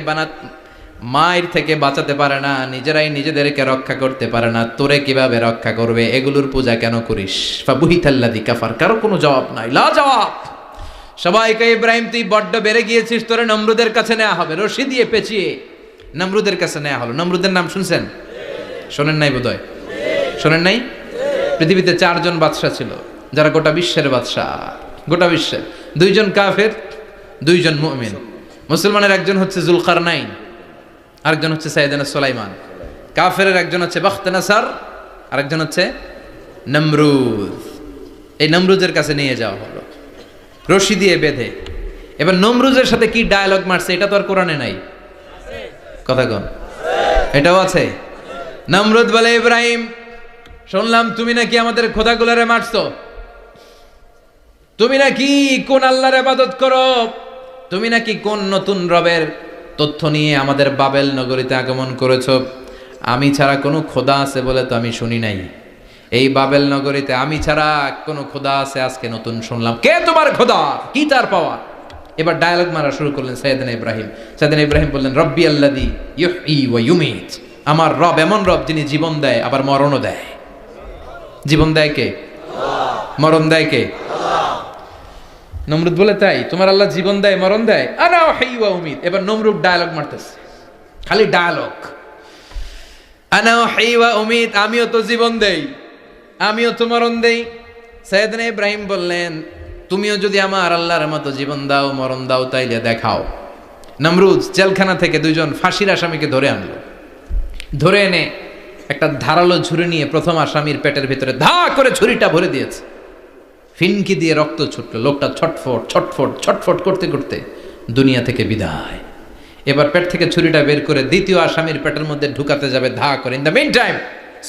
Speaker 1: মায়ের থেকে বাঁচাতে পারে না, নিজেরাই নিজেদেরকে রক্ষা করতে পারে না, তোরে কিভাবে রক্ষা করবে? এগুলোর পূজা কেন করিস? ফাবুহিতাল্লাযী কাফার, কারো কোনো জবাব নাই, লা জবাব। সবাইকে ইব্রাহিম তুই বড্ড বেড়ে গিয়েছিস, তোরে নমরুদের কাছে নেওয়া হবে, রশি দিয়ে পেঁচিয়ে নমরুদের কাছে নেওয়া হলো। নমরুদের নাম শুনছেন? শোনেন নাই বোধহয়? শোনেন নাই? পৃথিবীতে 4 জন বাদশা ছিল, যারা গোটা বিশ্বের বাদশা। গোটা বিশ্বের 2 জন কাফের, 2 জন মুমিন। মুসলমানের একজন হচ্ছে জুলকারনাইন, আরেকজন হচ্ছে সাইয়েদনা সুলাইমান। কাফেরের একজন হচ্ছে বাখতানাসার, আরেকজন হচ্ছে নমরুদ। এই নমরুদের কাছে নিয়ে যাওয়া হলো রশি দিয়ে বেঁধে। এবার নমরুদের সাথে কি ডায়ালগ মারছে এটা তো আর কোরআনে নাই। কথা কন, এটাও আছে। নমরুদ বলে ইব্রাহিম শুনলাম তুমি নাকি আমাদের খোদাগুলারে মারছো, তুমি নাকি কোন আল্লাহর ইবাদত করো, তুমি নাকি কোন নতুন রবের তথ্য নিয়ে আমাদের বাবেল নগরীতে আগমন করেছো। আমি ছাড়া কোনো খোদা আছে বলে তো আমি শুনি নাই। এই বাবেল নগরীতে আমি ছাড়া কোনো খোদা আছে আজকে নতুন শুনলাম। কে তোমার খোদা? কি তার পাওয়া? এবার ডায়ালগ মারা শুরু করলেন সাইয়েদনা ইব্রাহিম। সাইয়েদনা ইব্রাহিম বললেন রব্বি আল্লাযী ইউহয়ী ওয়া ইউমীত, আমার রব এমন রব যিনি জীবন দেয় আবার মরণও দেয়। জীবন দেয় কে? আল্লাহ। মরণ দেয় কে? আল্লাহ। নমরুদ বলে তাই তোমার আল্লাহ জীবন দেয় মরণ দেয়? আনা উহয়ী ওয়া উমীত। এবার নমরুদ ডায়ালগ মারতেছে, খালি ডায়ালগ। আনা উহয়ী ওয়া উমীত, আমিও তো জীবন দেই, আমিও তো মরণ দেই। সাইয়েদনা ইব্রাহিম বললেন তুমিও যদি আমার আল্লাহর মতো জীবন দাও মরণ দাও তাইলে দেখাও। নমরুদ জেলখানা থেকে 2 জন ফাঁসির আসামিকে ধরে আনলো। ধরে এনে একটা ধারালো ছুরি নিয়ে প্রথম আসামির পেটের ভিতরে ধা করে ছুরিটা ভরে দিয়েছে। ফিনকি দিয়ে রক্ত ছুটল। লোকটা ছটফট ছটফট ছটফট করতে করতে দুনিয়া থেকে বিদায়। এবার পেট থেকে ছুরিটা বের করে দ্বিতীয় আসামির পেটের মধ্যে ঢুকাতে যাবে ধা করে। In the meantime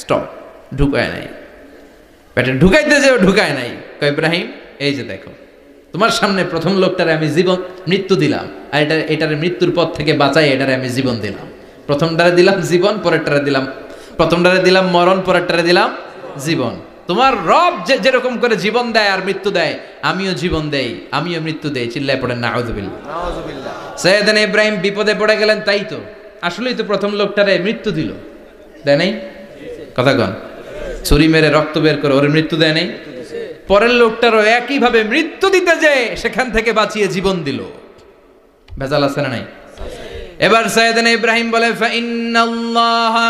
Speaker 1: stop, ঢুকায় নাই, পেটে ঢুকাইতে যেও ঢুকায় নাই। কয় ইব্রাহিম এই যে দেখো তোমার সামনে প্রথম লোকটারে আমি মৃত্যু দিলাম, আর এটার মৃত্যুর পথ থেকে বাঁচাই এটারে আমি জীবন দিলাম। প্রথমটারে দিলাম জীবন, পরেরটারে দিলাম, প্রথমটারে দিলাম মরণ, পরেরটারে দিলাম জীবন। তোমার রব যেরকম করে জীবন দেয় আর মৃত্যু দেয়, আমিও জীবন দেই, আমিও মৃত্যু দেই। চিল্লায় পড়েন নাউযুবিল্লাহ। সাইয়েদনা ইব্রাহিম বিপদে পড়ে গেলেন, তাই তো আসলেই তো প্রথম লোকটারে মৃত্যু দিল, দেয় নাই? কথা কন, ছুরি মেরে রক্ত বের করে ওর মৃত্যু দেয় নাই? পরের লোকটারও একইভাবে মৃত্যু দিতে যে সেখান থেকে বাঁচিয়ে জীবন দিল। ভেজাল আছে না নাই? এবার সাইয়েদনা ইব্রাহিম বলে ফাইন্নাল্লাহা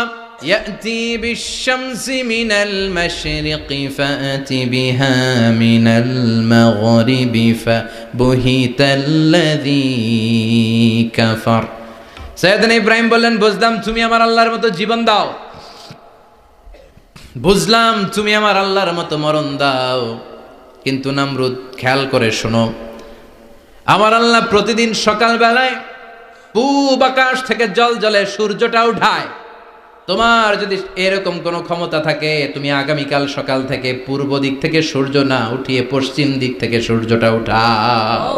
Speaker 1: ইয়াতি বিশ-শামসি মিনাল মাশরিকি ফাআতি বিহা মিনাল মাগরিবি ফাবুহিতাল্লাযী কাফার। সাইয়েদনা ইব্রাহিম বললেন বুঝলাম তুমি আমার আল্লাহর মতো জীবন দাও, বুঝলাম তুমি আমার আল্লাহর মতো মরণ দাও, কিন্তু নমরুদ খেয়াল করে শোনো, আমার আল্লাহ প্রতিদিন সকাল বেলায় পূব আকাশ থেকে জল জলে সূর্যটা উঠায়। তোমার যদি এরকম কোনো ক্ষমতা থাকে, তুমি আগামীকাল সকাল থেকে পূর্ব দিক থেকে সূর্য না উঠিয়ে পশ্চিম দিক থেকে সূর্যটা উঠাও।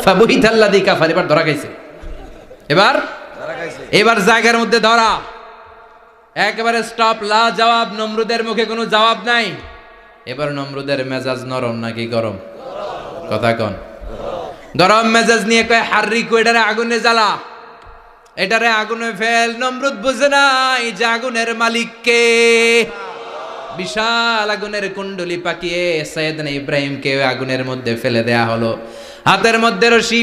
Speaker 1: ফাবুহিতাল্লাযী কাফার। এবার ধরা খাইছে, এবার জায়গার মধ্যে ধরা, একেবারে স্টপ, লা জবাব। নমরুদের মুখে কোনো জবাব নাই। এবার নমরুদের মেজাজ নরম নাকি গরম? কথা কন। গরম মেজাজ নিয়ে কয় হাররিকু, এটারে আগুনে জ্বালা, এটারে আগুনে ফেল। নমরুদ বুঝে নাই যে আগুনের মালিক কে। বিশাল আগুনের কুণ্ডলি পাকিয়ে সাইয়েদনা ইব্রাহিমকে আগুনের মধ্যে ফেলে দেয়া হলো। হাতের মধ্যে রশি,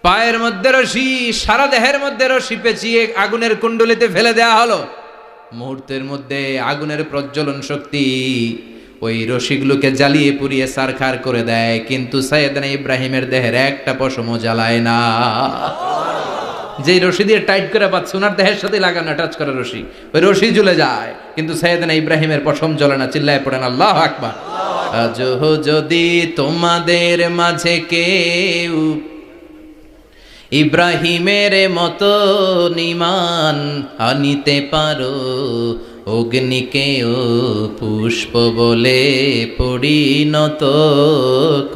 Speaker 1: পায়ের মধ্যে রশি, সারা দেহের মধ্যে রশি পেঁচিয়ে আগুনের কুণ্ডলিতে ফেলে দেয়া হলো। মুহূর্তের মধ্যে আগুনের প্রজ্বলন শক্তি ওই রশিগুলোকে জ্বালিয়ে পুড়িয়ে ছারখার করে দেয়, কিন্তু সাইয়েদনা ইব্রাহিমের দেহের একটা পশমও জ্বালায় না। যে রশি দিয়ে টাইট করে পাচ্ছে, ওনার দেহের সাথে লাগানো টাচ করা রশি, ওই রশি জ্বলে যায়, কিন্তু সাইয়েদনা ইব্রাহিমের পশম জ্বলে না। চিল্লায় পড়েন আল্লাহু আকবার। আজ যদি তোমাদের মাঝে কেউ ইব্রাহিমের মতো ঈমান আনিতে পারো, অগ্নিকেও পুষ্প বলে পরিণত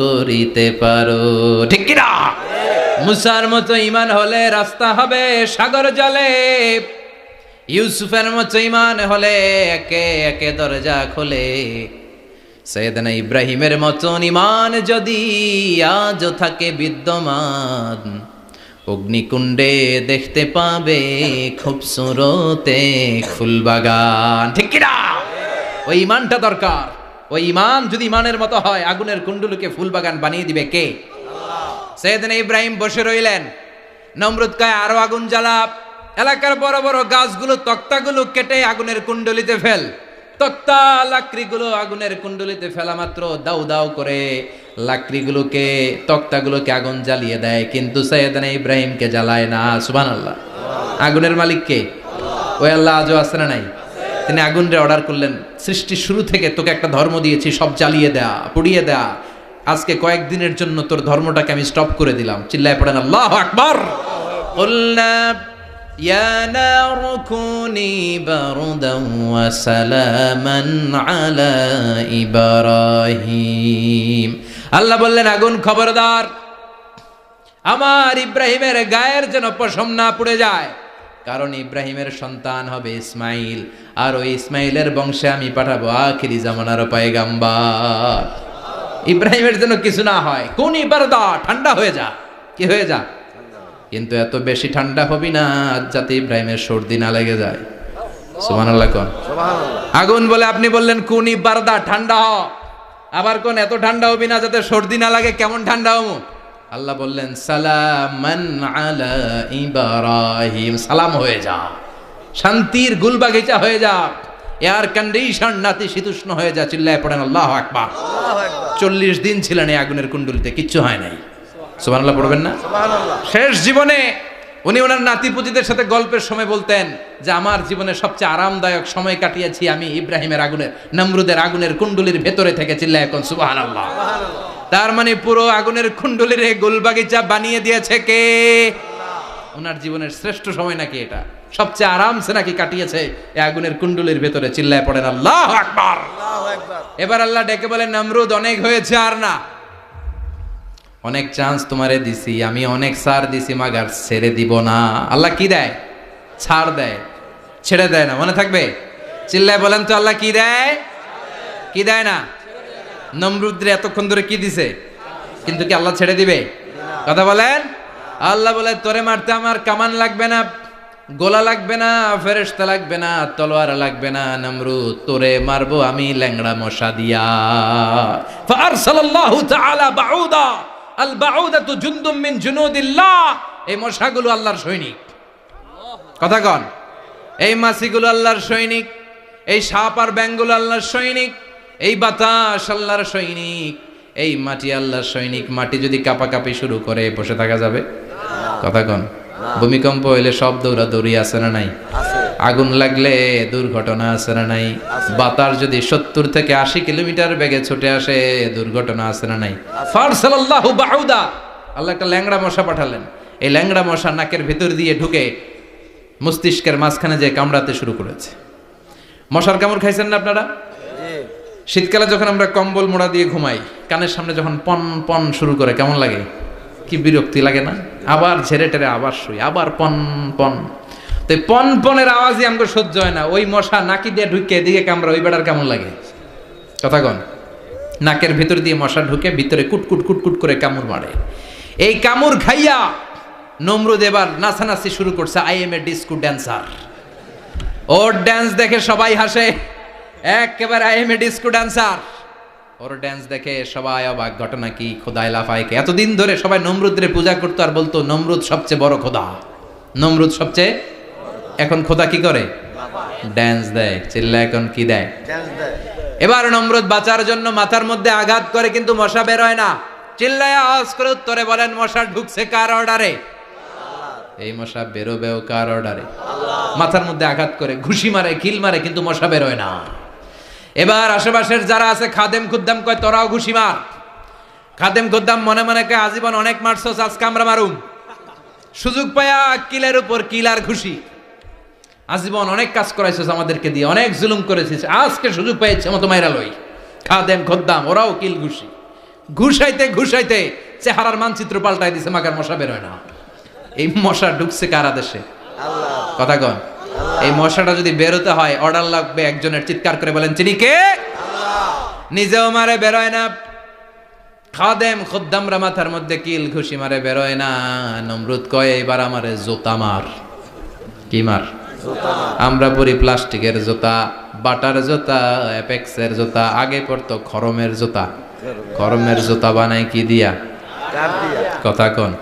Speaker 1: করিতে পারো, ঠিক কি না? মুসার মতো ঈমান হলে রাস্তা হবে সাগর জলে, ইউসুফের মতো ঈমান হলে একে একে দরজা খোলে। সাইয়েদনা ইব্রাহিমের মতো ঈমান যদি আজও থাকে বিদ্যমান, অগ্নিকুণ্ডে দেখতে পাবে খুবসুরত এক ফুলবাগান, ঠিক কি না? ওই ঈমানটা দরকার। ওই ঈমান যদি ঈমানের মতো হয়, আগুনের কুণ্ডলকে ফুলবাগান বানিয়ে দিবে কে? সাইয়েদনা ইব্রাহিম বসে রইলেন। নমরুদ কয় আরো আগুন জ্বালা, এলাকার বড় বড় গাছগুলো, তক্তাগুলো কেটে আগুনের কুণ্ডলিতে ফেল। তক্তা লাকড়িগুলো আগুনের কুণ্ডলিতে ফেলা মাত্র দাউ দাউ করে লাকড়িগুলোকে, তক্তাগুলোকে আগুন জ্বালিয়ে দেয়, কিন্তু সাইয়েদনা ইব্রাহিমকে জ্বালায় না। সুবহানাল্লাহ। আগুনের মালিক কে? ওই আল্লাহ আজও আছে না নাই? তিনি আগুনরে অর্ডার করলেন, সৃষ্টির শুরু থেকে তোকে একটা ধর্ম দিয়েছি, সব জ্বালিয়ে দেয়া, পুড়িয়ে দেয়া, আজকে কয়েকদিনের জন্য তোর ধর্মটাকে আমি স্টপ করে দিলাম। চিল্লায় পড়েন আল্লাহু আকবার। কুলনা ইয়া নারু কুনি বারদান ওয়া সালামান আলা ইব্রাহিম। আল্লাহ বললেন আগুন খবরদার, আমার ইব্রাহিমের গায়ের যেন পশম না পুড়ে যায়, কারণ ইব্রাহিমের সন্তান হবে ইসমাইল, আর ওই ইসমাইলের বংশে আমি পাঠাবো আখিরি জামানার পয়গাম্বার। ইব্রাহিমের জন্য কিছু না হয়, কোন ইবারদা, ঠান্ডা হয়ে যা, কি হয়ে যা, কিন্তু এত বেশি ঠান্ডা হবি না যাতে ইব্রাহিমের সর্দি না লেগে যায়। সুবহানাল্লাহ কোন। আগুন বলে আপনি বললেন কোন ইবারদা, ঠান্ডা হ, আবার কোন এত ঠান্ডা হবি না যাতে সর্দি না লাগে, কেমন ঠান্ডা হবো? আল্লাহ বললেন সালামান আলা ইব্রাহিম, সালাম হয়ে যা, শান্তির গুলবাগিচা হয়ে যা, এয়ার কন্ডিশন নাতিশীতোষ্ণ হয়ে যা। চিল্লায় পড়েন আল্লাহু আকবার। 40 দিন ছিলেন এই আগুনের কুণ্ডলিতে, কিচ্ছু হয় নাই। সুবহানাল্লাহ পড়বেন না? শেষ জীবনে উনি ওনার নাতিপুতিদের সাথে গল্পের সময় বলতেন যে আমার জীবনে সবচেয়ে আরামদায়ক সময় কাটিয়েছি আমি ইব্রাহিমের আগুনের, নমরুদের আগুনের কুণ্ডলির ভেতরে থেকে। চিল্লায় এখন সুবহানাল্লাহ। তার মানে পুরো আগুনের কুণ্ডলির গোলবাগিচা বানিয়ে দিয়েছে কে? ওনার জীবনের শ্রেষ্ঠ সময় নাকি এটা? সবচেয়ে আরামসে নাকি কাটিয়েছে এই আগুনের কুণ্ডুলির ভেতরে। চিল্লায় পড়েন আল্লাহু আকবার। এবার আল্লাহ ডেকে বলেন, নমরুদ অনেক হয়েছে, আর না, অনেক চান্স তোমারে দিছি আমি, অনেক ছাড় দিছি, মাগার ছেড়ে দিব না। আল্লাহ কি দেয়? ছাড় দেয়, ছেড়ে দেয় না। মনে থাকবে? চিল্লায় বলেন তো, আল্লাহ কি দেয়? কি দেয় না? নমরুদরে এতক্ষণ ধরে কি দিছে, কিন্তু কি আল্লাহ ছেড়ে দিবে? কথা বলেন। আল্লাহ বলে, তোরে মারতে আমার কামান লাগবে না, গোলা লাগবে না, ফেরেশতা লাগবে না, তলোয়ার লাগবে না, নমরুদ তোরে মারবো আমি ল্যাংড়া মশা দিয়া। ফারসালাল্লাহু তাআলা বাউদা, আল বাউদাতু জুনদুম মিন জুনুদিল্লাহ। এই মশাগুলো আল্লাহর সৈনিক। কথা কন। এই মাছিগুলো আল্লাহর সৈনিক, এই সাপ আর ব্যাঙগুলো আল্লাহর সৈনিক, এই বাতাস আল্লাহর সৈনিক, এই মাটি আল্লাহর সৈনিক। মাটি যদি কাঁপাকাঁপি শুরু করে বসে থাকা যাবে? কথা কন। ভূমিকম্প হইলে সব দৌড়াদৌড়ি আছে না নাই? আগুন লাগলে দুর্ঘটনা আছে না নাই? বাতাস যদি 70 থেকে 80 কিলোমিটার বেগে ছুটে আসে, দুর্ঘটনা আছে না নাই? ফারসালাল্লাহু বাউদা, আল্লাহ একটা ল্যাংড়া মশা পাঠালেন। এই ল্যাংড়া মশা নাকের ভিতর দিয়ে ঢুকে মস্তিষ্কের মাঝখানে যে কামড়াতে শুরু করেছে। মশার কামড় খাইছেন না আপনারা? শীতকালে যখন আমরা কম্বল মোড়া দিয়ে ঘুমাই, কানের সামনে যখন পন পন শুরু করে কেমন লাগে? কি বিরক্তি লাগে না? আবার ঝেড়ে টেরে আবার শুই, আবার পন পন। তো পন পনের আওয়াজই আমাকে সহ্য হয় না। ওই মশা নাকি দিয়ে ঢুকে এদিকে কামড়া, ওই বেড়ার কেমন লাগে? কথা কন। নাকের ভিতর দিয়ে মশা ঢুকে ভিতরে কুটকুট কুটকুট করে কামড় মারে। এই কামড় খাইয়া নমরুদ এবার নাচানাচি শুরু করছে। I M A disco dancer. Or dance দেখে সবাই হাসে, একেবারে I M A disco dancer. Or dance দেখে সবাই অবাক। ঘটনা কি? খোদায় লাফায়কে। এতদিন ধরে সবাই নমরুদরে পূজা করতো আর বলতো নমরুদ সবচেয়ে বড় খোদা, নমরুদ সবচেয়ে। এখন খোদা কি করে? ড্যান্স দেয়। চিল্লা এখন কি দেয়? এবার নমরুদ বাঁচার জন্য মাথার মধ্যে আঘাত করে, কিন্তু মশা বের হয় না। চিল্লায় আওয়াজ করে উত্তরে বলেন, মশা ঢুকছে কার অর্ডারে? এই মশা বেরোবেও কার অর্ডারে? মাথার মধ্যে আঘাত করে ঘুষি মারে, কিল মারে, কিন্তু মশা বের হয় না। এবার আশেপাশের যারা আছে খাদেম খুদ্দাম কয়, তোরাও ঘুষি মার। খাদেম খুদ্দাম মনে মনে কয়, আজীবন অনেক মারছস, আজকে আমরা মারুম। সুযোগ পায়া কিলের উপর কিল আর ঘুষি। আজীবন অনেক কাজ করাইছস আমাদেরকে দিয়ে, অনেক জুলুম করেছিস, আজকে সুযোগ পেয়েছে মতো মাইরা লই। খাদেম খুদ্দাম ওরাও কিল ঘুষি। ঘুষাইতে ঘুষাইতে চেহারার মানচিত্র পাল্টাই দিছে, মাগার মশা বের হয় না। এই মশা ঢুকছে কার আদেশে? কথা কন। এই মশাটা যদি বেরোতে হয়, অর্ডার লাগবে একজনের। চিৎকার করে বলেন, চিনি কে? নিজেও মারে, বেরোয় না। খাদেম খুদ্দামরা মাথার মধ্যে কিল ঘুষি মারে, বেরোয় না। নমরুদ কয়, এবার আমারে জুতা মার। কি মার? আমরা পরি প্লাস্টিকের জুতা, বাটার জুতা, অ্যাপেক্সের জুতা। আগে পড়তো খরমের জুতা। খরমের জুতা বানায় কি দিয়া? কথা কন।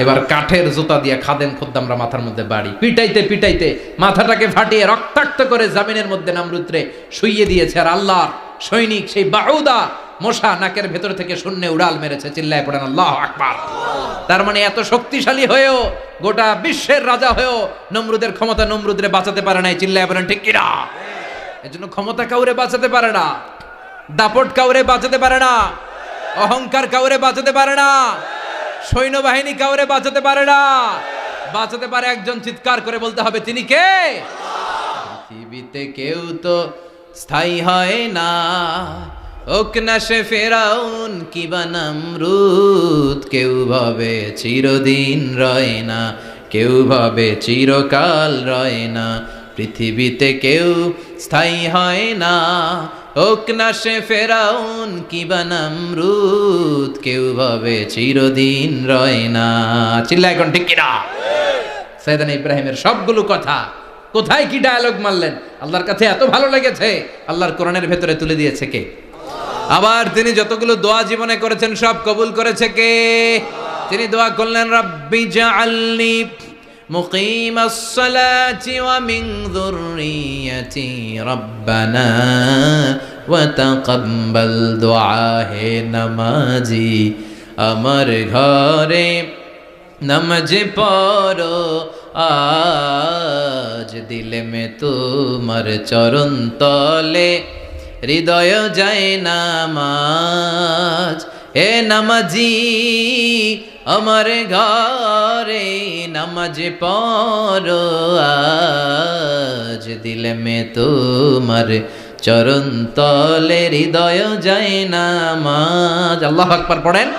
Speaker 1: এবার কাঠের জুতা দিয়া খাদেম খুদ্দামরা মাথার মধ্যে বাড়ি। পিটাইতে পিটাইতে মাথাটাকে ফাটিয়ে রক্তাক্ত করে জামিনের মধ্যে নমরুদরে শুইয়ে দিয়েছে। আর আল্লাহর সৈনিক সেই বাউদা মশা নাকের ভেতর থেকে শূন্যে উড়াল মেরেছে। চিল্লায় পড়েন আল্লাহু আকবার। তার মানে এত শক্তিশালী হয়েও, গোটা বিশ্বের রাজা হয়েও নমরুদের ক্ষমতা নমরুদরে বাঁচাতে পারে নাই। চিল্লায় পড়েন ঠিক কিনা? এজন্য ক্ষমতা কাউরে বাঁচাতে পারে না, দাপট কাউরে বাঁচাতে পারে না, অহংকার কাউরে বাঁচাতে পারে না, সৈন্যবাহিনী কাউরে বাঁচাতে পারে না। বাঁচাতে পারে একজন। চিৎকার করে বলতে হবে, তিনি কে? পৃথিবীতে কেউ তো স্থায়ী হয় না, হোক না সে ফেরাউন কিবা নমরুদ। কেউ ভাবে চিরদিন রয় না, কেউ ভাবে চিরকাল রয় না। পৃথিবীতে কেউ স্থায়ী হয় না, হোক না সে ফেরাউন কিবা নমরুদ। কেউ ভাবে চিরদিন রয় না। চিল্লা এখন ঠিক কিনা? সাইয়েদনা ইব্রাহিমের সবগুলো কথা কোথায় কি ডায়ালগ মারলেন, আল্লাহর কাছে এত ভালো লেগেছে, আল্লাহর কোরআনের ভেতরে তুলে দিয়েছে কে? আবার তিনি যতগুলো দোয়া জীবনে করেছেন সব কবুল করেছে কে? তিনি দোয়া করলেন, রাব্বি জাআলনি মুকিমাস সালাতি ওয়া মিন যুররিয়াতি রাব্বানা ওয়া তাকাব্বাল দুআ। হে নামাজি, আমার ঘরে নামাজ পড়ো আজ, দিলে মে তোমার চরণ তলে হৃদয় যায় নামাজ। এ নামাজি, আমার ঘরে নামাজ পড়ো আজ, দিলে মে তোমার চরণ তলে হৃদয় যায় নামাজ। আল্লাহু আকবার পড়েন।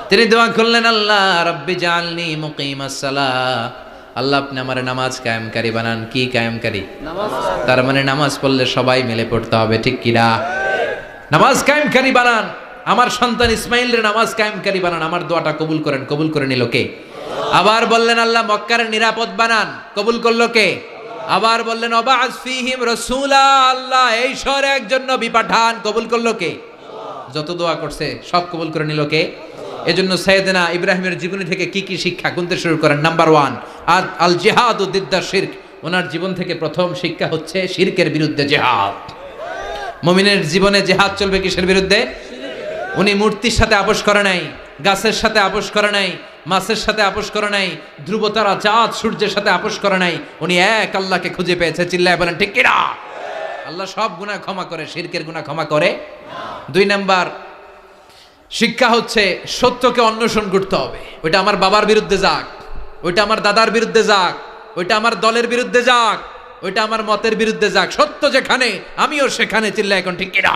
Speaker 1: তিনি দোয়া করলেন, আল্লাহ রব্বি জাআলনি মুকিমাস সালাহ, আল্লাহ আপনি আমার নামাজ কায়েমকারী বানান। কি কায়েমকারী? তার মানে নামাজ পড়লে সবাই মিলে পড়তে হবে, ঠিক কিনা? নামাজ কায়েমকারী বানান, আমার সন্তান ইসমাইলের নামাজ কায়েমকারী বানান। আমার দোয়াটা কবুল করেন। কবুল করে নিল কে? আবার বললেন আল্লাহ মক্কার নিরাপদ বানান। কবুল করলো কে? আবার বললেন ওয়াবা'আস ফীহিম রাসূলা, আল্লাহ এই শহরে একজন নবী পাঠান। কবুল করলো কে? যত দোয়া করছে সব কবুল করে নিল কে? এজন্য সাইয়েদনা ইব্রাহিমের জীবনী থেকে কি কি শিক্ষা গুনতে শুরু করেন। নাম্বার 1, আল জিহাদু দিদ্দা শিরক। ওনার জীবন থেকে প্রথম শিক্ষা হচ্ছে শিরকের বিরুদ্ধে জিহাদ। মুমিনের জীবনে জিহাদ চলবে কিসের বিরুদ্ধে? উনি মূর্তির সাথে আপোষ করে নাই, গাছের সাথে আপোষ করে নাই, মাছের সাথে আপোষ করে নাই, ধ্রুবতারা চাঁদ সূর্যের সাথে আপোষ করে নাই। উনি এক আল্লাহকে খুঁজে পেয়েছে। চিল্লায় বলেন ঠিক কিনা? আল্লাহ সব গুনাহ ক্ষমা করে, শিরকের গুনাহ ক্ষমা করে না। 2 নাম্বার শিক্ষা হচ্ছে সত্যকে অন্বেষণ করতে হবে। ওইটা আমার বাবার বিরুদ্ধে যাক, ওইটা আমার দাদার বিরুদ্ধে যাক, ওইটা আমার দলের বিরুদ্ধে যাক, ওইটা আমার মতের বিরুদ্ধে যাক, সত্য যেখানে আমিও সেখানে। চিল্লায় এখন ঠিক কিনা?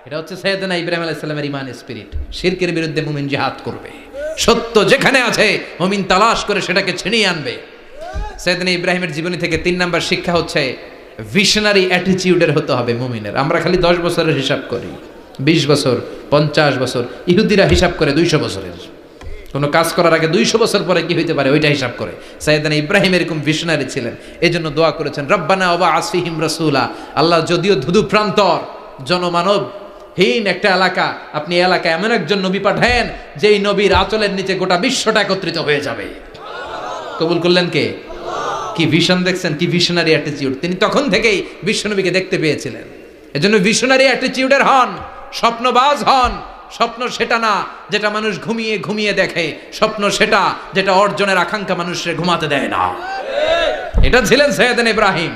Speaker 1: এটা হচ্ছে সাইয়েদনা ইব্রাহিম আলাইহিস সালামের ঈমান স্পিরিট। শিরকের বিরুদ্ধে মুমিন জিহাদ করবে। সত্য যেখানে আছে মুমিন তালাশ করে সেটাকে ছিনিয়ে আনবে। সাইয়েদনা ইব্রাহিমের জীবনী থেকে 3 নাম্বার শিক্ষা হচ্ছে ভিশনারি অ্যাটিটিউডের হতে হবে মুমিনের। আমরা খালি 10 বছরের হিসাব করি, 20 বছর, 50 বছর। ইহুদিরা হিসাব করে 200 বছরের। কোনো কাজ করার আগে 200 বছর পরে কি হইতে পারে ওইটা হিসাব করে। সাইয়েদনা ইব্রাহিম এরকম ভিশনারি ছিলেন। এজন্য দোয়া করেছেন রব্বানা ওয়াবা'আস ফীহিম রাসূলা, আল্লাহ যদিও ধুধু প্রান্তর জনমানব হীন একটা এলাকা, আপনি এলাকায় এমন একজন নবী পাঠায়েন যেই নবীর আঁচলের নিচে গোটা বিশ্বটা একত্রিত হয়ে যাবে। কবুল করলেন কে? কি ভিশন দেখছেন, কি ভিশনারি অ্যাটিটিউড। তিনি তখন থেকেই বিশ্বনবীকে দেখতে পেয়েছিলেন। এজন্য ভিশনারি অ্যাটিটিউডের হন, স্বপ্নবাজ হন। স্বপ্ন সেটা না যেটা মানুষ ঘুমিয়ে ঘুমিয়ে দেখে, স্বপ্ন সেটা যেটা অর্জনের আকাঙ্ক্ষা মানুষের ঘুমাতে দেয় না। এটা ছিলেন সাইয়েদনা ইব্রাহিম,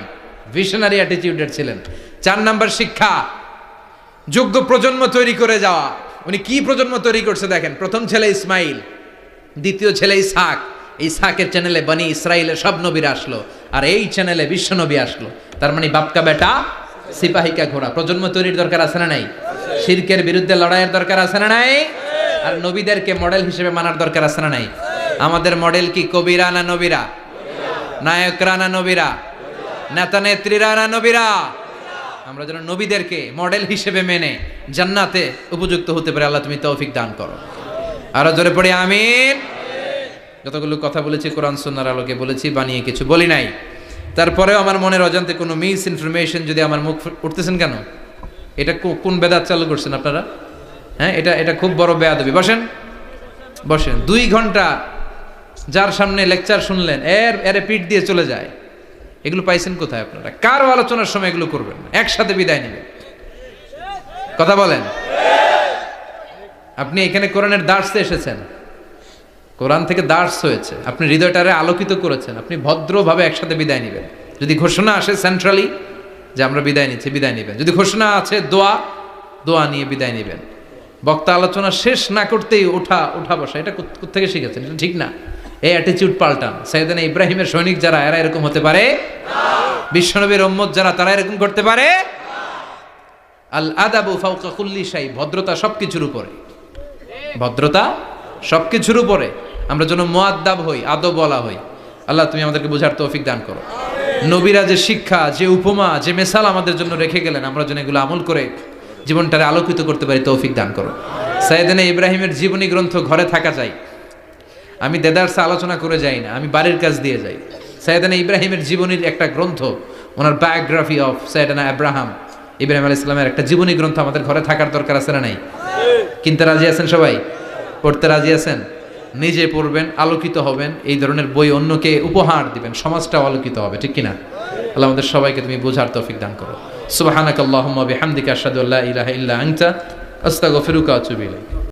Speaker 1: ভিশনারি অ্যাটিটিউডের ছিলেন। 4 নাম্বার শিক্ষা যোগ্য প্রজন্ম তৈরি করে যাওয়া। উনি কি প্রজন্ম তৈরি করছে দেখেন। প্রথম ছেলে ইসমাইল, দ্বিতীয় ছেলে ইসহাক। ইসহাকের চ্যানেলে বনি ইসরাইলের সব নবীরা আসলো, আর এই চ্যানেলে বিশ্ব নবী আসলো। তার মানে বাপকা বেটা সিপাহিকা ঘোড়া। প্রজন্ম তৈরির দরকার আছে না নাই? শিরকের বিরুদ্ধে লড়াইয়ের দরকার আছে না নাই? আর নবীদেরকে মডেল হিসেবে মানার দরকার আছে না নাই? আমাদের মডেল কি কবিরা না নবীরা? নায়করা না নবীরা? নেতা নেত্রীরা না নবীরা? আমরা যেন নবীদেরকে মডেল হিসেবে মেনে জান্নাতে উপযুক্ত হতে পারে। আল্লাহ তুমি তৌফিক দান করো। আরো জোরে পড়ি আমিন। যতগুলো কথা বলেছি কোরআন সুন্নাহর আলোকে বলেছি, বানিয়ে কিছু বলি নাই। তারপরেও আমার মনের অজান্তে কোনো মিস ইনফরমেশন যদি আমার মুখ উঠতেছেন কেন? এটা কোন বেদাত চালু করছেন আপনারা? হ্যাঁ, এটা খুব বড় বেয়াদবি। বসেন বসেন। 2 ঘন্টা যার সামনে লেকচার শুনলেন, এরে পিঠ দিয়ে চলে যায়। এগুলো পাইছেন কোথায় আপনারা? কারো আলোচনার সময় এগুলো করবেন না, একসাথে বিদায় নেবেন। কথা বলেন। আপনি এখানে কোরআনের দার্সে এসেছেন, কোরআন থেকে দার্স হয়েছে, আপনি হৃদয়টারে আলোকিত করেছেন, আপনি ভদ্রভাবে একসাথে বিদায় নেবেন। যদি ঘোষণা আসে সেন্ট্রালি যে আমরা বিদায় নিচ্ছি, বিদায় নেবেন। যদি ঘোষণা আছে দোয়া নিয়ে বিদায় নেবেন। বক্তা আলোচনা শেষ না করতেই ওঠা বসা, এটা কোত্থেকে শিখেছেন? এটা ঠিক না। এই অ্যাটিটিউড পাল্টান। সাইয়েদনা ইব্রাহিমের সৈনিক যারা, এরা এরকম হতে পারে না। বিশ্বনবীর উম্মত যারা, তারা এরকম করতে পারে না। আল আদাবু ফাওকা কুল্লি শাই, ভদ্রতা সবকিছুর উপরে। ভদ্রতা সবকিছুর উপরে। আমরা যেন মুআদ্দাব হই, আদব বলা হই। আল্লাহ তুমি আমাদেরকে বোঝার তৌফিক দান করো। নবীরা যে শিক্ষা, যে উপমা, যে মেসাল আমাদের জন্য রেখে গেলেন, আমরা যেন এগুলো আমল করে জীবনটারে আলোকিত করতে পারি, তৌফিক দান করো। সাইয়েদনা ইব্রাহিমের জীবনী গ্রন্থ ঘরে থাকা চাই। আমি দেদারসে আলোচনা করে যাই না, আমি বাড়ির কাজ দিয়ে যাই। সাইয়েদনা ইব্রাহিমের জীবনীর একটা গ্রন্থ, ওনার বায়োগ্রাফি অফ সাইয়েদনা ইব্রাহিম আলাইহিস সালামের একটা জীবনী গ্রন্থ আমাদের ঘরে থাকার দরকার আছে না নাই? কিনতে রাজি আছেন সবাই? পড়তে রাজি আছেন? নিজে পড়বেন, আলোকিত হবেন, এই ধরনের বই অন্যকে উপহার দিবেন, সমাজটাও আলোকিত হবে, ঠিক কিনা? আল্লাহ আমাদের সবাইকে তুমি বোঝার তৌফিক দান করো। সুবহানাকাল্লাহুম্মা বিহামদিকা আশহাদু আল্লা ইলাহা ইল্লা আনতা আস্তাগফিরুকা ওয়া আতুবু ইলাইক।